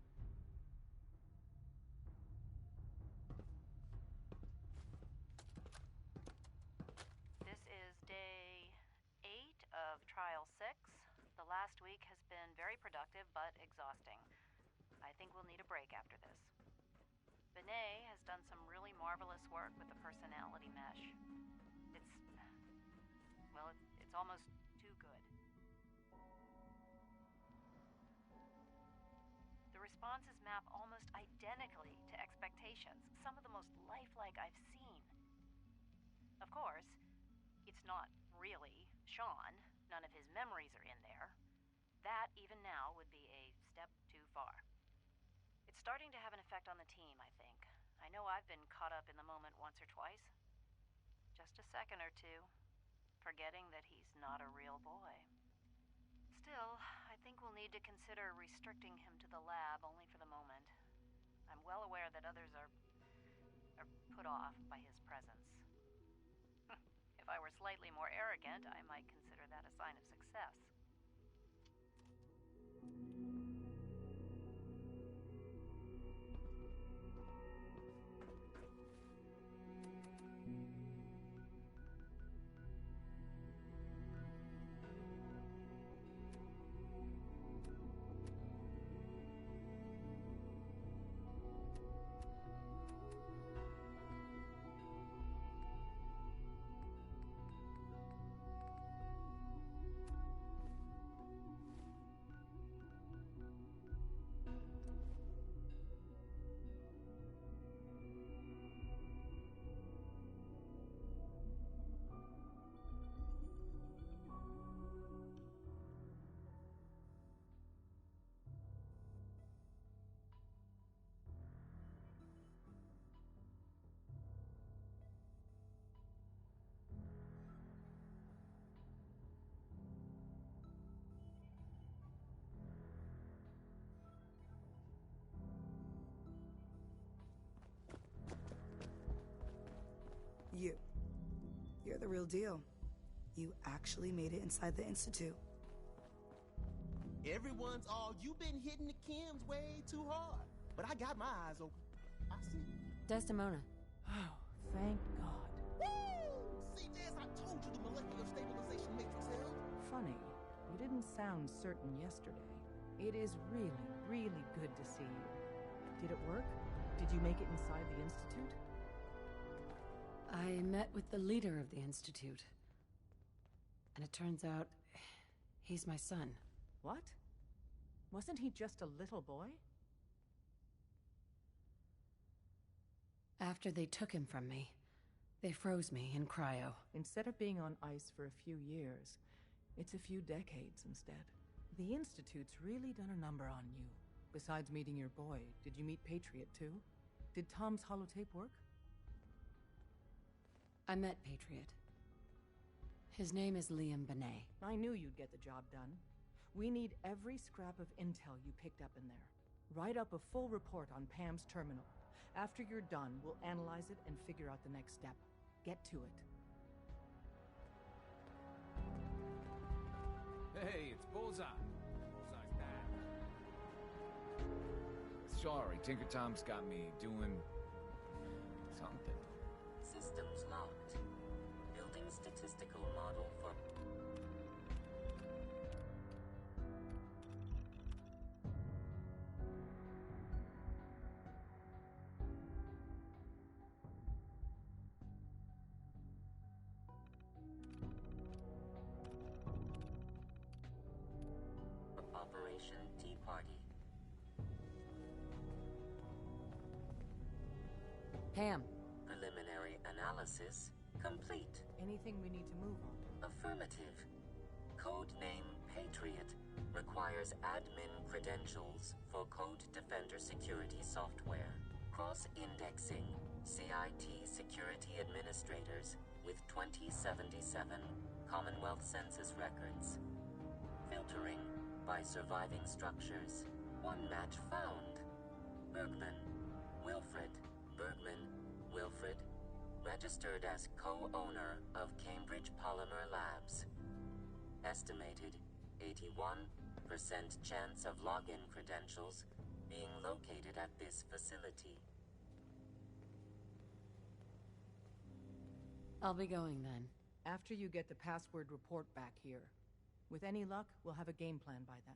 This is day 8 of Trial 6. The last week has been very productive, but exhausting. I think we'll need a break after this. Benet has done some really marvelous work with the personality mesh. It's almost too good. The responses map almost identically to expectations, some of the most lifelike I've seen. Of course, it's not really Sean. None of his memories are in there. That, even now, would be a step too far. It's starting to have an effect on the team, I think. I know I've been caught up in the moment once or twice. Just a second or two, forgetting that he's not a real boy. Still, I think think we'll need to consider restricting him to the lab only for the moment. I'm well aware that others are put off by his presence. If I were slightly more arrogant, I might consider that a sign of success. You're the real deal. You actually made it inside the Institute. Everyone's all, you've been hitting the chems way too hard. But I got my eyes open. I see. Desdemona. Oh, thank God. Woo! See, Jess, I told you the molecular stabilization matrix held. Funny, you didn't sound certain yesterday. It is really, really good to see you. Did it work? Did you make it inside the Institute? I met with the leader of the Institute. And it turns out, he's my son. What? Wasn't he just a little boy? After they took him from me, they froze me in cryo. Instead of being on ice for a few years, it's a few decades instead. The Institute's really done a number on you. Besides meeting your boy, did you meet Patriot too? Did Tom's holotape work? I met Patriot. His name is Liam Benet. I knew you'd get the job done. We need every scrap of intel you picked up in there. Write up a full report on Pam's terminal. After you're done, we'll analyze it and figure out the next step. Get to it. Hey, it's Bullseye. Bullseye's back. Sorry, Tinker Tom's got me doing something. Systems locked. Building statistical model for... Operation Tea Party. Pam. Preliminary analysis complete. Anything we need to move on? Affirmative. Codename Patriot requires admin credentials for Code Defender security software. Cross-indexing CIT security administrators with 2077 Commonwealth Census records. Filtering by surviving structures. One match found. Bergman. Wilfred. Bergman. Wilfred. Registered as co-owner of Cambridge Polymer Labs. Estimated 81% chance of login credentials being located at this facility. I'll be going then. After you get the password report back here. With any luck, we'll have a game plan by then.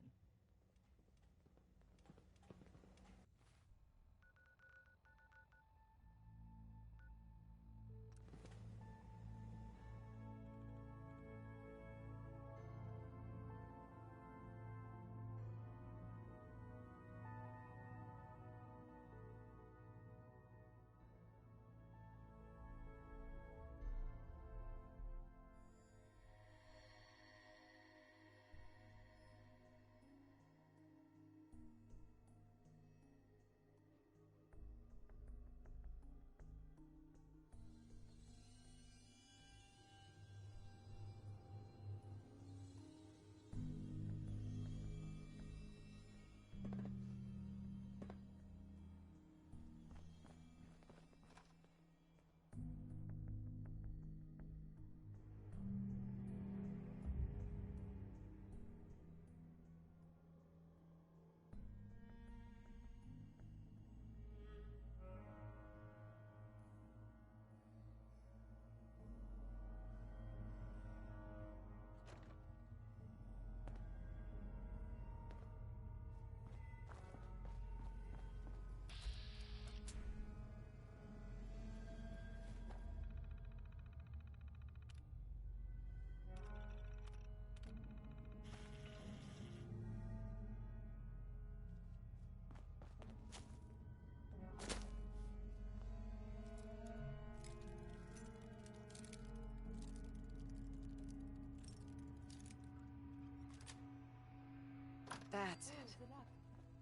That's it. Close it up.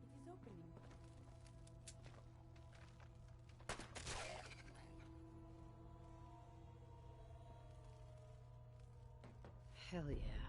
It is opening. Hell yeah.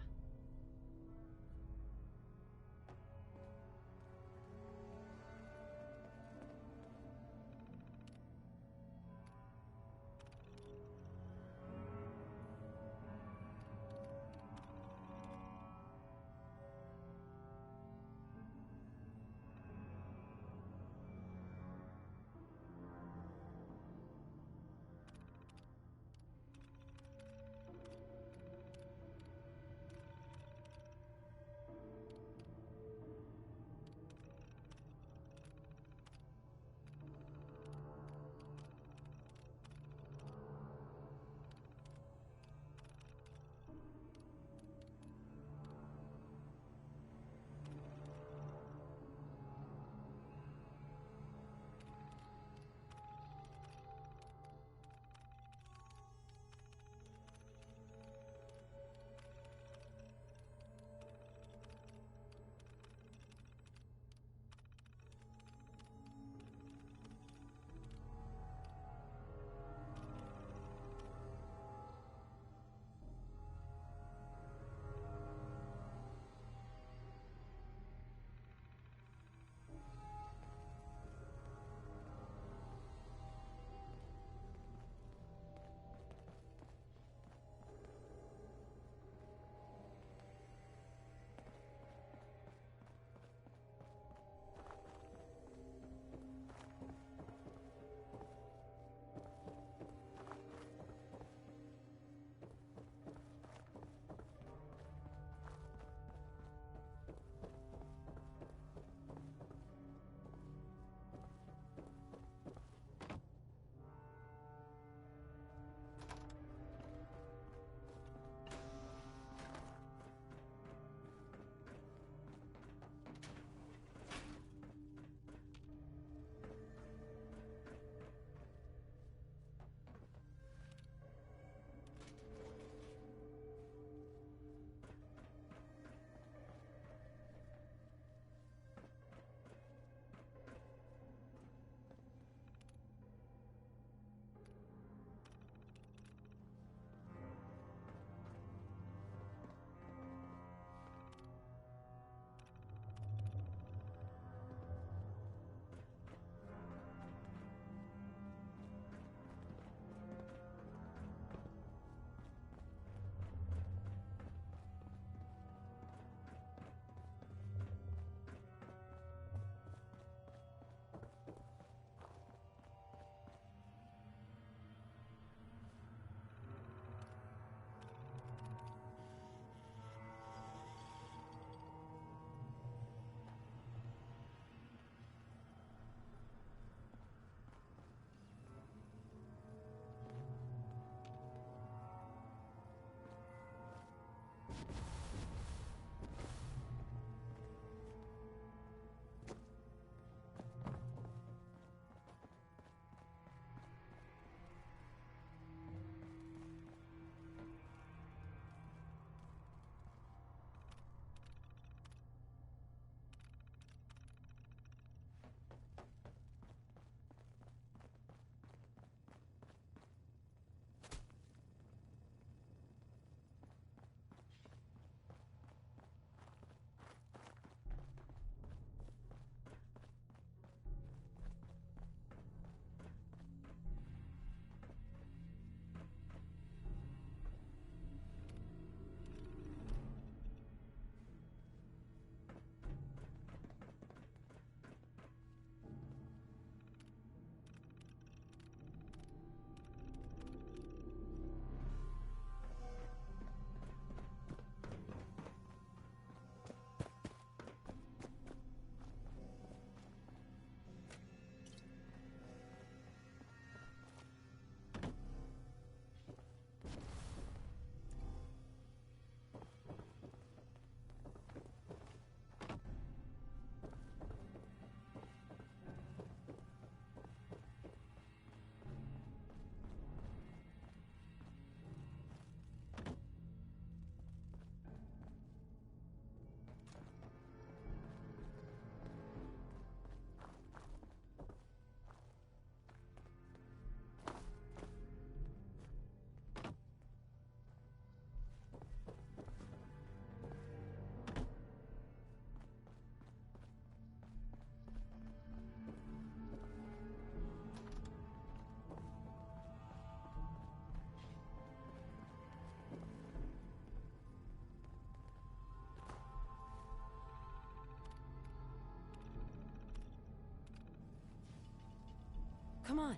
Come on.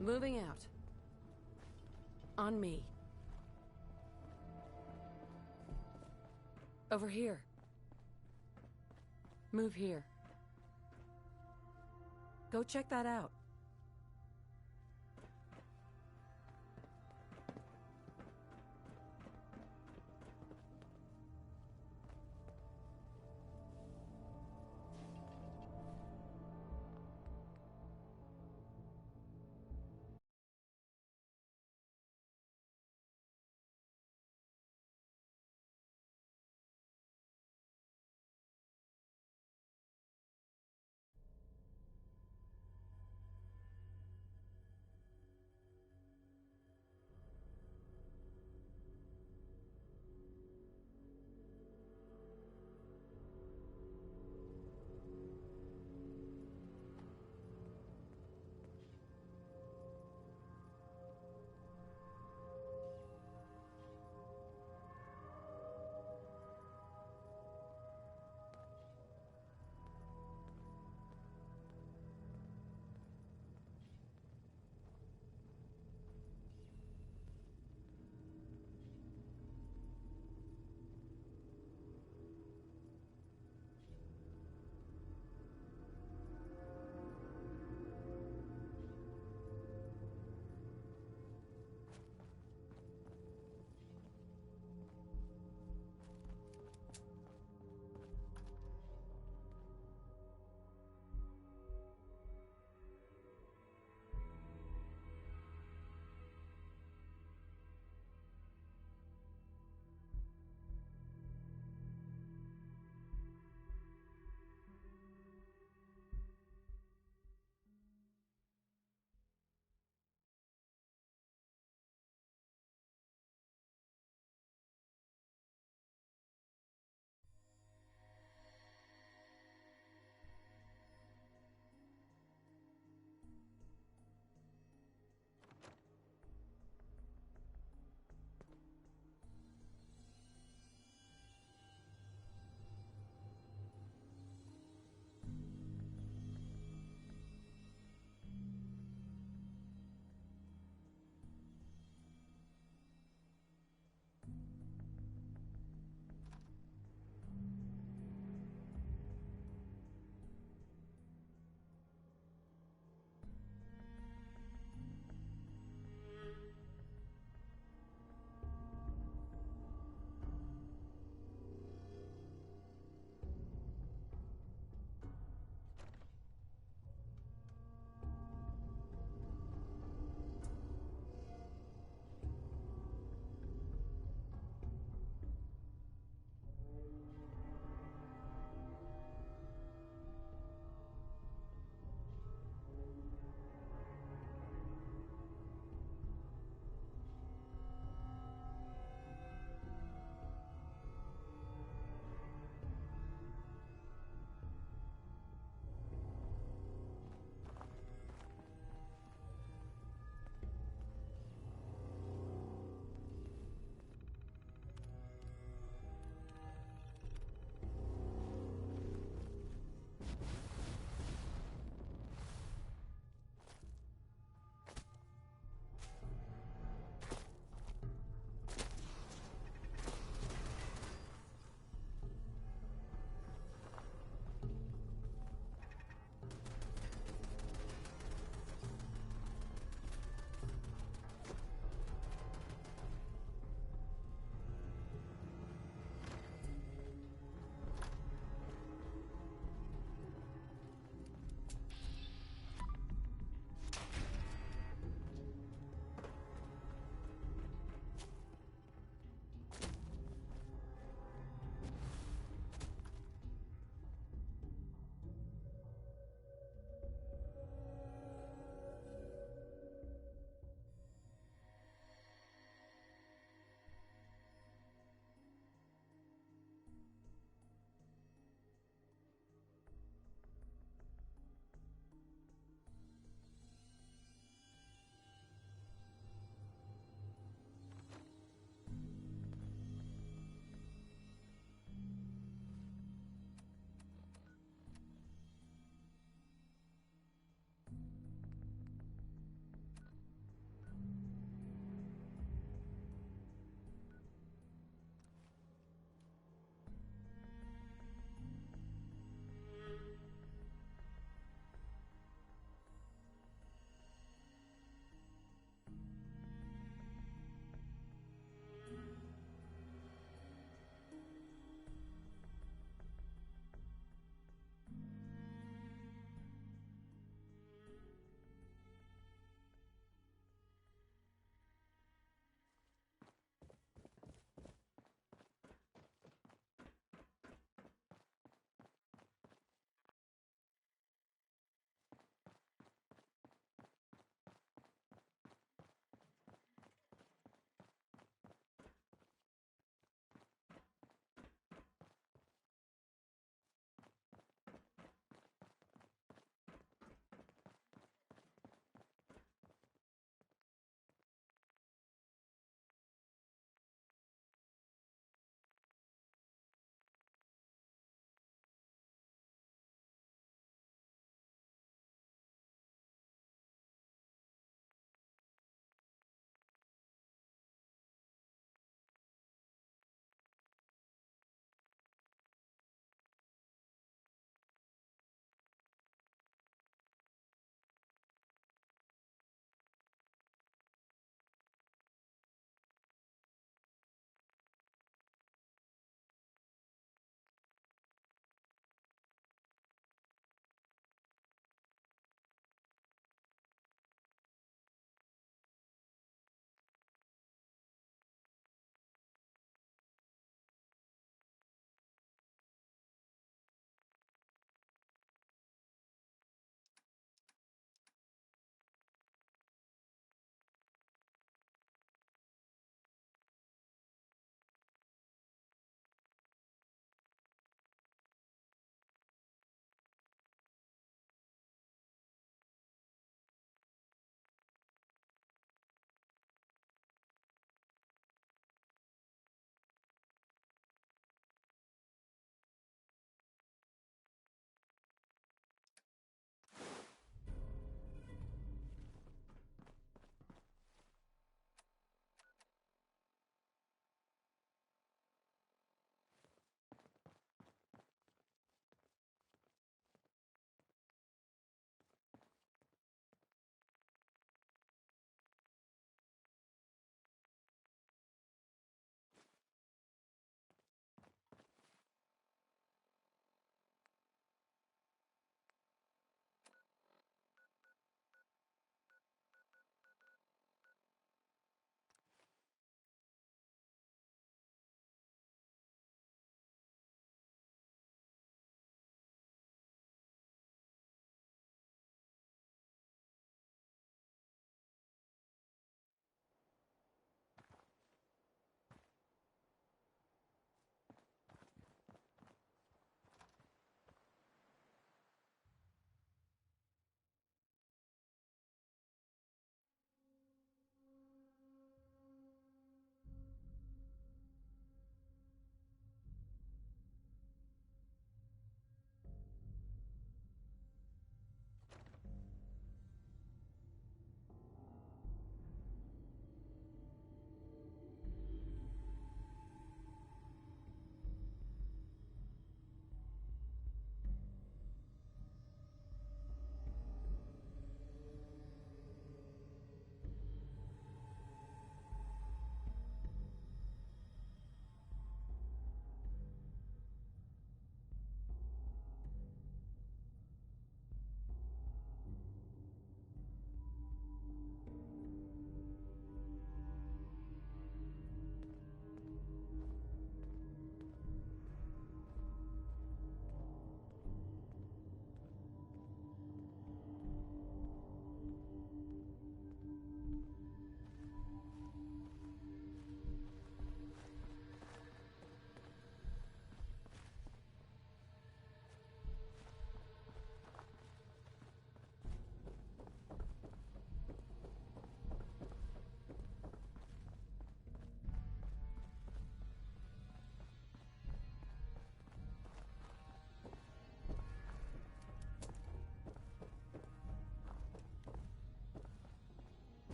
Moving out. On me. Over here. Move here. Go check that out.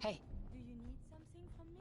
Hey. Do you need something from me?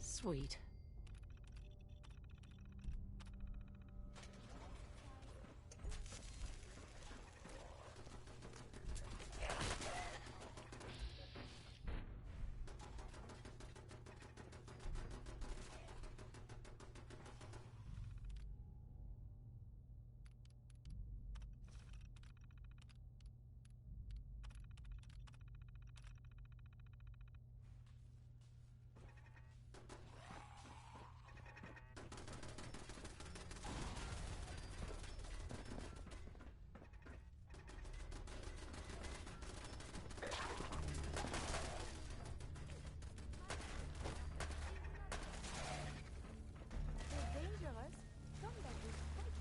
Sweet.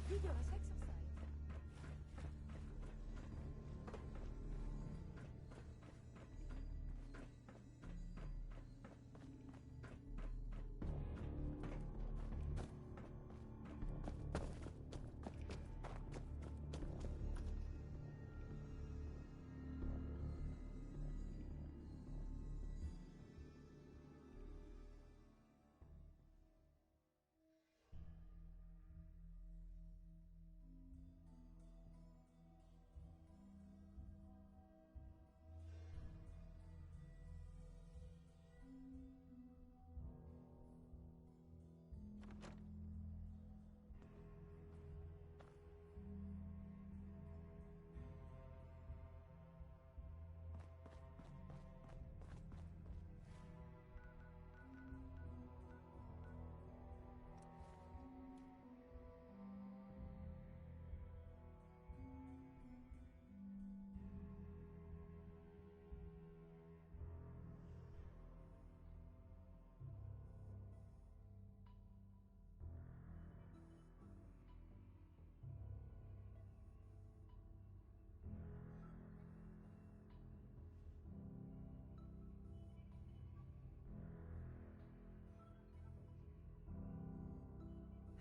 Vigorous exercise.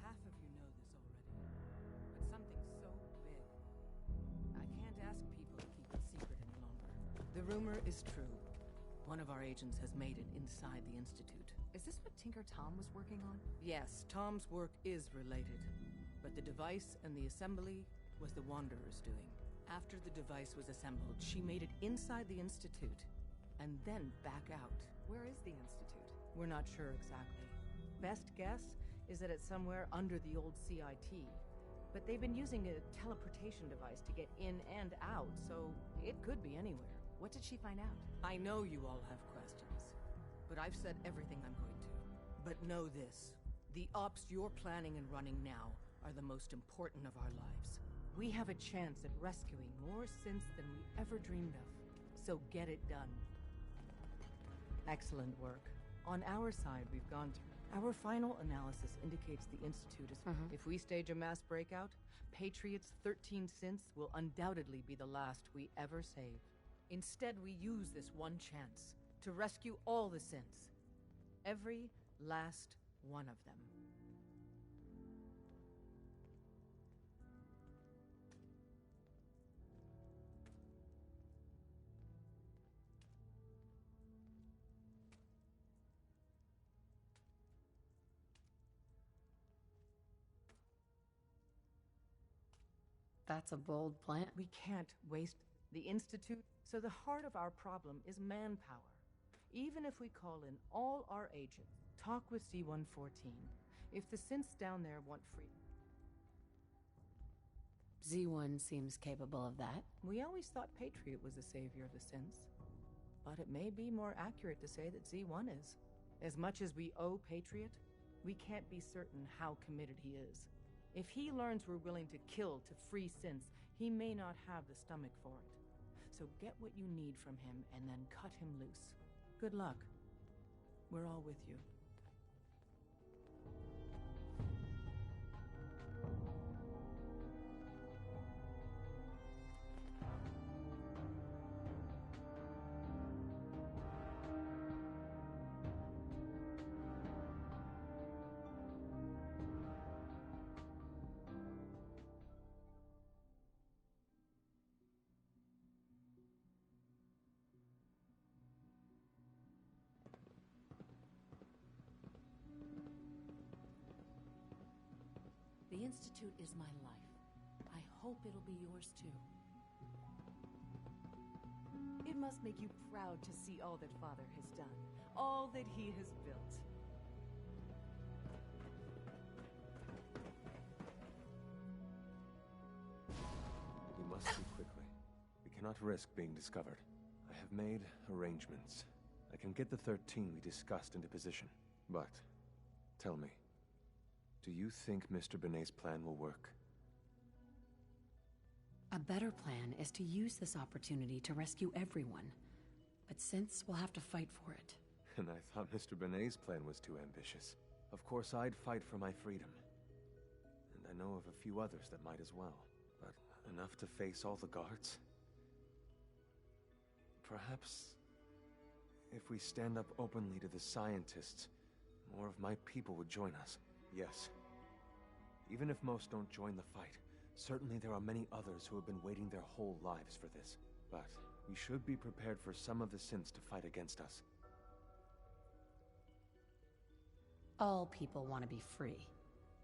Half of you know this already, but something so big, I can't ask people to keep it secret any longer. The rumor is true. One of our agents has made it inside the Institute. Is this what Tinker Tom was working on? Yes, Tom's work is related, but the device and the assembly was the Wanderer's doing. After the device was assembled, she made it inside the Institute, and then back out. Where is the Institute? We're not sure exactly. Best guess is that it's somewhere under the old CIT. But they've been using a teleportation device to get in and out, so it could be anywhere. What did she find out? I know you all have questions, but I've said everything I'm going to. But know this, the ops you're planning and running now are the most important of our lives. We have a chance at rescuing more synths than we ever dreamed of, so get it done. Excellent work. On our side, we've gone through. Our final analysis indicates the Institute is... If we stage a mass breakout, Patriot's 13 synths will undoubtedly be the last we ever save. Instead, we use this one chance to rescue all the synths. Every last one of them. That's a bold plan. We can't waste the Institute, so the heart of our problem is manpower. Even if we call in all our agents, talk with C-114. If the synths down there want freedom. Z1 seems capable of that. We always thought Patriot was the savior of the synths. But it may be more accurate to say that Z1 is. As much as we owe Patriot, we can't be certain how committed he is. If he learns we're willing to kill to free synths, he may not have the stomach for it. So get what you need from him and then cut him loose. Good luck. We're all with you. The Institute is my life. I hope it'll be yours too. It must make you proud to see all that Father has done, all that he has built. We must speak quickly. We cannot risk being discovered. I have made arrangements. I can get the 13 we discussed into position. But, tell me, do you think Mr. Benet's plan will work? A better plan is to use this opportunity to rescue everyone. But since we'll have to fight for it. And I thought Mr. Benet's plan was too ambitious. Of course, I'd fight for my freedom. And I know of a few others that might as well. But enough to face all the guards? Perhaps if we stand up openly to the scientists, more of my people would join us. Yes. Even if most don't join the fight, certainly there are many others who have been waiting their whole lives for this. But we should be prepared for some of the synths to fight against us. All people want to be free.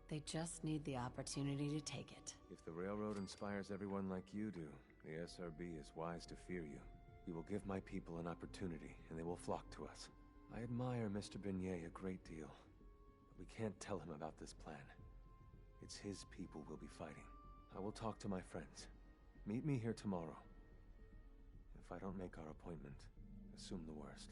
They just need the opportunity to take it. If the Railroad inspires everyone like you do, the SRB is wise to fear you. You will give my people an opportunity, and they will flock to us. I admire Mr. Beignet a great deal. But we can't tell him about this plan. It's his people we'll be fighting. I will talk to my friends. Meet me here tomorrow. If I don't make our appointment, assume the worst.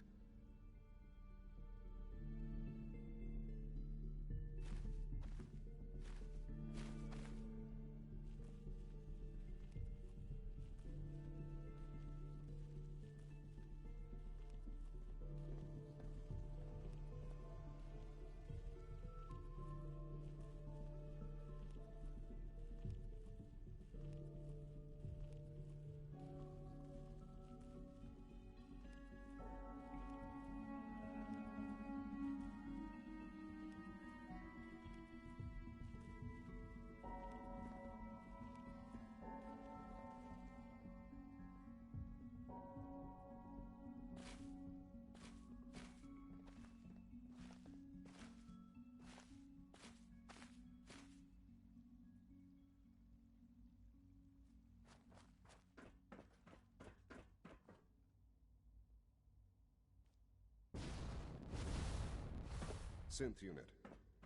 Synth Unit,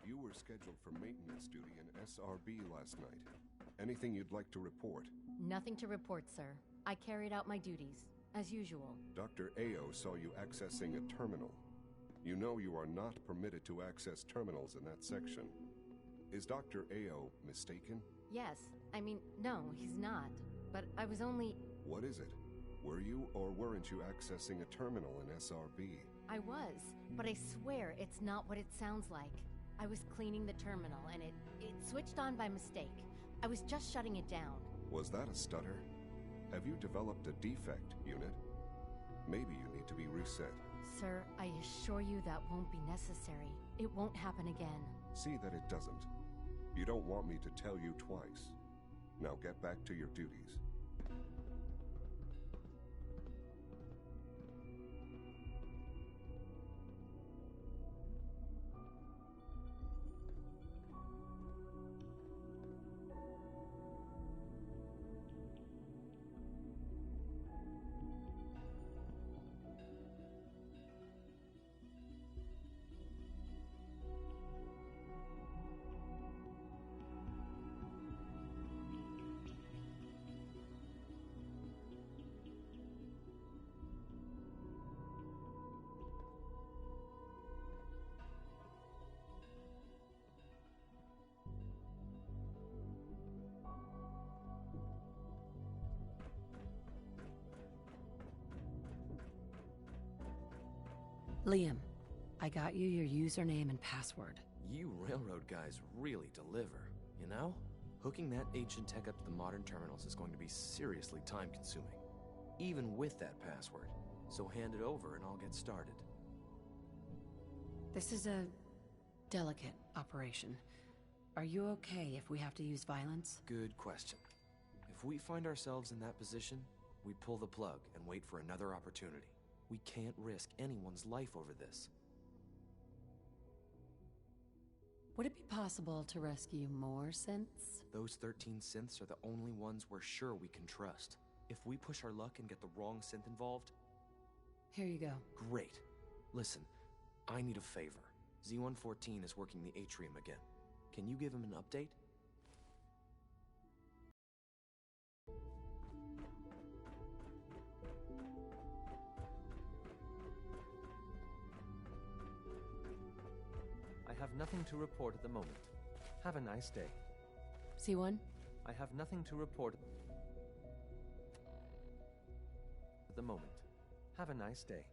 you were scheduled for maintenance duty in SRB last night. Anything you'd like to report? Nothing to report, sir. I carried out my duties, as usual. Dr. Ao saw you accessing a terminal. You know you are not permitted to access terminals in that section. Is Dr. Ao mistaken? Yes. I mean, no, he's not. But I was only... What is it? Were you or weren't you accessing a terminal in SRB? I was, but I swear it's not what it sounds like. I was cleaning the terminal, and it switched on by mistake. I was just shutting it down. Was that a stutter? Have you developed a defect, Unit? Maybe you need to be reset. Sir, I assure you that won't be necessary. It won't happen again. See that it doesn't. You don't want me to tell you twice. Now get back to your duties. Liam, I got you your username and password. You railroad guys really deliver, you know? Hooking that ancient tech up to the modern terminals is going to be seriously time-consuming, even with that password. So hand it over and I'll get started. This is a delicate operation. Are you okay if we have to use violence? Good question. If we find ourselves in that position, we pull the plug and wait for another opportunity. We can't risk anyone's life over this. Would it be possible to rescue more synths? Those 13 synths are the only ones we're sure we can trust. If we push our luck and get the wrong synth involved... Here you go. Great. Listen, I need a favor. Z-114 is working the atrium again. Can you give him an update? I have nothing to report at the moment. Have a nice day. C1? I have nothing to report at the moment. Have a nice day.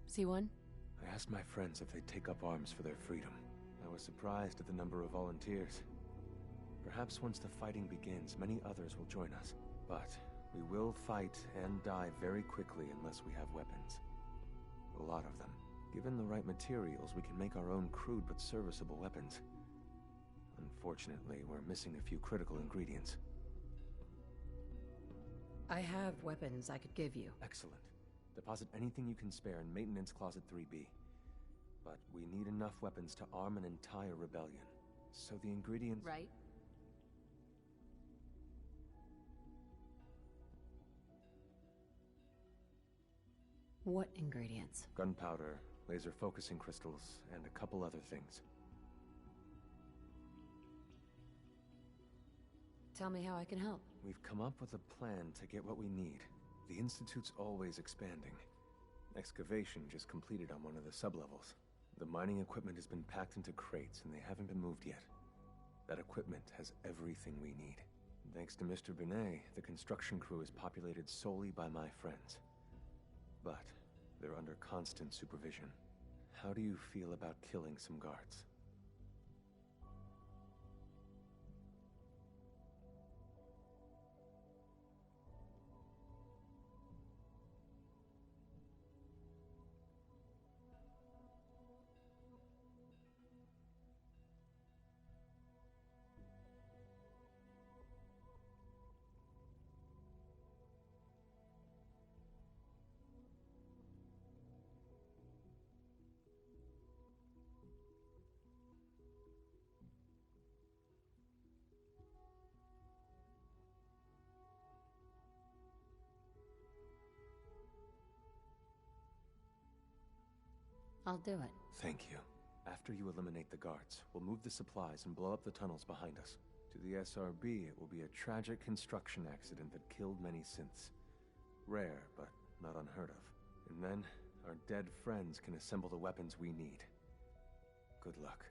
C1? I asked my friends if they'd take up arms for their freedom. I was surprised at the number of volunteers. Perhaps once the fighting begins, many others will join us. But we will fight and die very quickly unless we have weapons. A lot of them. Given the right materials, we can make our own crude but serviceable weapons. Unfortunately, we're missing a few critical ingredients. I have weapons I could give you. Excellent. Deposit anything you can spare in Maintenance Closet 3B. But we need enough weapons to arm an entire rebellion. So the ingredients... Right? What ingredients? Gunpowder, laser focusing crystals, and a couple other things. Tell me how I can help. We've come up with a plan to get what we need. The Institute's always expanding. Excavation just completed on one of the sublevels. The mining equipment has been packed into crates and they haven't been moved yet. That equipment has everything we need. Thanks to Mr. Binet, the construction crew is populated solely by my friends. But they're under constant supervision. How do you feel about killing some guards? I'll do it. Thank you. After you eliminate the guards, we'll move the supplies and blow up the tunnels behind us. To the SRB, it will be a tragic construction accident that killed many synths. Rare, but not unheard of. And then, our dead friends can assemble the weapons we need. Good luck.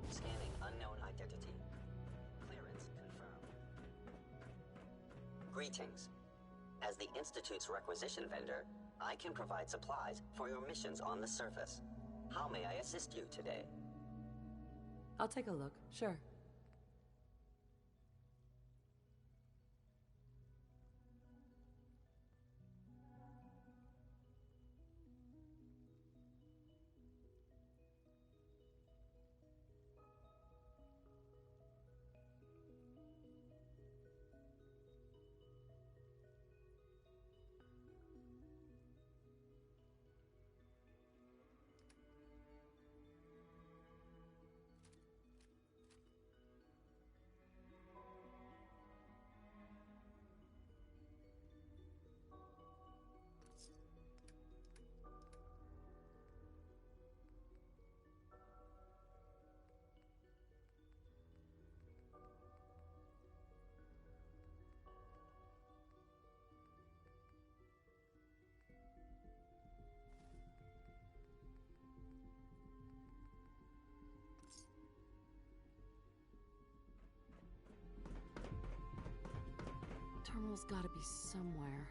Scanning unknown identity. Clearance confirmed. Greetings. As the Institute's requisition vendor, I can provide supplies for your missions on the surface. How may I assist you today? I'll take a look, sure. Terminal's gotta be somewhere.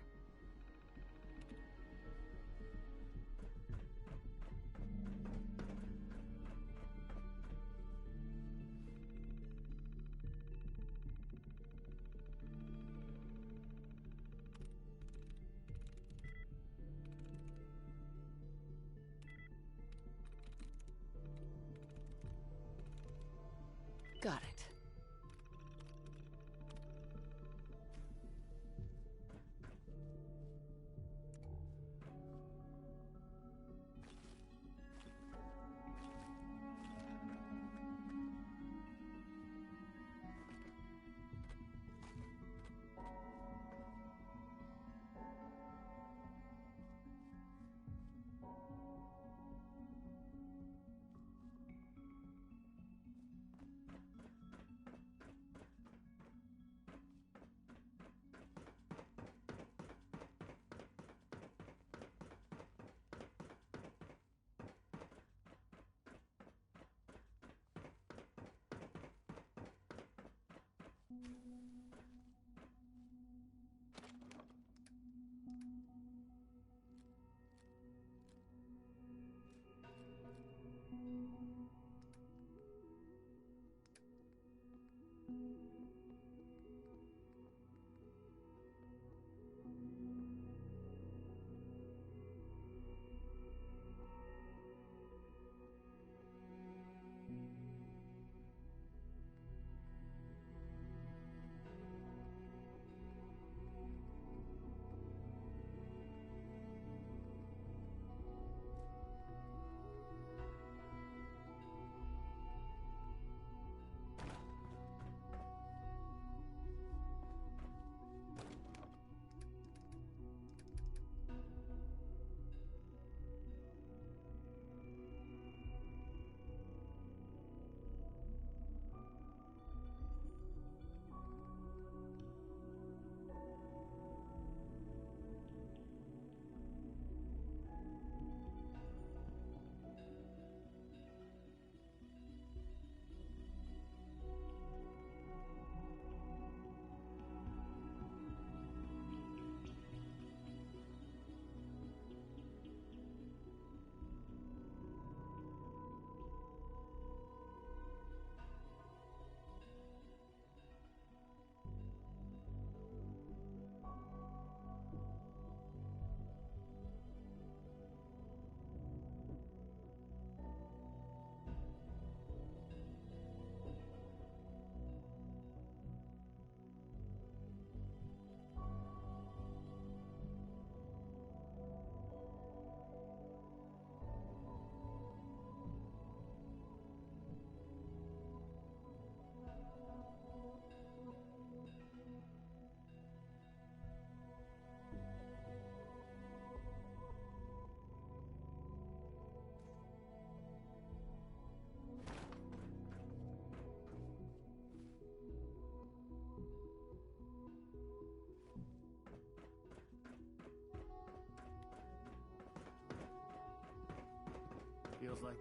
Got it.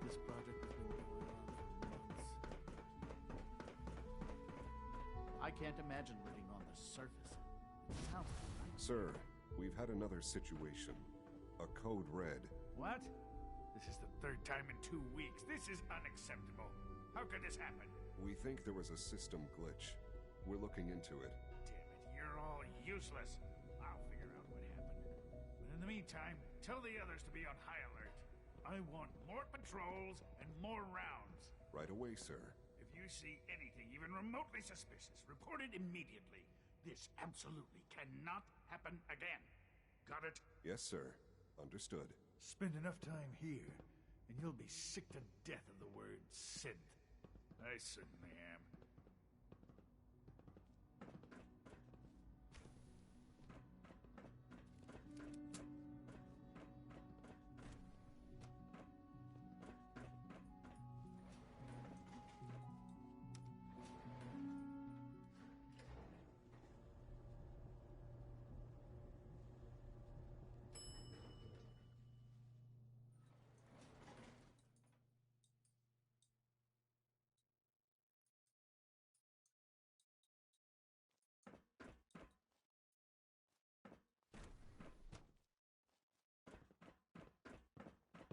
this project has been going on for months. I can't imagine living on the surface. It sounds like... Sir, we've had another situation. A code red. What? This is the third time in 2 weeks. This is unacceptable. How could this happen? We think there was a system glitch. We're looking into it. Damn it, you're all useless. I'll figure out what happened. But in the meantime, tell the others to be on high alert. I want more patrols and more rounds. Right away, sir. If you see anything even remotely suspicious, report it immediately. This absolutely cannot happen again. Got it? Yes, sir. Understood. Spend enough time here, and you'll be sick to death of the word synth. I certainly am.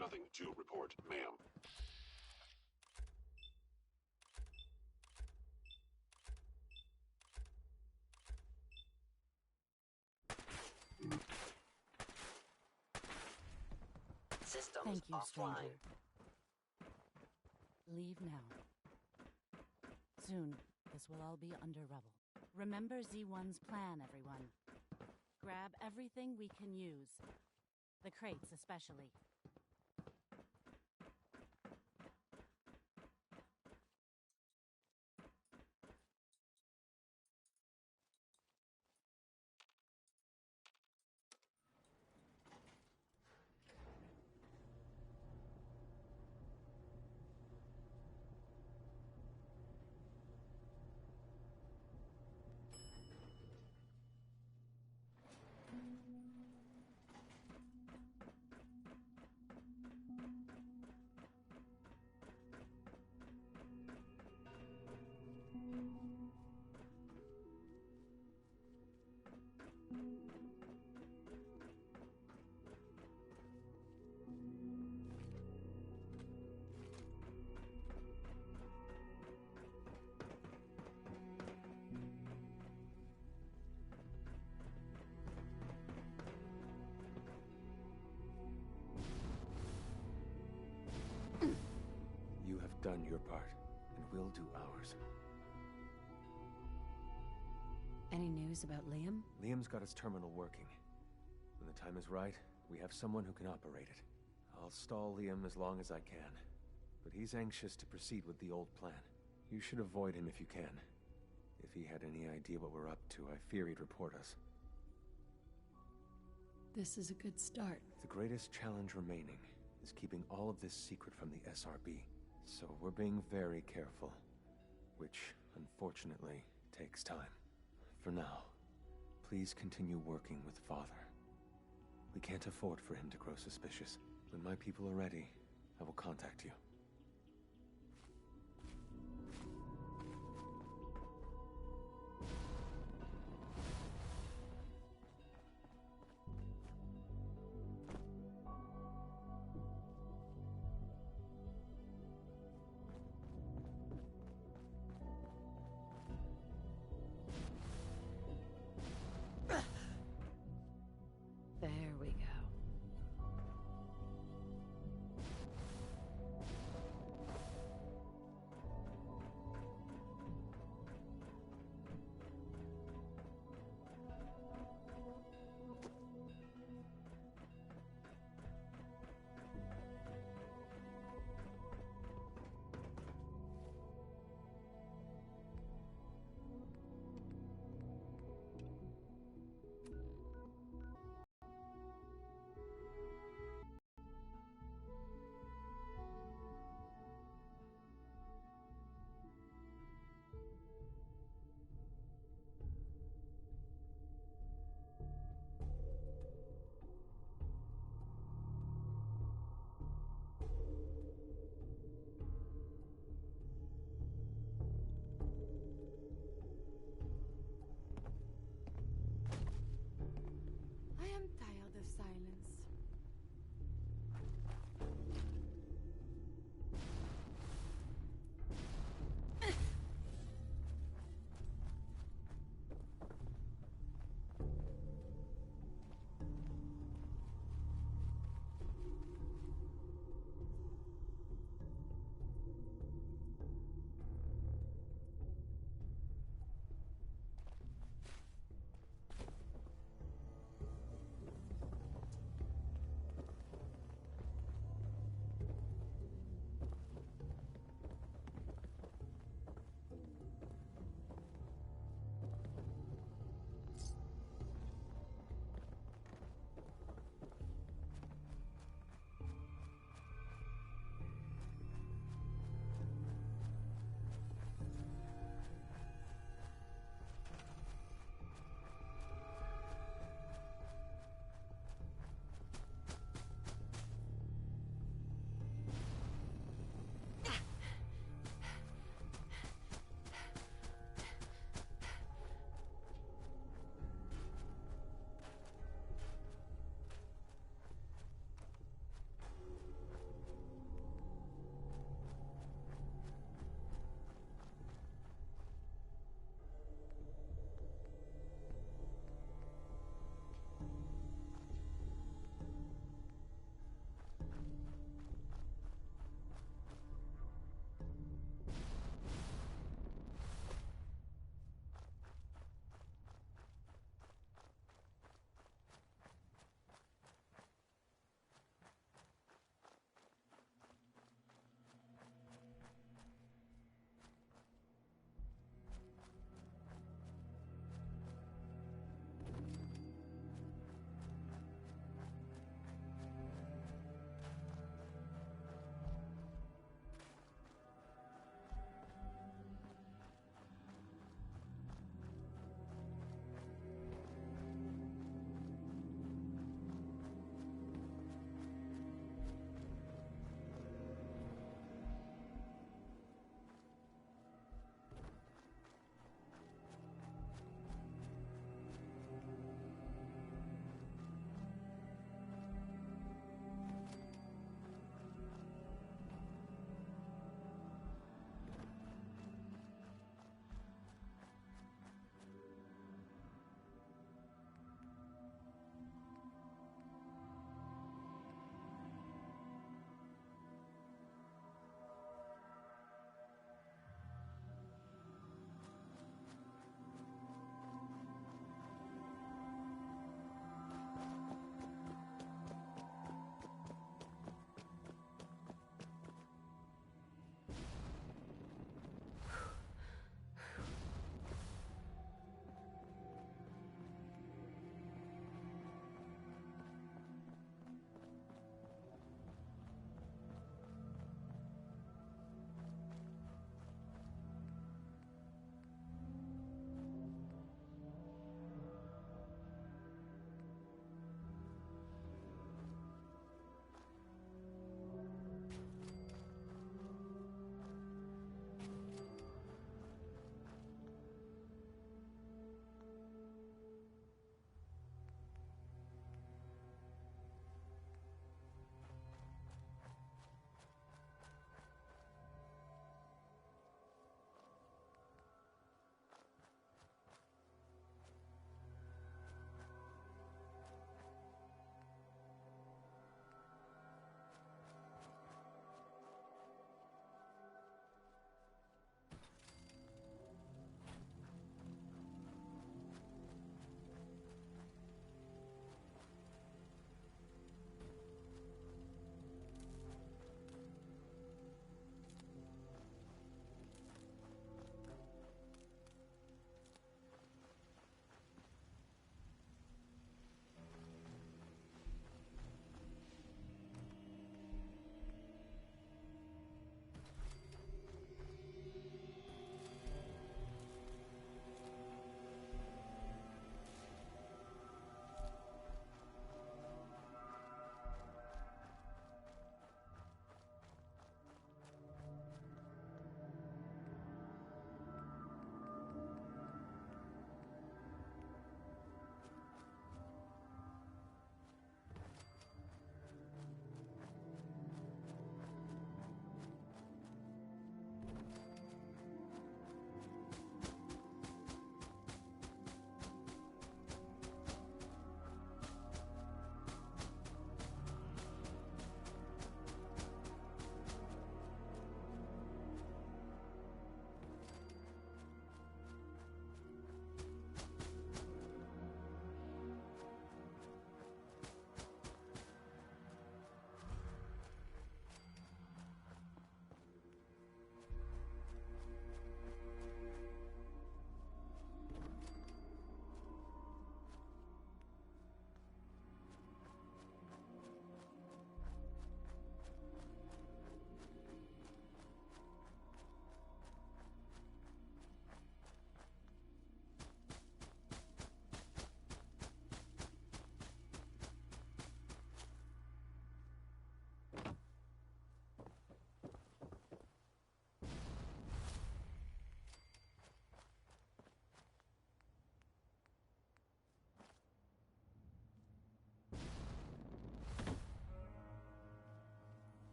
Nothing to report, ma'am. Systems Thank you, offline. stranger. Leave now. Soon, this will all be under rubble. Remember Z1's plan, everyone. Grab everything we can use. The crates, especially. You have done your part, and we'll do ours. Any news about Liam? Liam's got his terminal working. When the time is right, we have someone who can operate it. I'll stall Liam as long as I can, but he's anxious to proceed with the old plan. You should avoid him if you can. If he had any idea what we're up to, I fear he'd report us. This is a good start. The greatest challenge remaining is keeping all of this secret from the SRB. So we're being very careful, which, unfortunately, takes time. For now, please continue working with Father. We can't afford for him to grow suspicious. When my people are ready, I will contact you. There we go.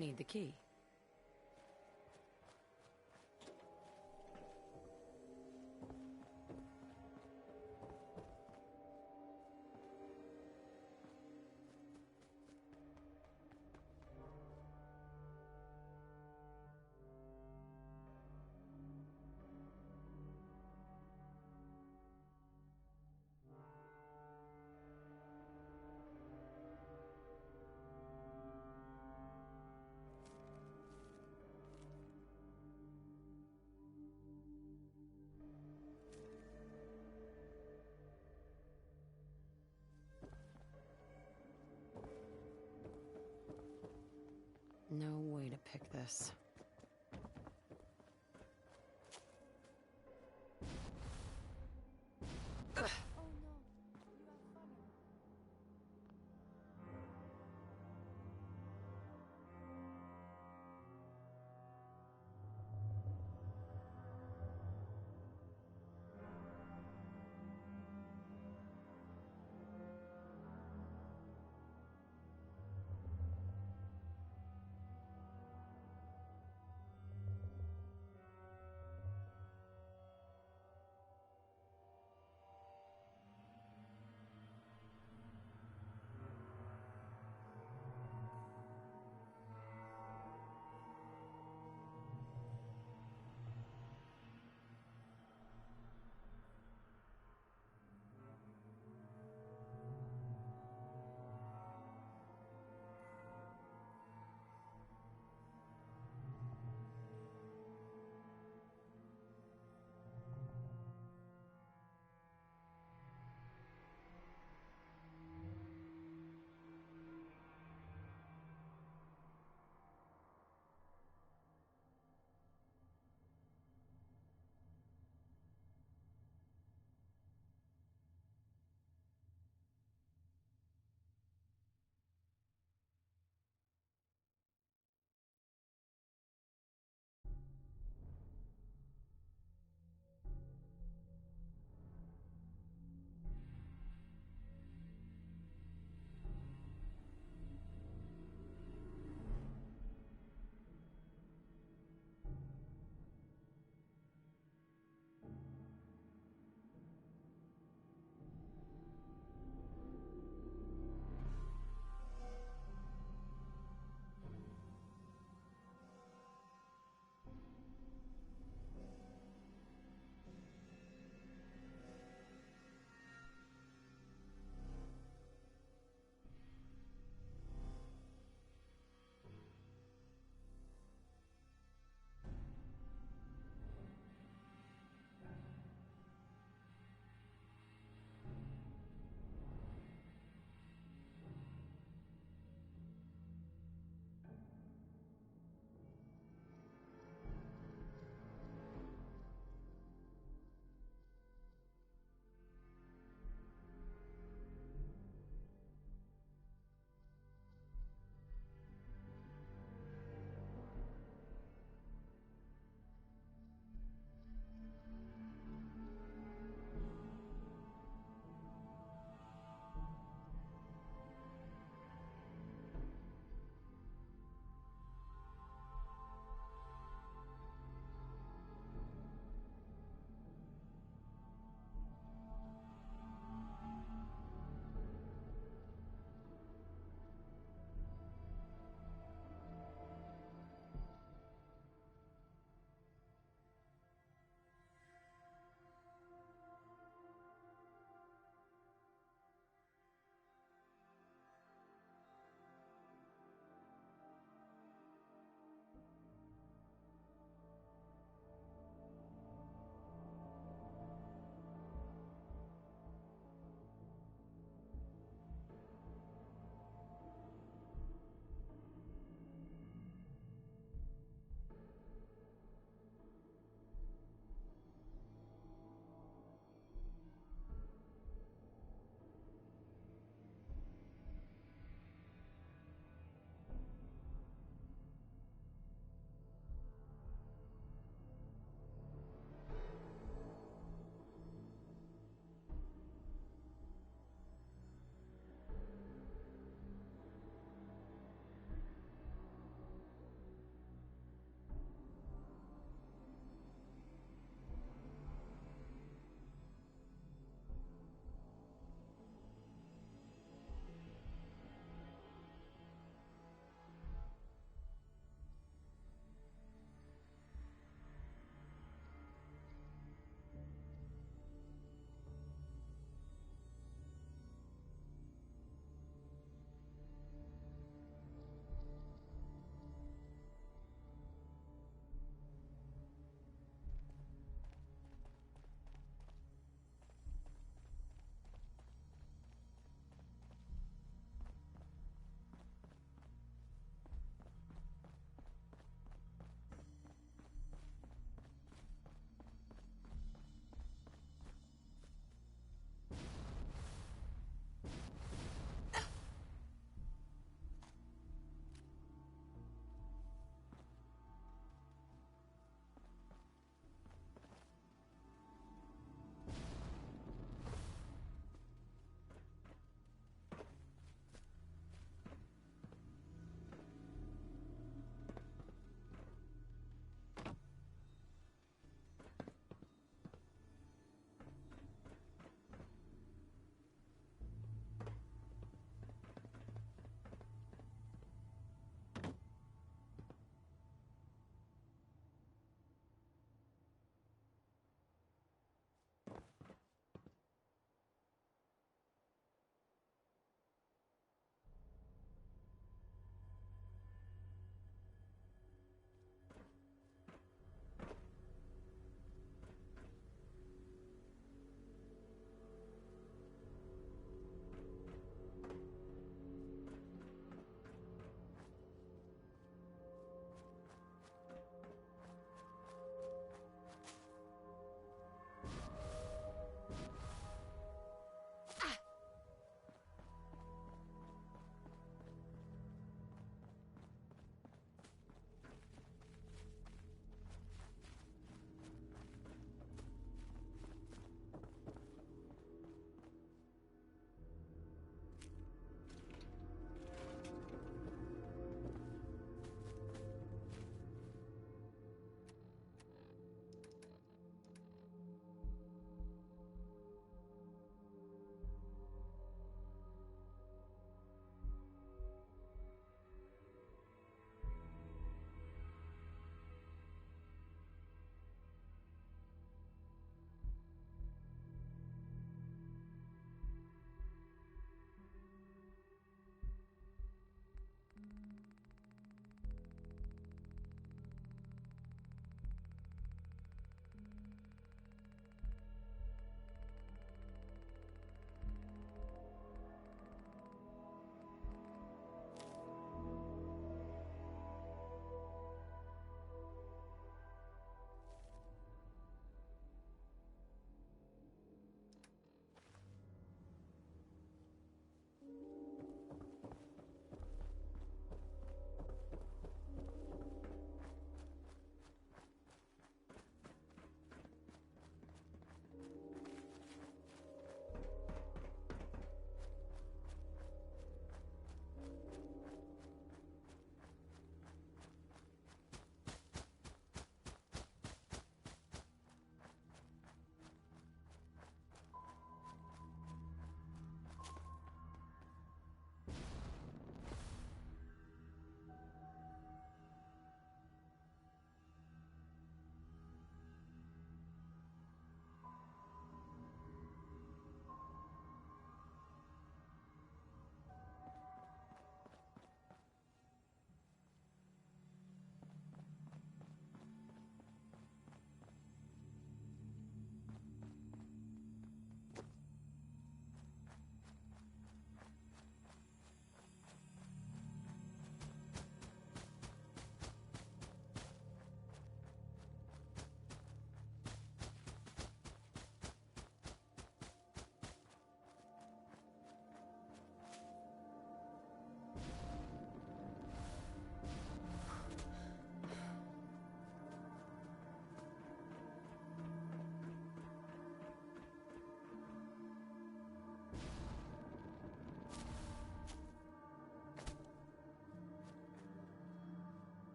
need the key. No way to pick this.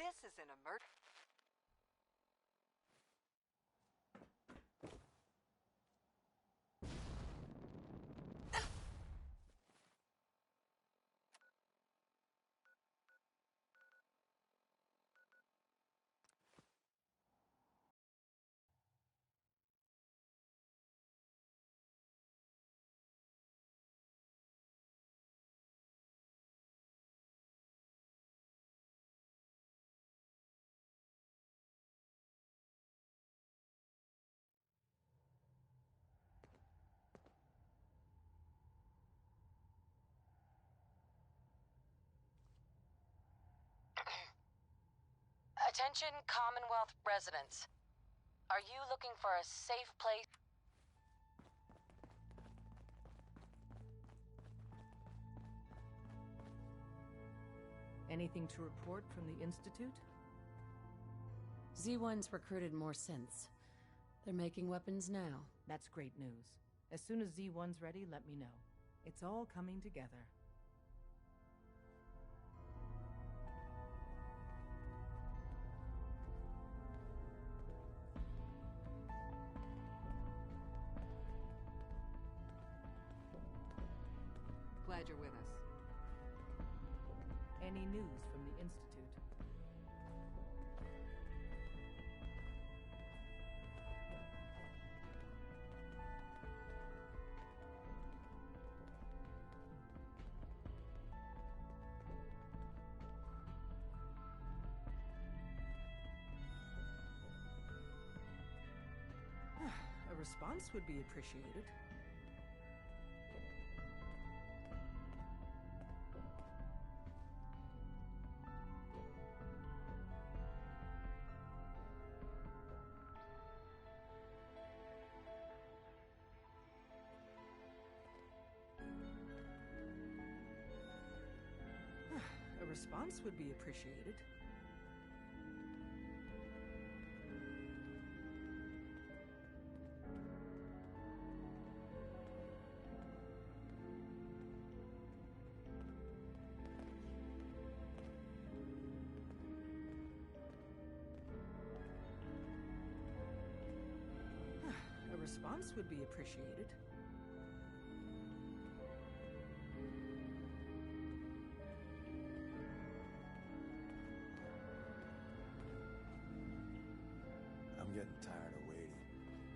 This is an emergency. Attention Commonwealth residents. Are you looking for a safe place? Anything to report from the Institute? Z1's recruited more synths. They're making weapons now. That's great news. As soon as Z1's ready, let me know. It's all coming together. Glad you're with us. Any news from the Institute? A response would be appreciated. A response would be appreciated. A response would be appreciated. I'm getting tired of waiting.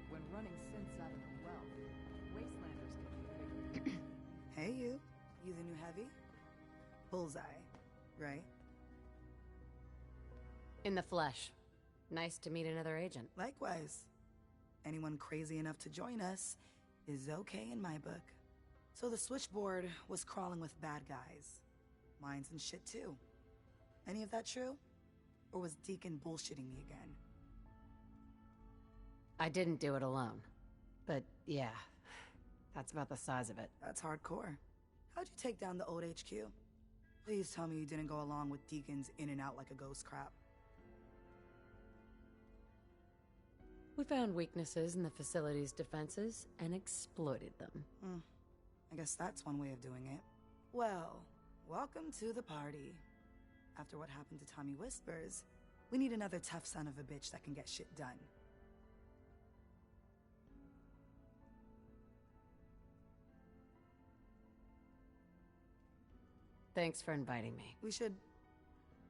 When running synths out of the well, wastelanders can be figured. Hey, you. You the new heavy? Bullseye, right? In the flesh. Nice to meet another agent. Likewise. Anyone crazy enough to join us is okay in my book. So the switchboard was crawling with bad guys. Mines and shit too. Any of that true? Or was Deacon bullshitting me again? I didn't do it alone. But yeah, that's about the size of it. That's hardcore. How'd you take down the old HQ? Please tell me you didn't go along with Deacon's in and out like a ghost crap. We found weaknesses in the facility's defenses and exploited them. I guess that's one way of doing it. Well, welcome to the party. After what happened to Tommy Whispers, we need another tough son of a bitch that can get shit done. Thanks for inviting me. We should,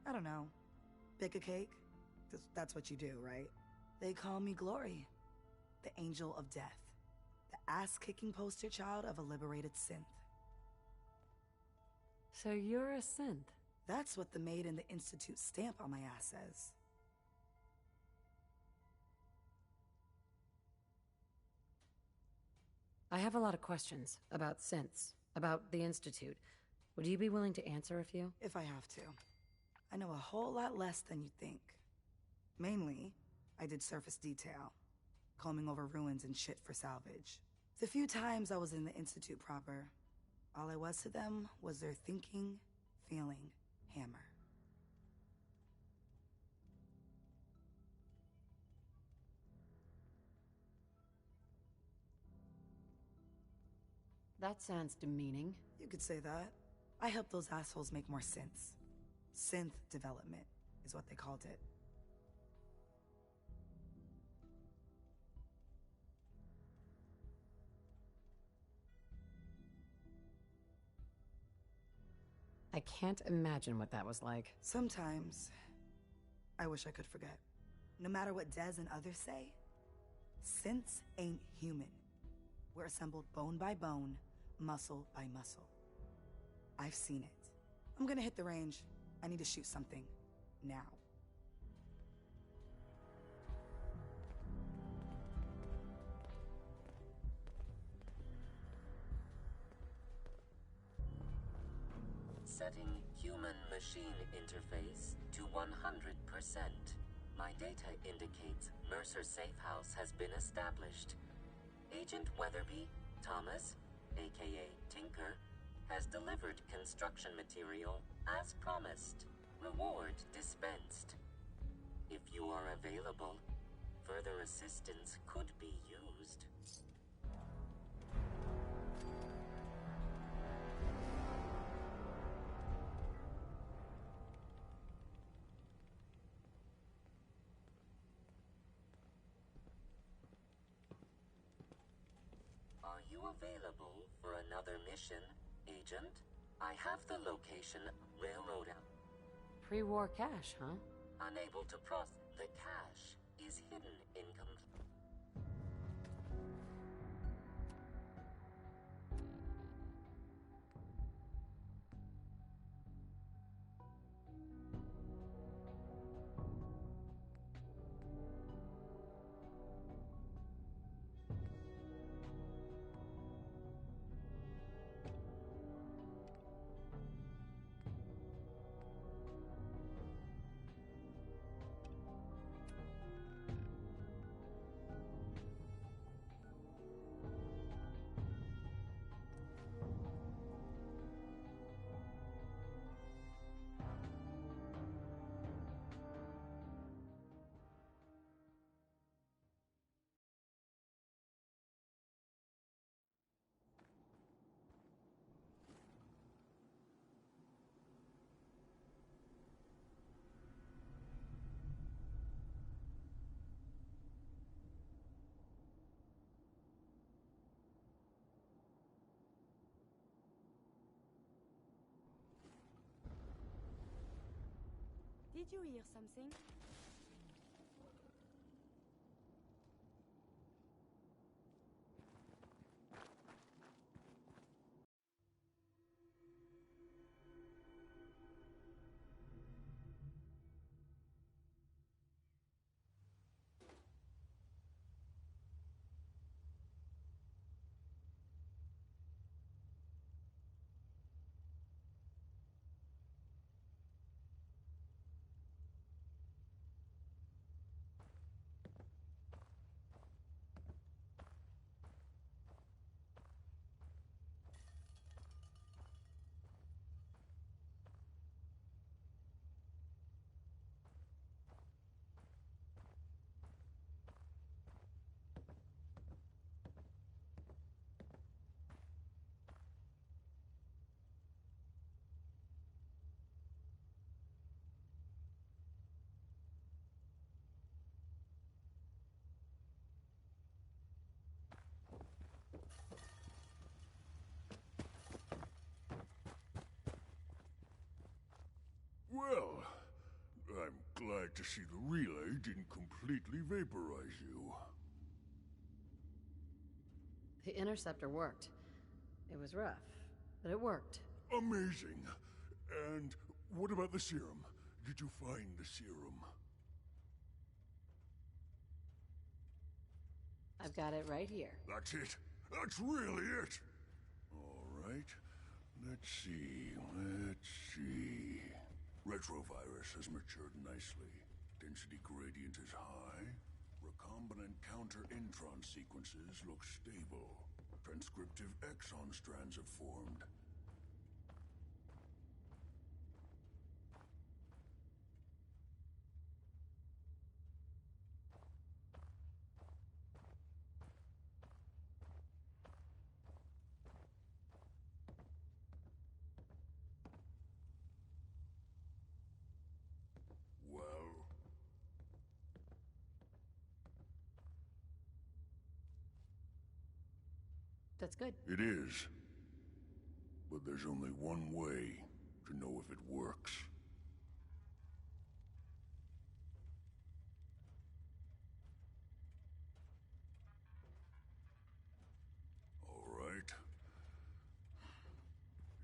I don't know, bake a cake? 'Cause that's what you do, right? They call me Glory, the angel of death, the ass-kicking poster child of a liberated synth. So you're a synth? That's what the maid in the Institute stamp on my ass says. I have a lot of questions about synths, about the Institute. Would you be willing to answer a few? If I have to. I know a whole lot less than you think. Mainly, I did surface detail, combing over ruins and shit for salvage. The few times I was in the Institute proper, all I was to them was their thinking, feeling hammer. That sounds demeaning. You could say that. I helped those assholes make more synths. Synth development is what they called it. I can't imagine what that was like. Sometimes, I wish I could forget. No matter what Dez and others say, synths ain't human. We're assembled bone by bone, muscle by muscle. I've seen it. I'm gonna hit the range. I need to shoot something. Now. Setting human-machine interface to 100%. My data indicates Mercer Safe House has been established. Agent Weatherby, Thomas, aka Tinker, has delivered construction material as promised. Reward dispensed. If you are available, further assistance could be used. Are you available for another mission, Agent? I have the location railroad out. Pre-war cash, huh? Unable to process. The cache is hidden in Did you hear something? to see the relay didn't completely vaporize you. The interceptor worked. It was rough, but it worked. Amazing. And what about the serum? Did you find the serum? I've got it right here. That's it. That's really it. All right. Let's see. Retrovirus has matured nicely. Density gradient is high. Recombinant counter-intron sequences look stable. Transcriptive exon strands have formed. That's good. It is. But there's only one way to know if it works. All right.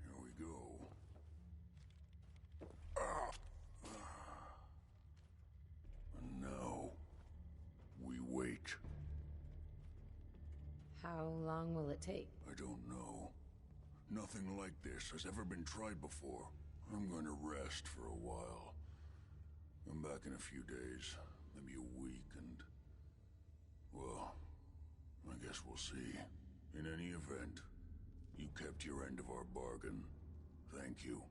Here we go. And now, we wait. How long will it take? I don't know. Nothing like this has ever been tried before. I'm going to rest for a while. I'm back in a few days, maybe a week, and... well, I guess we'll see. In any event, you kept your end of our bargain. Thank you.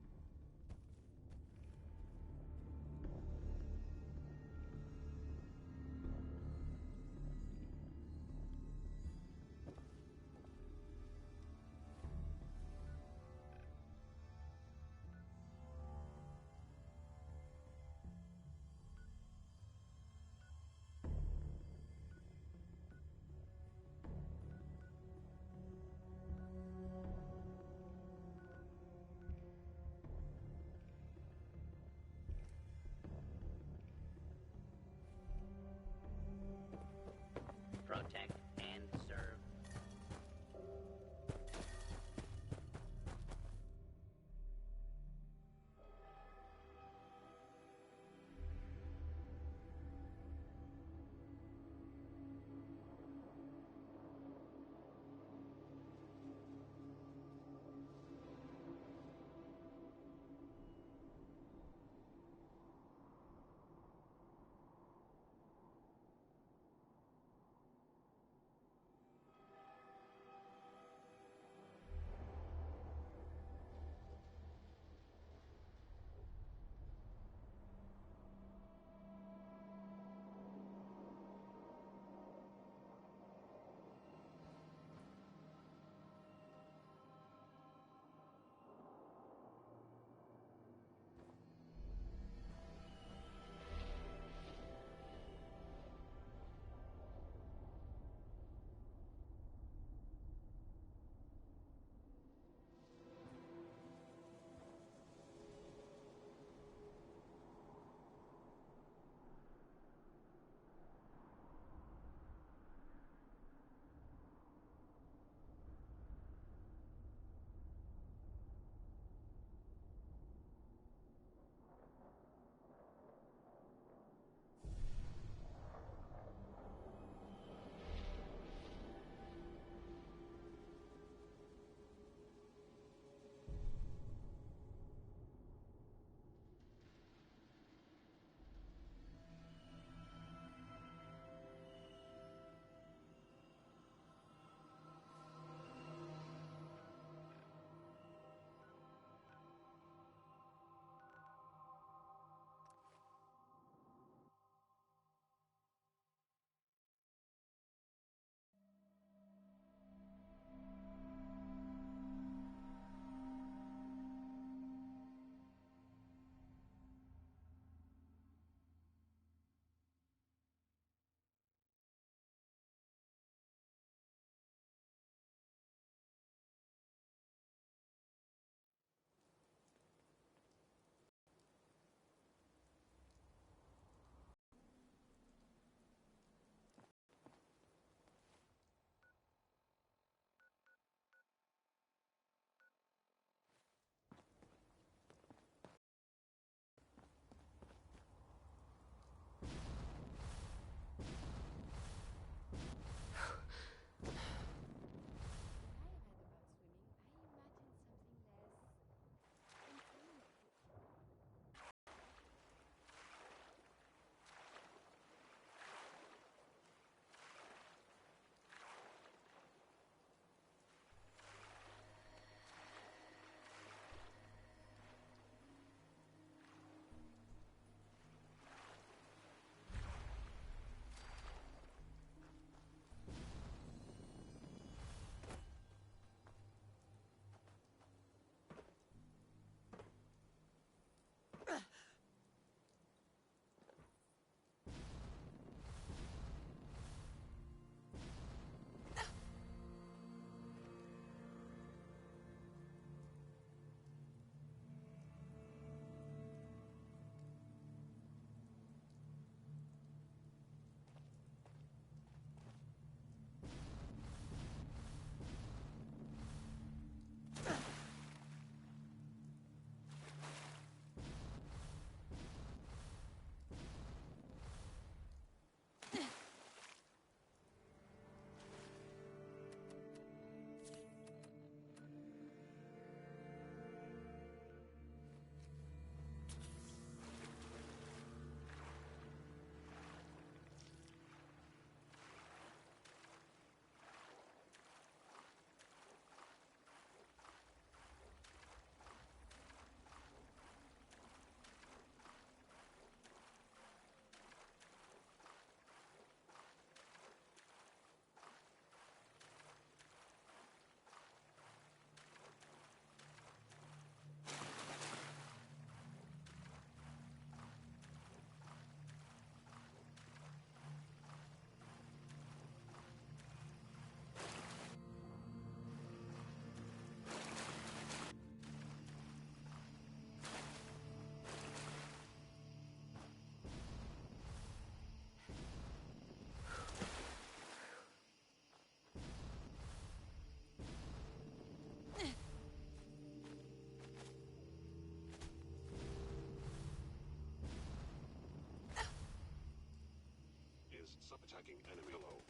attacking enemy below.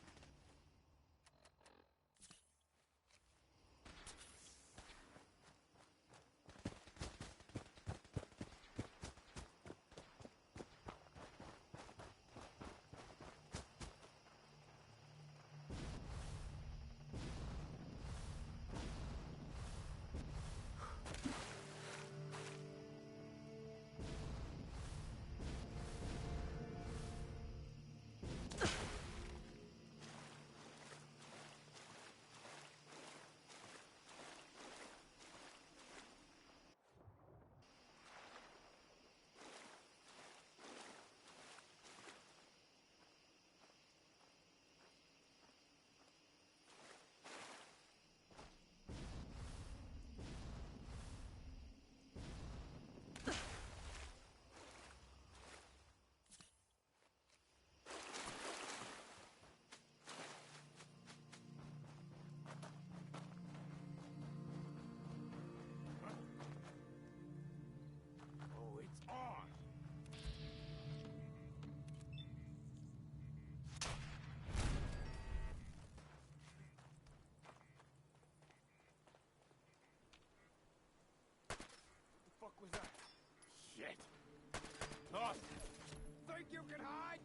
Fuck was that? Shit. Oh, think you can hide?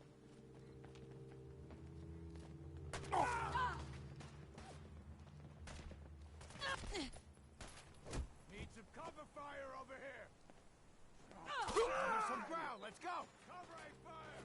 Need some cover fire over here. There's some ground. Let's go. Covering fire.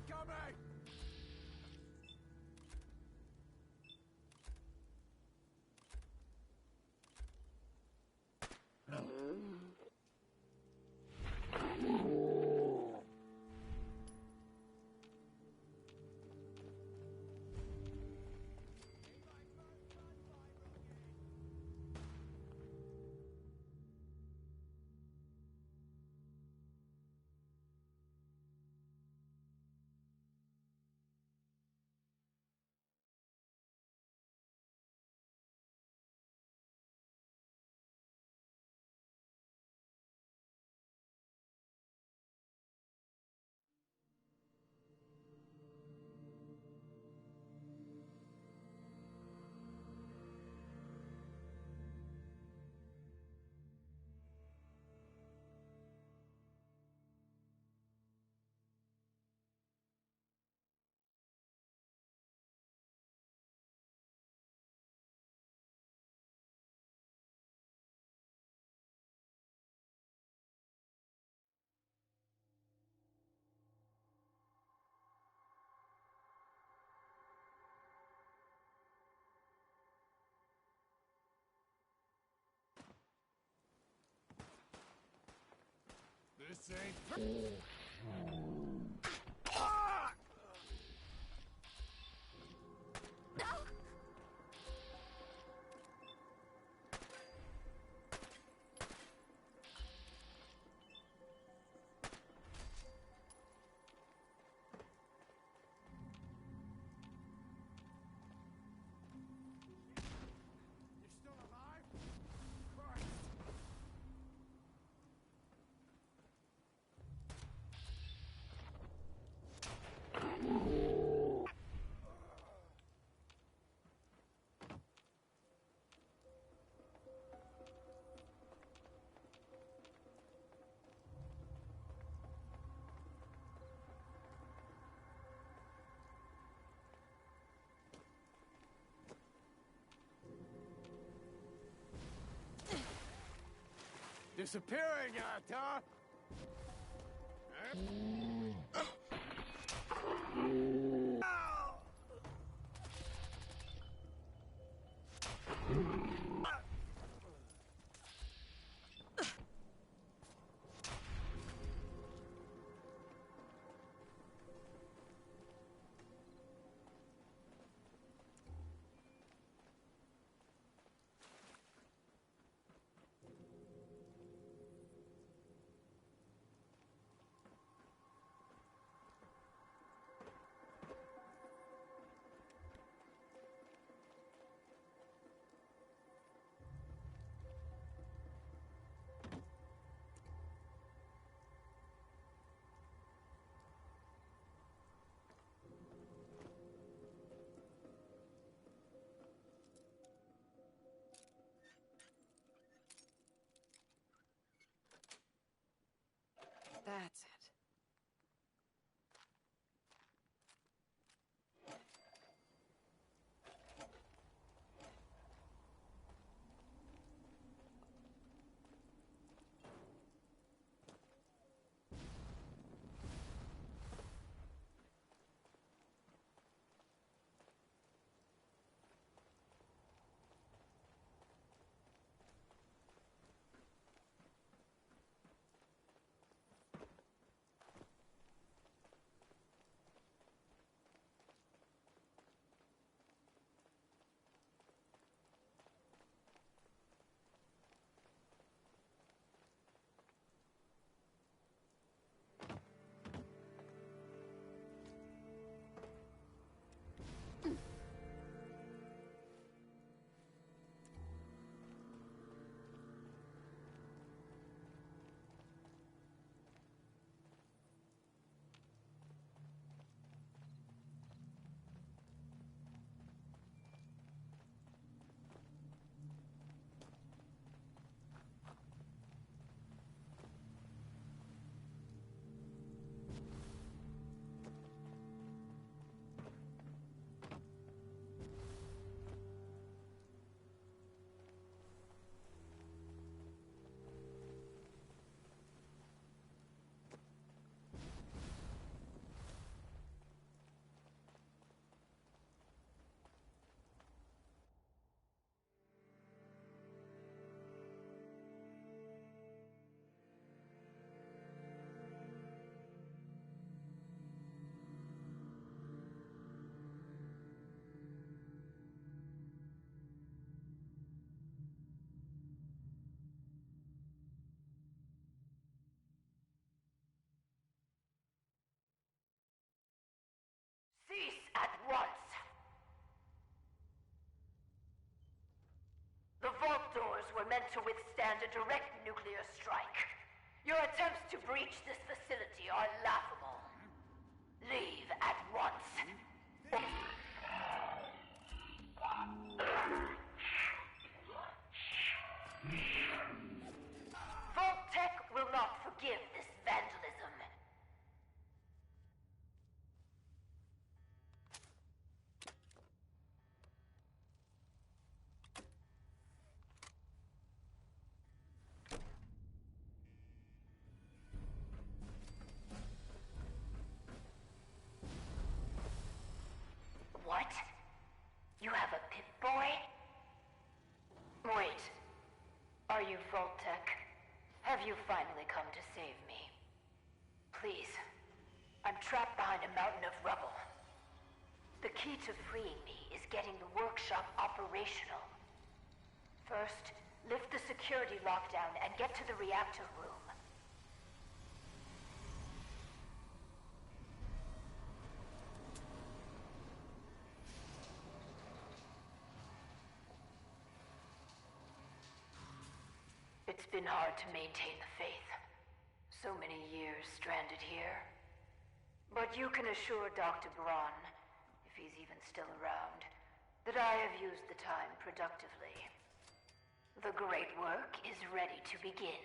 Incoming! This ain't... Disappearing, Atta! That's it. Cease at once! The vault doors were meant to withstand a direct nuclear strike. Your attempts to breach this facility are laughable. Leave at once. Vault Tech will not forgive this vandalism. What? You have a Pip-Boy? Wait. Are you Vault-Tech? Have you finally come to save me? Please. I'm trapped behind a mountain of rubble. The key to freeing me is getting the workshop operational. First, lift the security lockdown and get to the reactor room. It's been hard to maintain the faith. So many years stranded here. But you can assure Dr. Braun, if he's even still around, that I have used the time productively. The great work is ready to begin.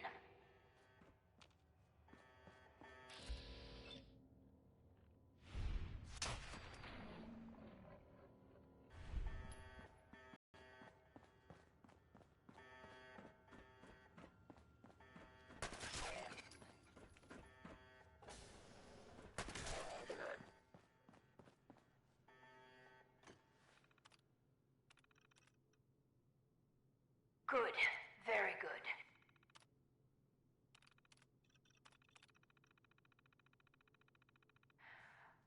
Good. Very good.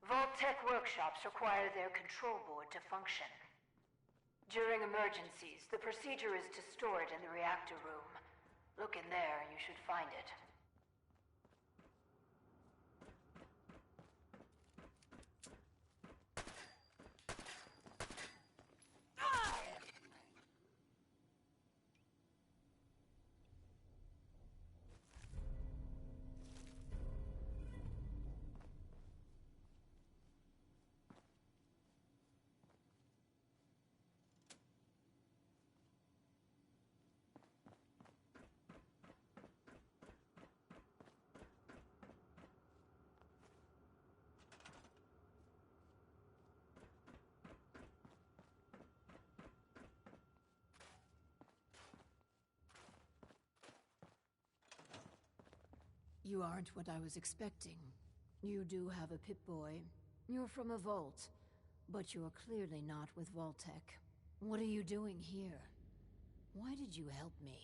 Vault-Tech workshops require their control board to function. During emergencies, the procedure is to store it in the reactor room. Look in there and you should find it. You aren't what I was expecting. You do have a Pip-Boy. You're from a vault, but you're clearly not with Vault-Tec. What are you doing here? Why did you help me?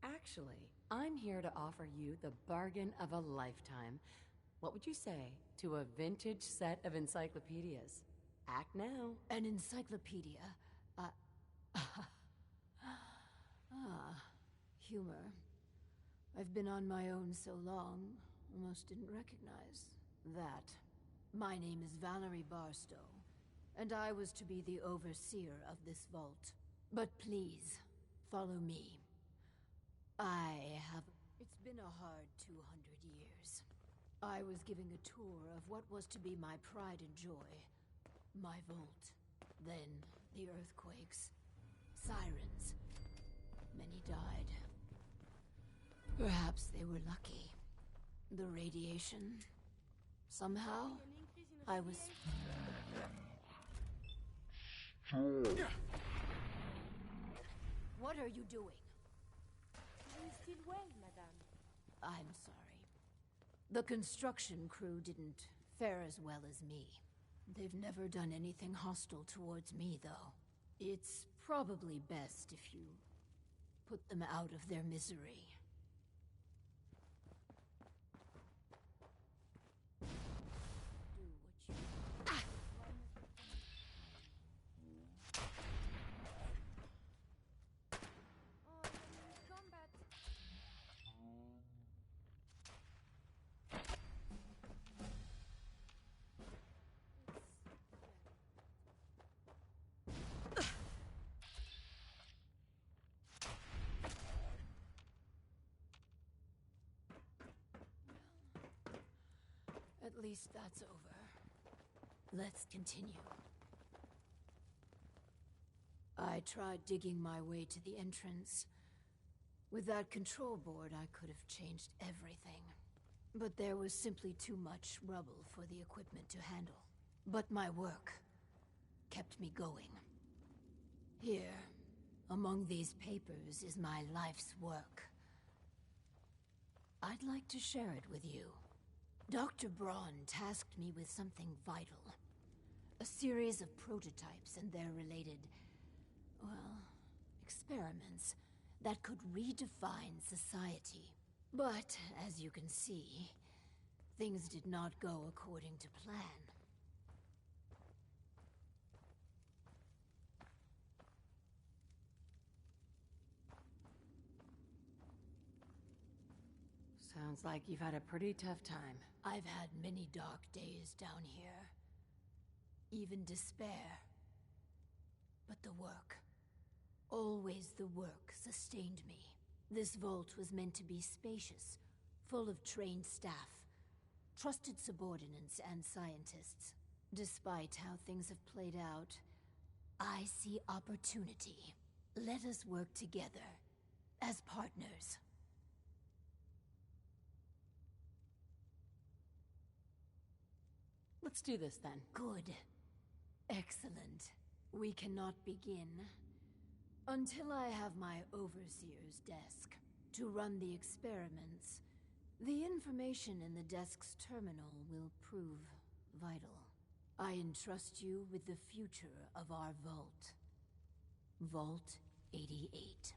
Actually, I'm here to offer you the bargain of a lifetime. What would you say to a vintage set of encyclopedias? Act now. An encyclopedia? Humor. I've been on my own so long, almost didn't recognize that. My name is Valerie Barstow, and I was to be the overseer of this vault. But please, follow me. It's been a hard 200 years. I was giving a tour of what was to be my pride and joy. My vault. Then, the earthquakes. Sirens. Many died. Perhaps they were lucky. The radiation. Somehow, I was... What are you doing? Are you still well, madame? I'm sorry. The construction crew didn't fare as well as me. They've never done anything hostile towards me, though. It's probably best if you put them out of their misery. At least that's over. Let's continue. I tried digging my way to the entrance. With that control board, I could have changed everything. But there was simply too much rubble for the equipment to handle. But my work kept me going. Here, among these papers, is my life's work. I'd like to share it with you. Dr. Braun tasked me with something vital. A series of prototypes and their related, well, experiments that could redefine society. But, as you can see, things did not go according to plan. Sounds like you've had a pretty tough time. I've had many dark days down here. Even despair. But the work, always the work, sustained me. This vault was meant to be spacious, full of trained staff, trusted subordinates and scientists. Despite how things have played out, I see opportunity. Let us work together, as partners. Let's do this then. Good. Excellent. We cannot begin until I have my overseer's desk to run the experiments. The information in the desk's terminal will prove vital. I entrust you with the future of our vault. Vault 88.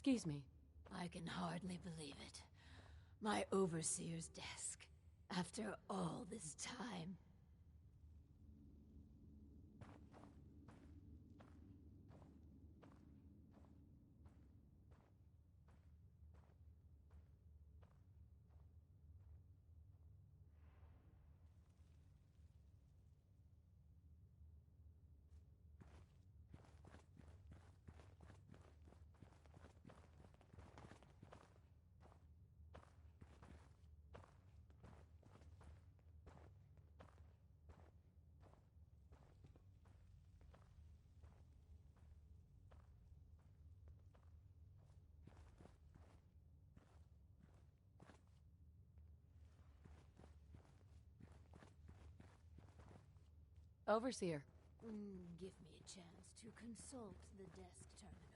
Excuse me. I can hardly believe it. My overseer's desk. After all this time. Overseer. Give me a chance to consult the desk terminal.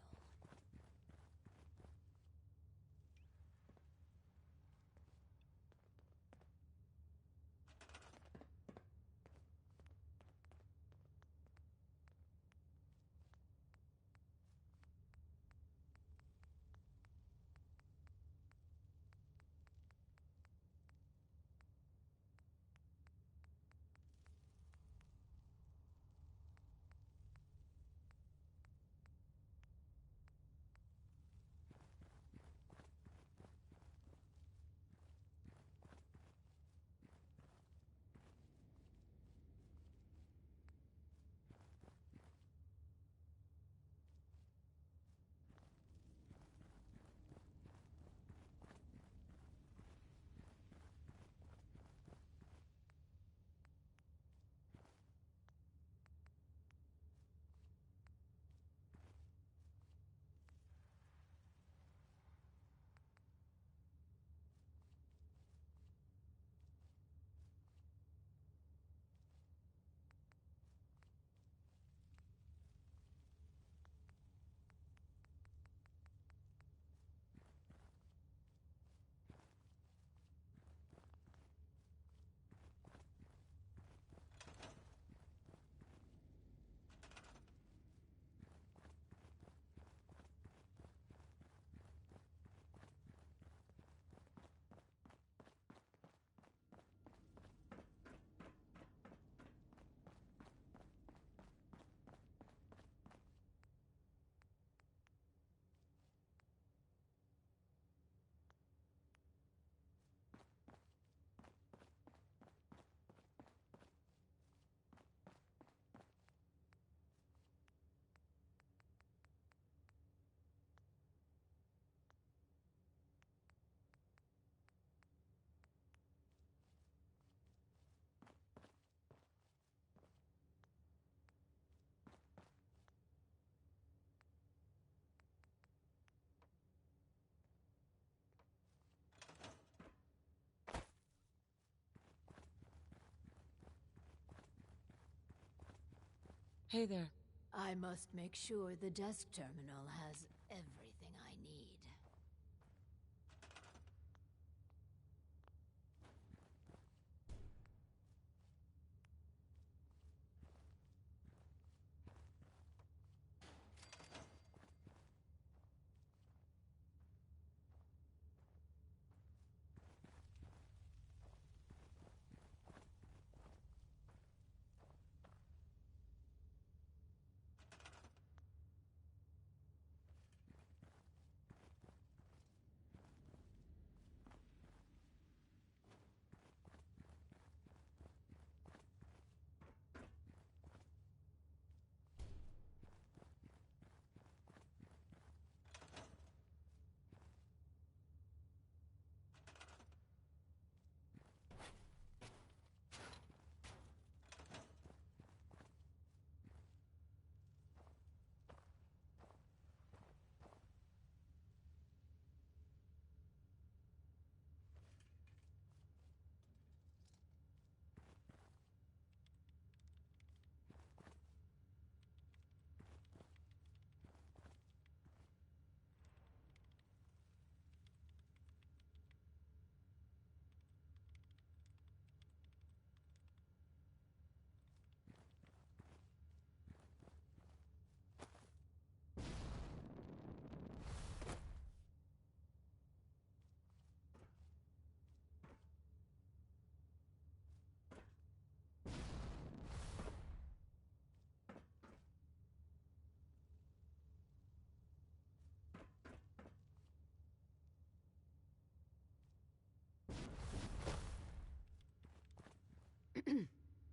Hey there. I must make sure the desk terminal has everything I need.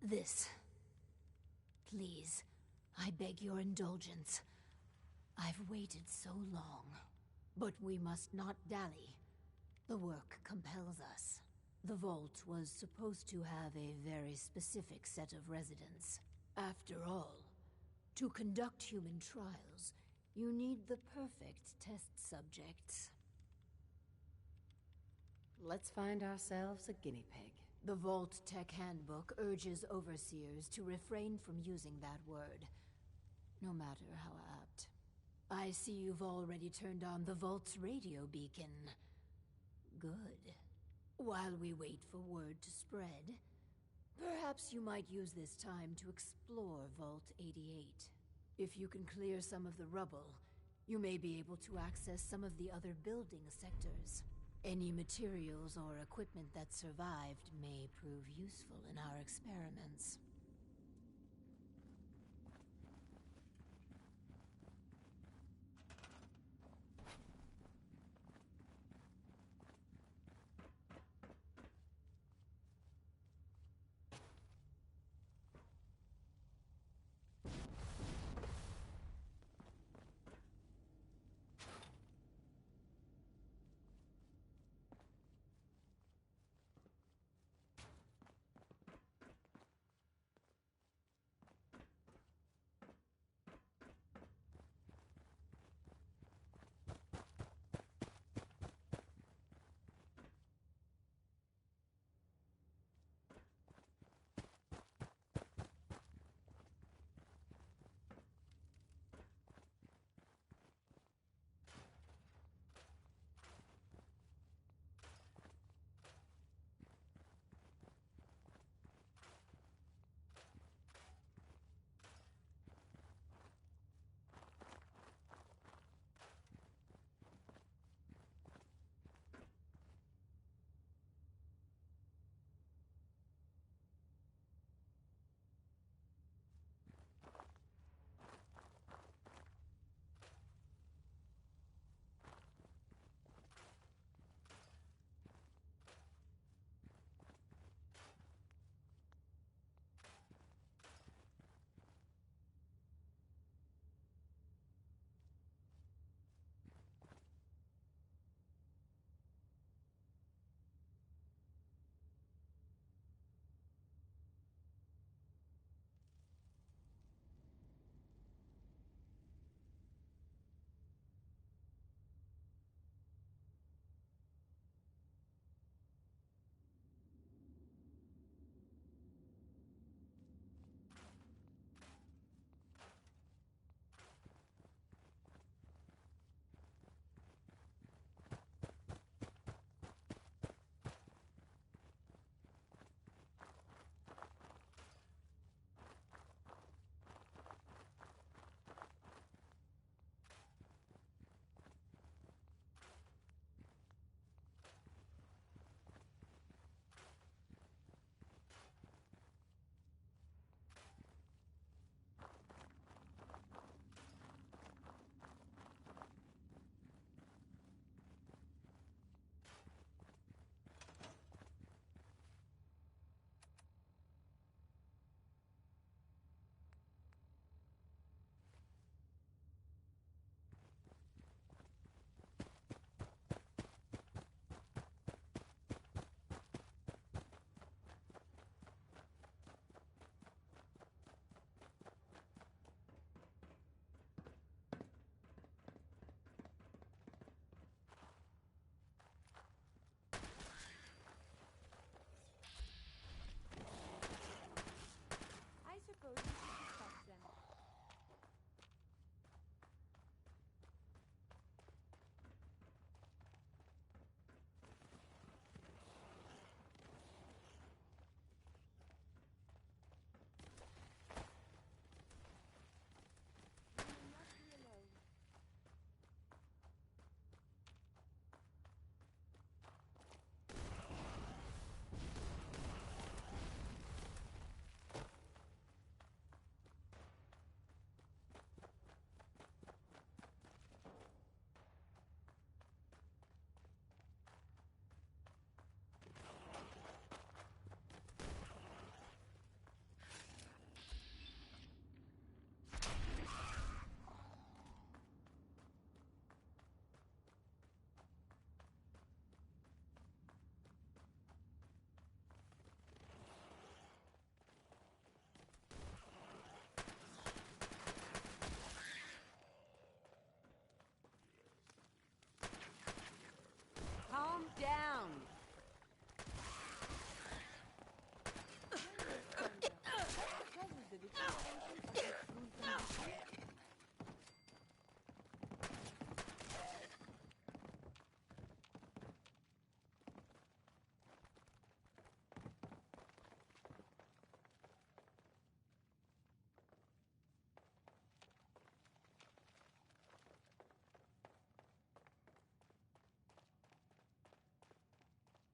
This. Please, I beg your indulgence. I've waited so long. But we must not dally. The work compels us. The vault was supposed to have a very specific set of residents. After all, to conduct human trials, you need the perfect test subjects. Let's find ourselves a guinea pig. The Vault Tech Handbook urges overseers to refrain from using that word, no matter how apt. I see you've already turned on the Vault's radio beacon. Good. While we wait for word to spread, perhaps you might use this time to explore Vault 88. If you can clear some of the rubble, you may be able to access some of the other building sectors. Any materials or equipment that survived may prove useful in our experiments.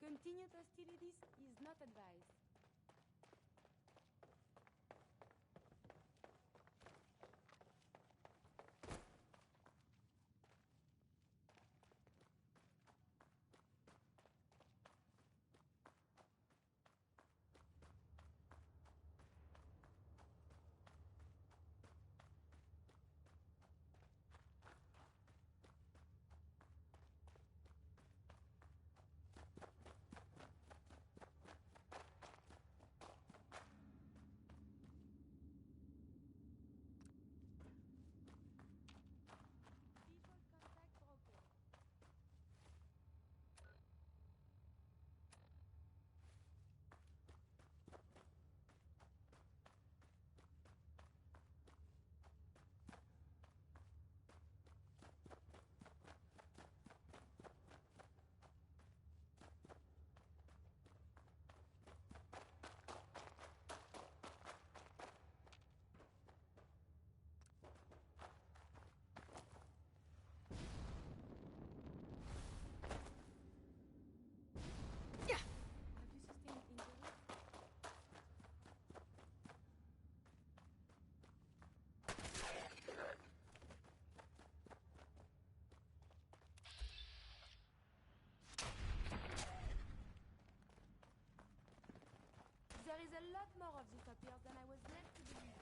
Continued hostilities is not advised. There is a lot more of this up here than I was led to believe.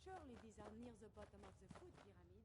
Surely these are near the bottom of the food pyramid.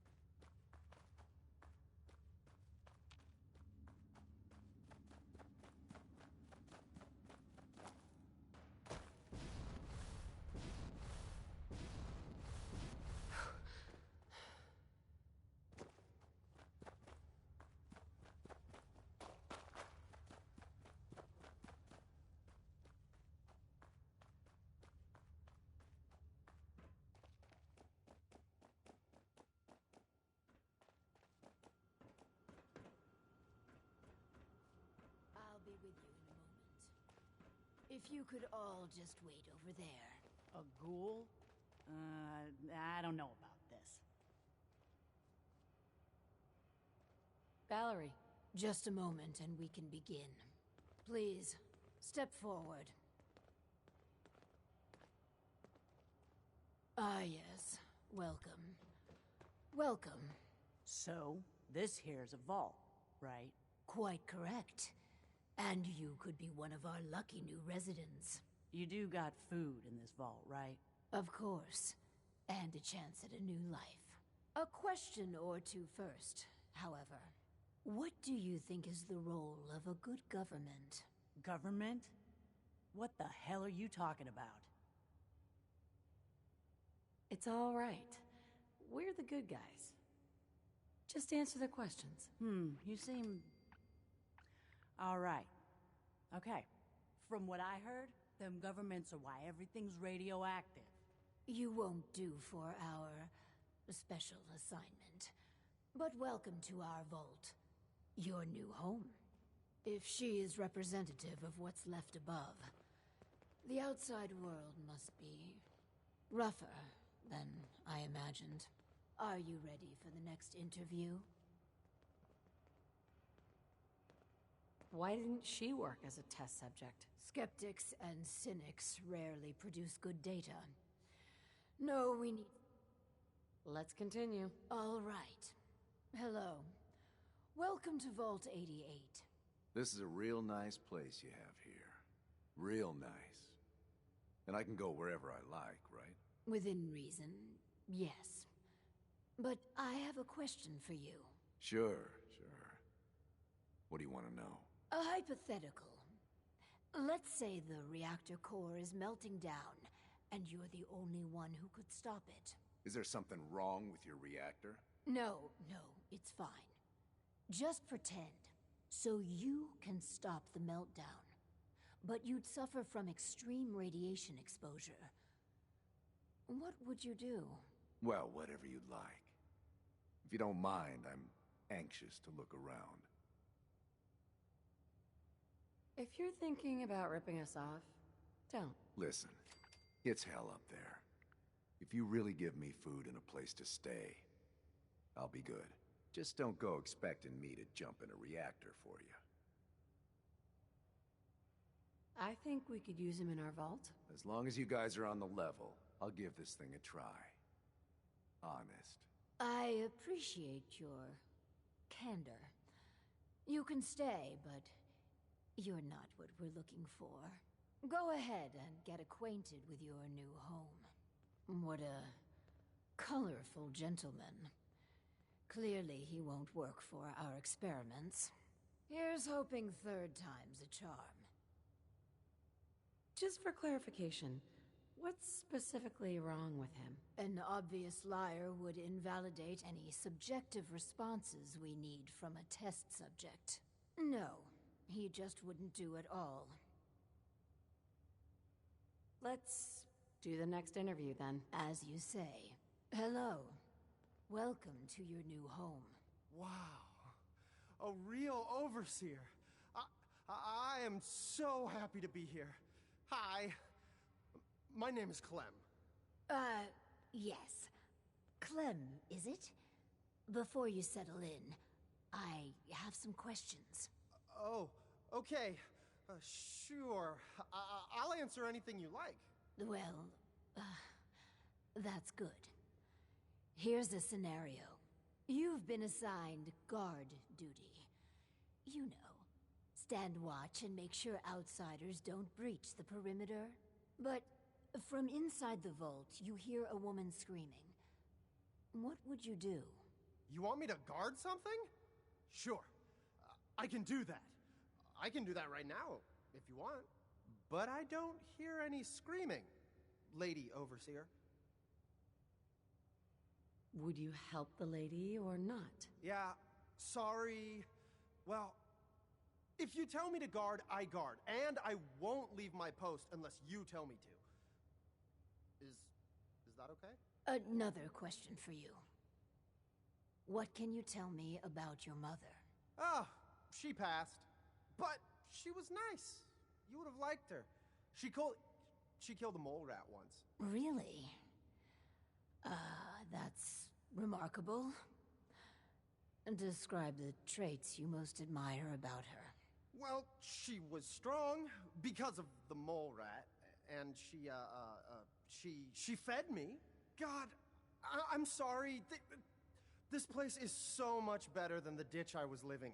I'll be with you in a moment. If you could all just wait over there. A ghoul? I don't know about this. Valerie, just a moment and we can begin. Please, step forward. Ah, yes. Welcome. Welcome. So, this here's a vault, right? Quite correct. And you could be one of our lucky new residents. You do got food in this vault, right? Of course. And a chance at a new life. A question or two first, however. What do you think is the role of a good government? Government? What the hell are you talking about? It's all right. We're the good guys. Just answer their questions. You seem... All right. Okay. From what I heard, them governments are why everything's radioactive. You won't do for our special assignment. But welcome to our vault. Your new home. If she is representative of what's left above, the outside world must be rougher than I imagined. Are you ready for the next interview? Why didn't she work as a test subject? Skeptics and cynics rarely produce good data. No, we need... Let's continue. All right. Hello. Welcome to Vault 88. This is a real nice place you have here. Real nice. And I can go wherever I like, right? Within reason, yes. But I have a question for you. Sure. What do you want to know? A hypothetical. Let's say the reactor core is melting down, and you're the only one who could stop it. Is there something wrong with your reactor? No, it's fine. Just pretend. So you can stop the meltdown. But you'd suffer from extreme radiation exposure. What would you do? Well, whatever you'd like. If you don't mind, I'm anxious to look around. If you're thinking about ripping us off, don't. Listen, it's hell up there. If you really give me food and a place to stay, I'll be good. Just don't go expecting me to jump in a reactor for you. I think we could use him in our vault. As long as you guys are on the level, I'll give this thing a try. Honest. I appreciate your candor. You can stay, but you're not what we're looking for. Go ahead and get acquainted with your new home. What a colorful gentleman. Clearly he won't work for our experiments. Here's hoping third time's a charm. Just for clarification, what's specifically wrong with him? An obvious liar would invalidate any subjective responses we need from a test subject. No, he just wouldn't do it all. Let's do the next interview then. As you say. Hello. Welcome to your new home. Wow. A real overseer. I am so happy to be here. Hi. My name is Clem. Yes. Clem, is it? Before you settle in, I have some questions. Oh, okay. Sure. I'll answer anything you like. Well, that's good. Here's a scenario. You've been assigned guard duty. You know, stand watch and make sure outsiders don't breach the perimeter. But from inside the vault, you hear a woman screaming. What would you do? You want me to guard something? Sure. I can do that. I can do that right now, if you want. But I don't hear any screaming, Lady Overseer. Would you help the lady or not? Yeah, sorry. Well, if you tell me to guard, I guard. And I won't leave my post unless you tell me to. Is that okay? Another question for you. What can you tell me about your mother? Ah, she passed. But she was nice. You would have liked her. She killed a mole rat once. Really? That's remarkable. Describe the traits you most admire about her. Well, she was strong because of the mole rat, and she fed me. God, I'm sorry. This place is so much better than the ditch I was living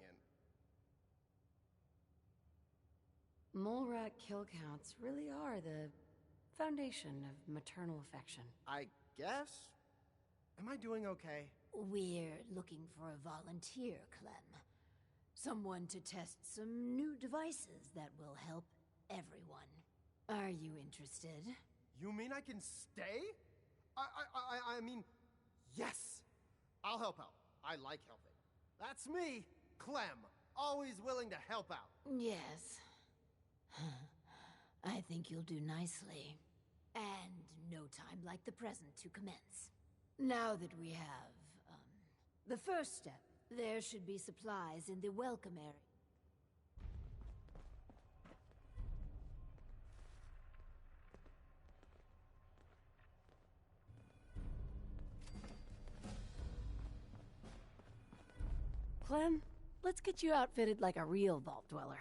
in. Mole rat kill counts really are the foundation of maternal affection. I guess. Am I doing okay? We're looking for a volunteer, Clem. Someone to test some new devices that will help everyone. Are you interested? You mean I can stay? I mean, yes! I'll help out. I like helping. That's me, Clem. Always willing to help out. Yes. I think you'll do nicely. And no time like the present to commence. Now that we have, the first step, there should be supplies in the welcome area. Clem, let's get you outfitted like a real vault dweller.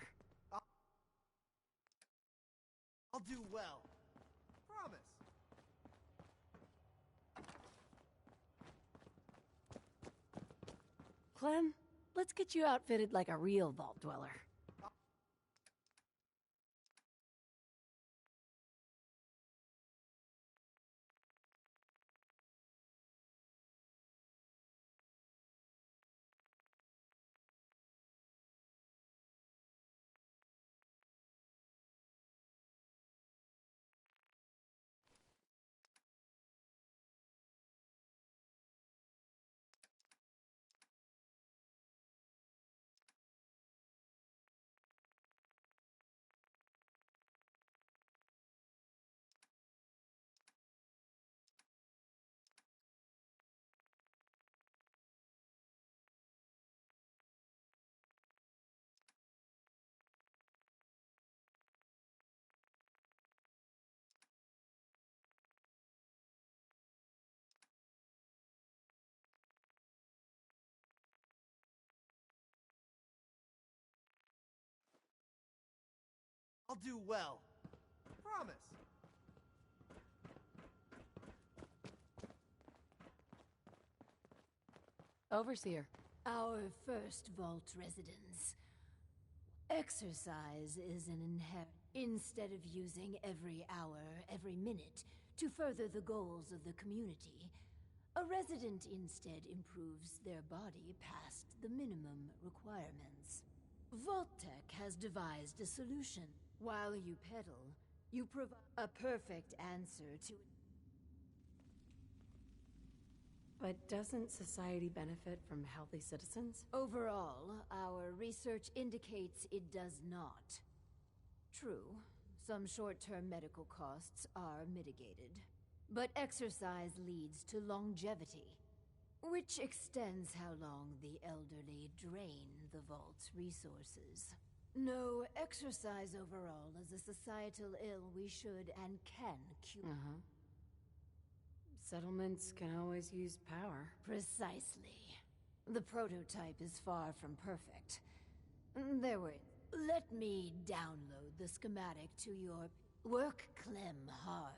I'll do well. Promise. Clem, let's get you outfitted like a real vault dweller. I'll do well. Promise. Overseer. Our first vault residence. Exercise is an inherent. Instead of using every hour, every minute, to further the goals of the community, a resident instead improves their body past the minimum requirements. Vault-Tec has devised a solution. While you pedal, you provide a perfect answer to... But doesn't society benefit from healthy citizens? Overall, our research indicates it does not. True, some short-term medical costs are mitigated. But exercise leads to longevity, which extends how long the elderly drain the vault's resources. No, exercise overall is a societal ill we should and can cure. Settlements can always use power. Precisely. The prototype is far from perfect. There were... Let me download the schematic to your... Work Clem hard.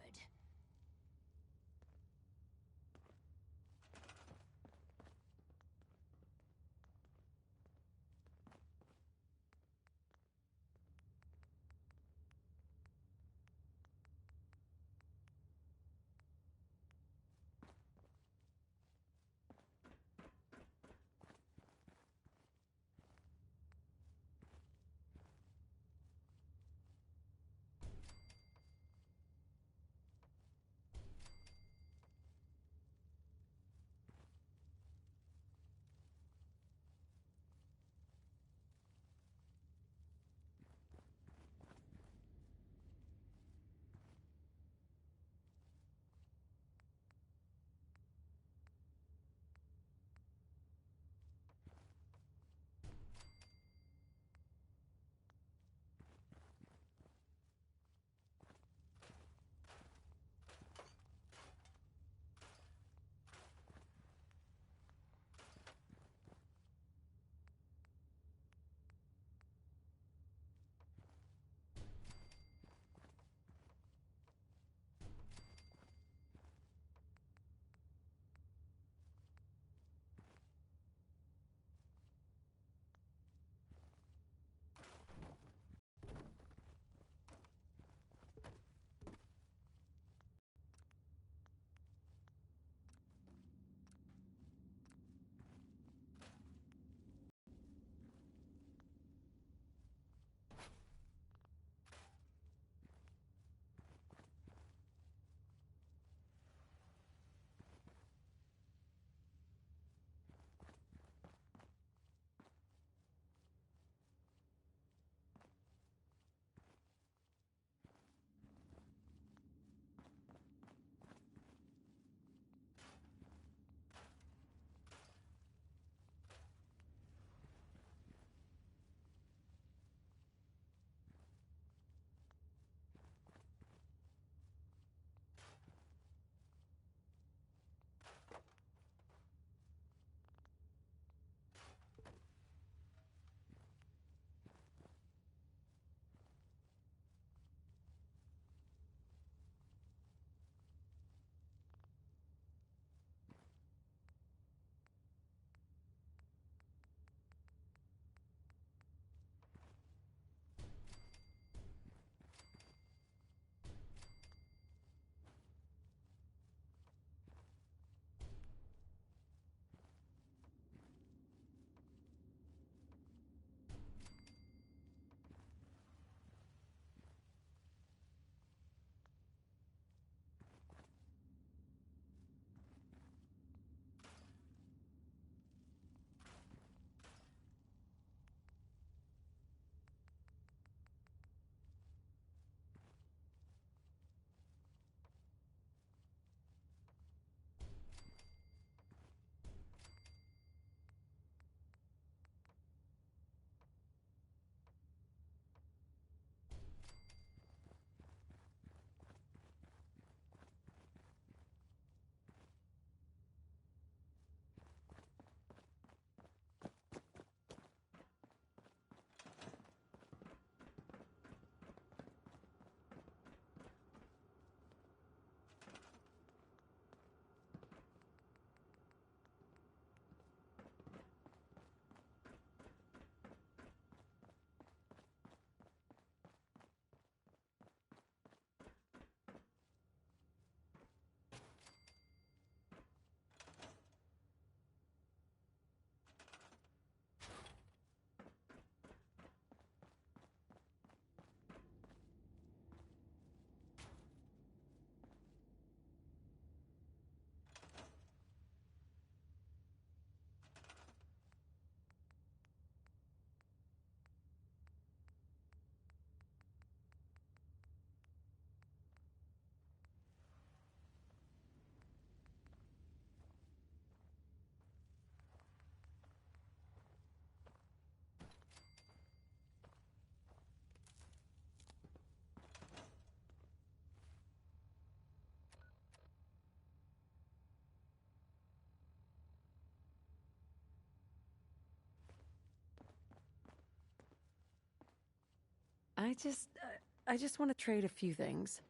I just want to trade a few things.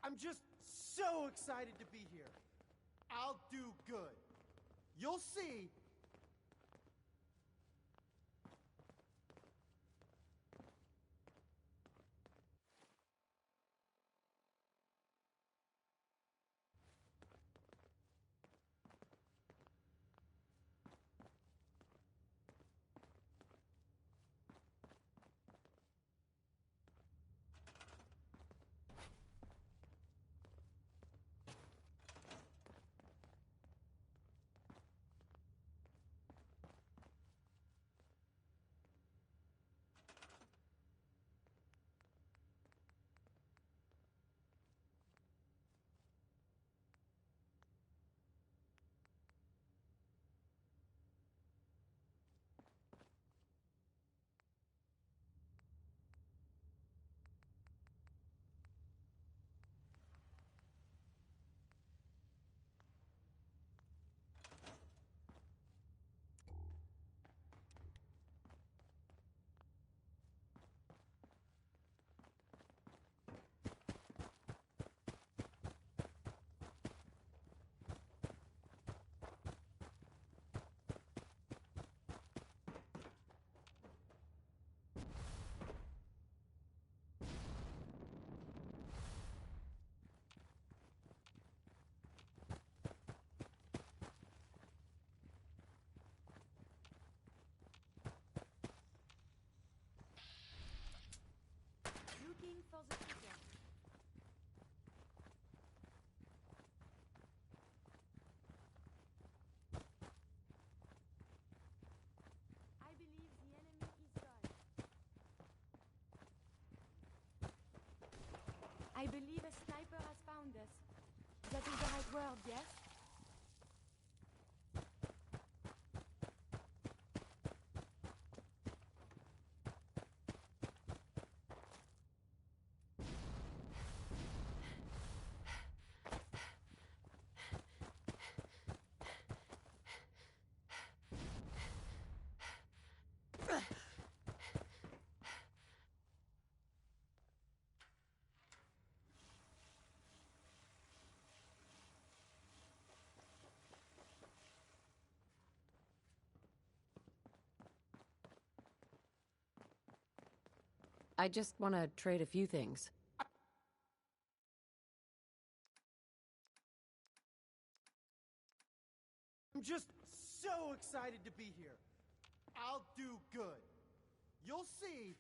I'm just so excited to be here. I'll do good. You'll see. Looking for the ticket. I believe the enemy is gone. I believe a sniper has found us. That is the right word, yes? I just want to trade a few things. I'm just so excited to be here. I'll do good. You'll see.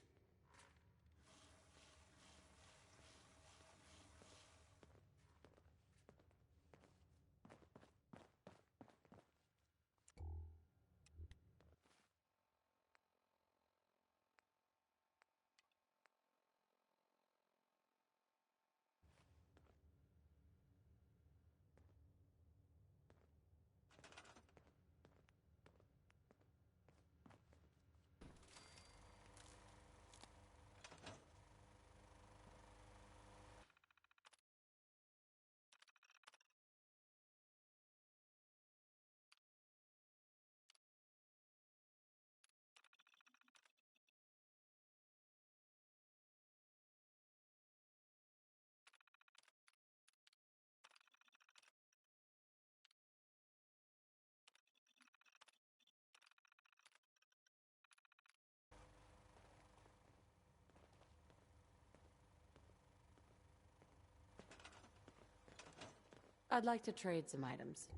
I'd like to trade some items.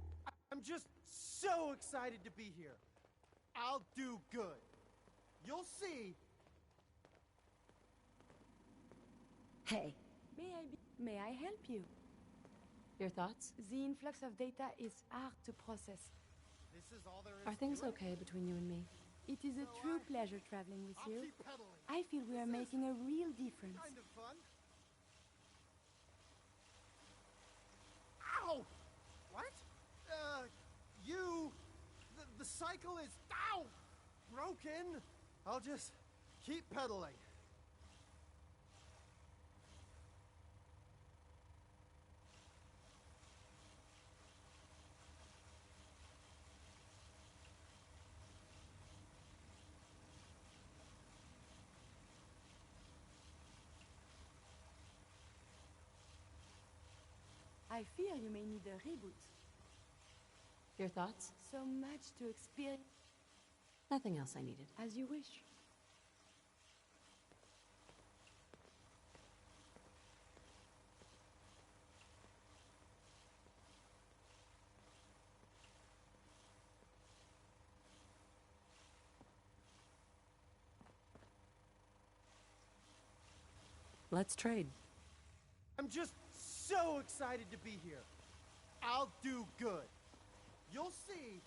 I'm just so excited to be here. I'll do good. You'll see. Hey. May I help you? Your thoughts? The influx of data is hard to process. This is all there is. Are things okay between you and me? It is a true pleasure traveling with you. I feel we are making a real difference. Kind of fun. Ow! What? The cycle is, ow! Broken. I'll just keep pedaling. I fear you may need a reboot. Your thoughts? So much to experience. Nothing else I needed. As you wish. Let's trade. I'm just so excited to be here. I'll do good. You'll see.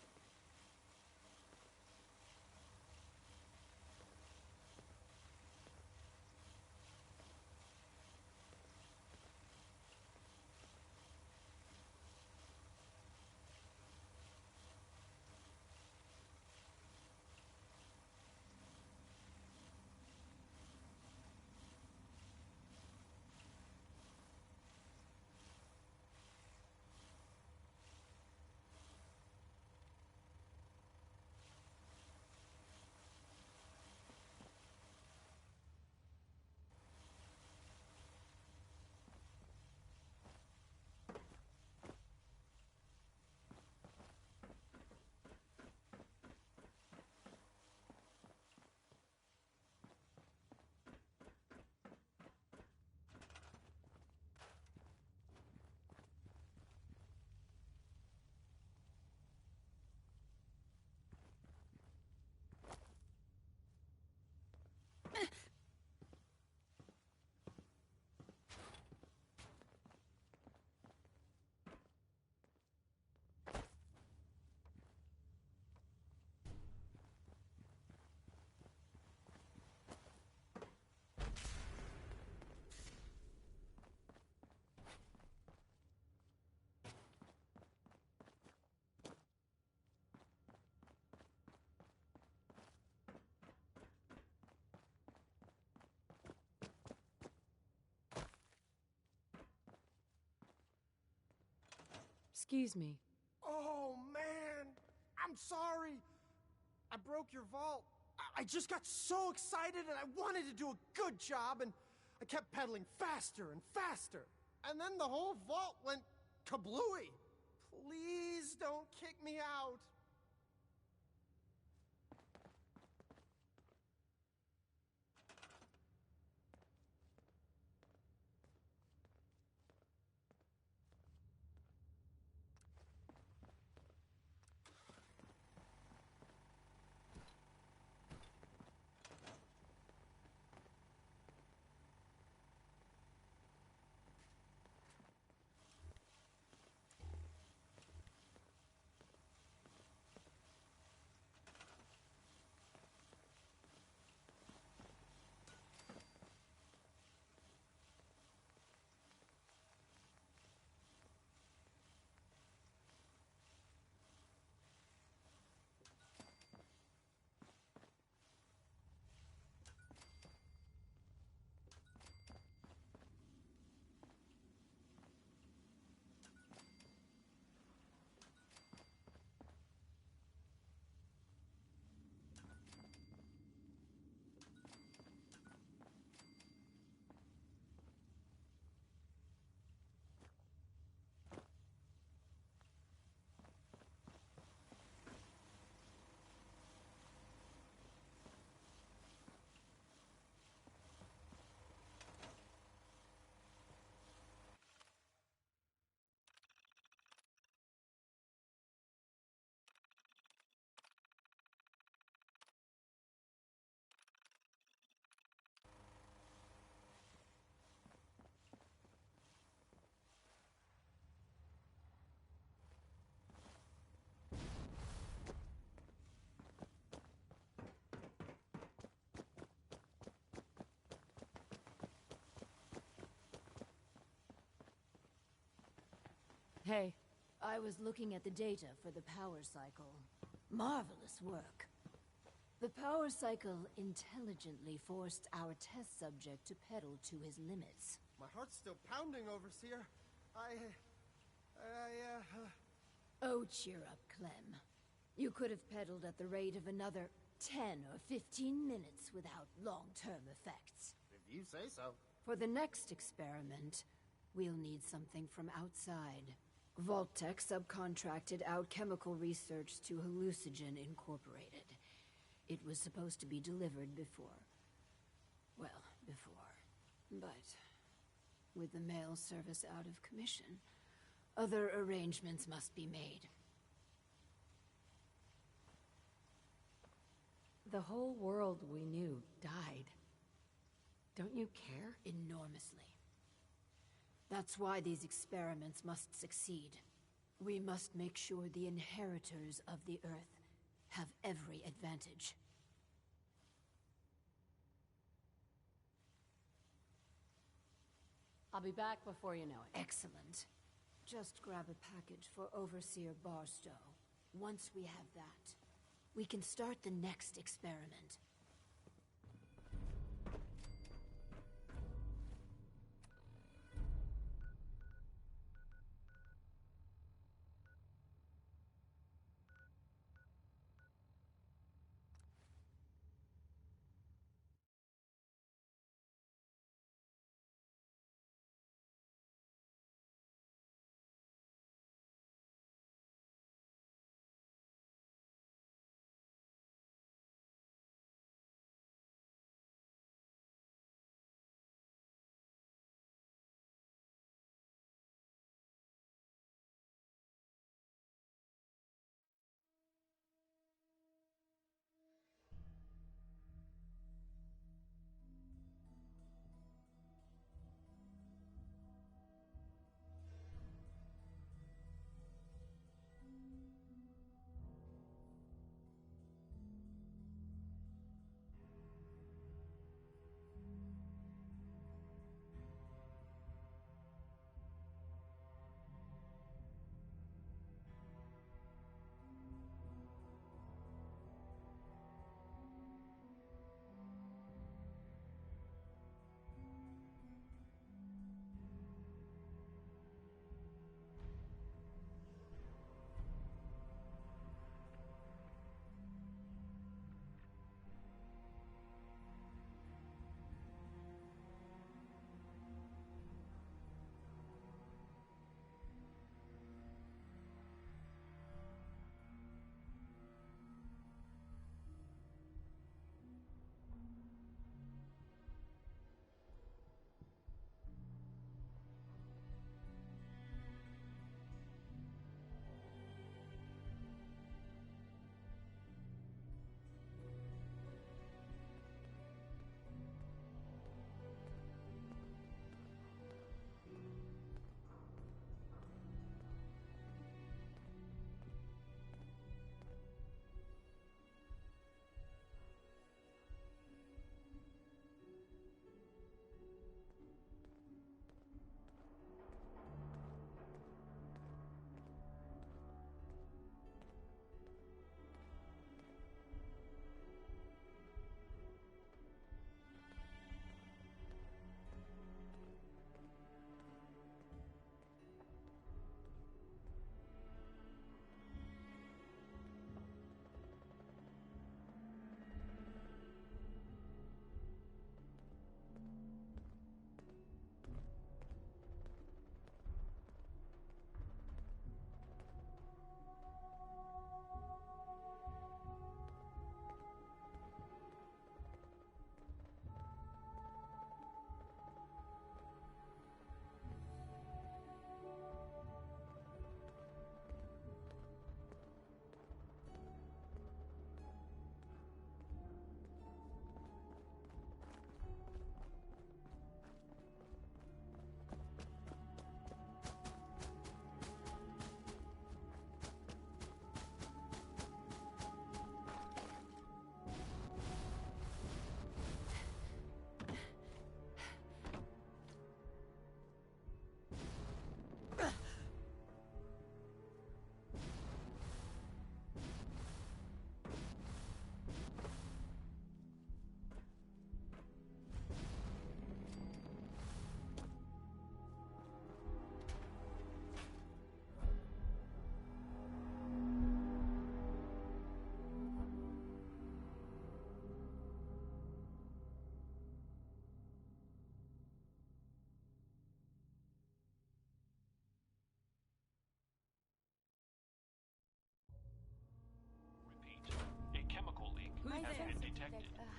Excuse me. Oh, man. I'm sorry. I broke your vault. I just got so excited and I wanted to do a good job and I kept pedaling faster and faster. And then the whole vault went kablooey. Please don't kick me out. Hey. I was looking at the data for the power cycle. Marvelous work. The power cycle intelligently forced our test subject to pedal to his limits. My heart's still pounding, Overseer. Oh, cheer up, Clem. You could have pedaled at the rate of another 10 or 15 minutes without long-term effects. If you say so. For the next experiment, We'll need something from outside. Vault-Tec subcontracted out chemical research to Hallucigen Incorporated. It was supposed to be delivered before. Well, before. But with the mail service out of commission, other arrangements must be made. The whole world we knew died. Don't you care? Enormously. That's why these experiments must succeed. We must make sure the inheritors of the Earth have every advantage. I'll be back before you know it. Excellent. Just grab a package for Overseer Barstow. Once we have that, we can start the next experiment.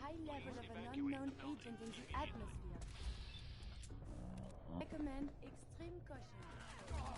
high level of an unknown agent in the atmosphere. Recommend extreme caution.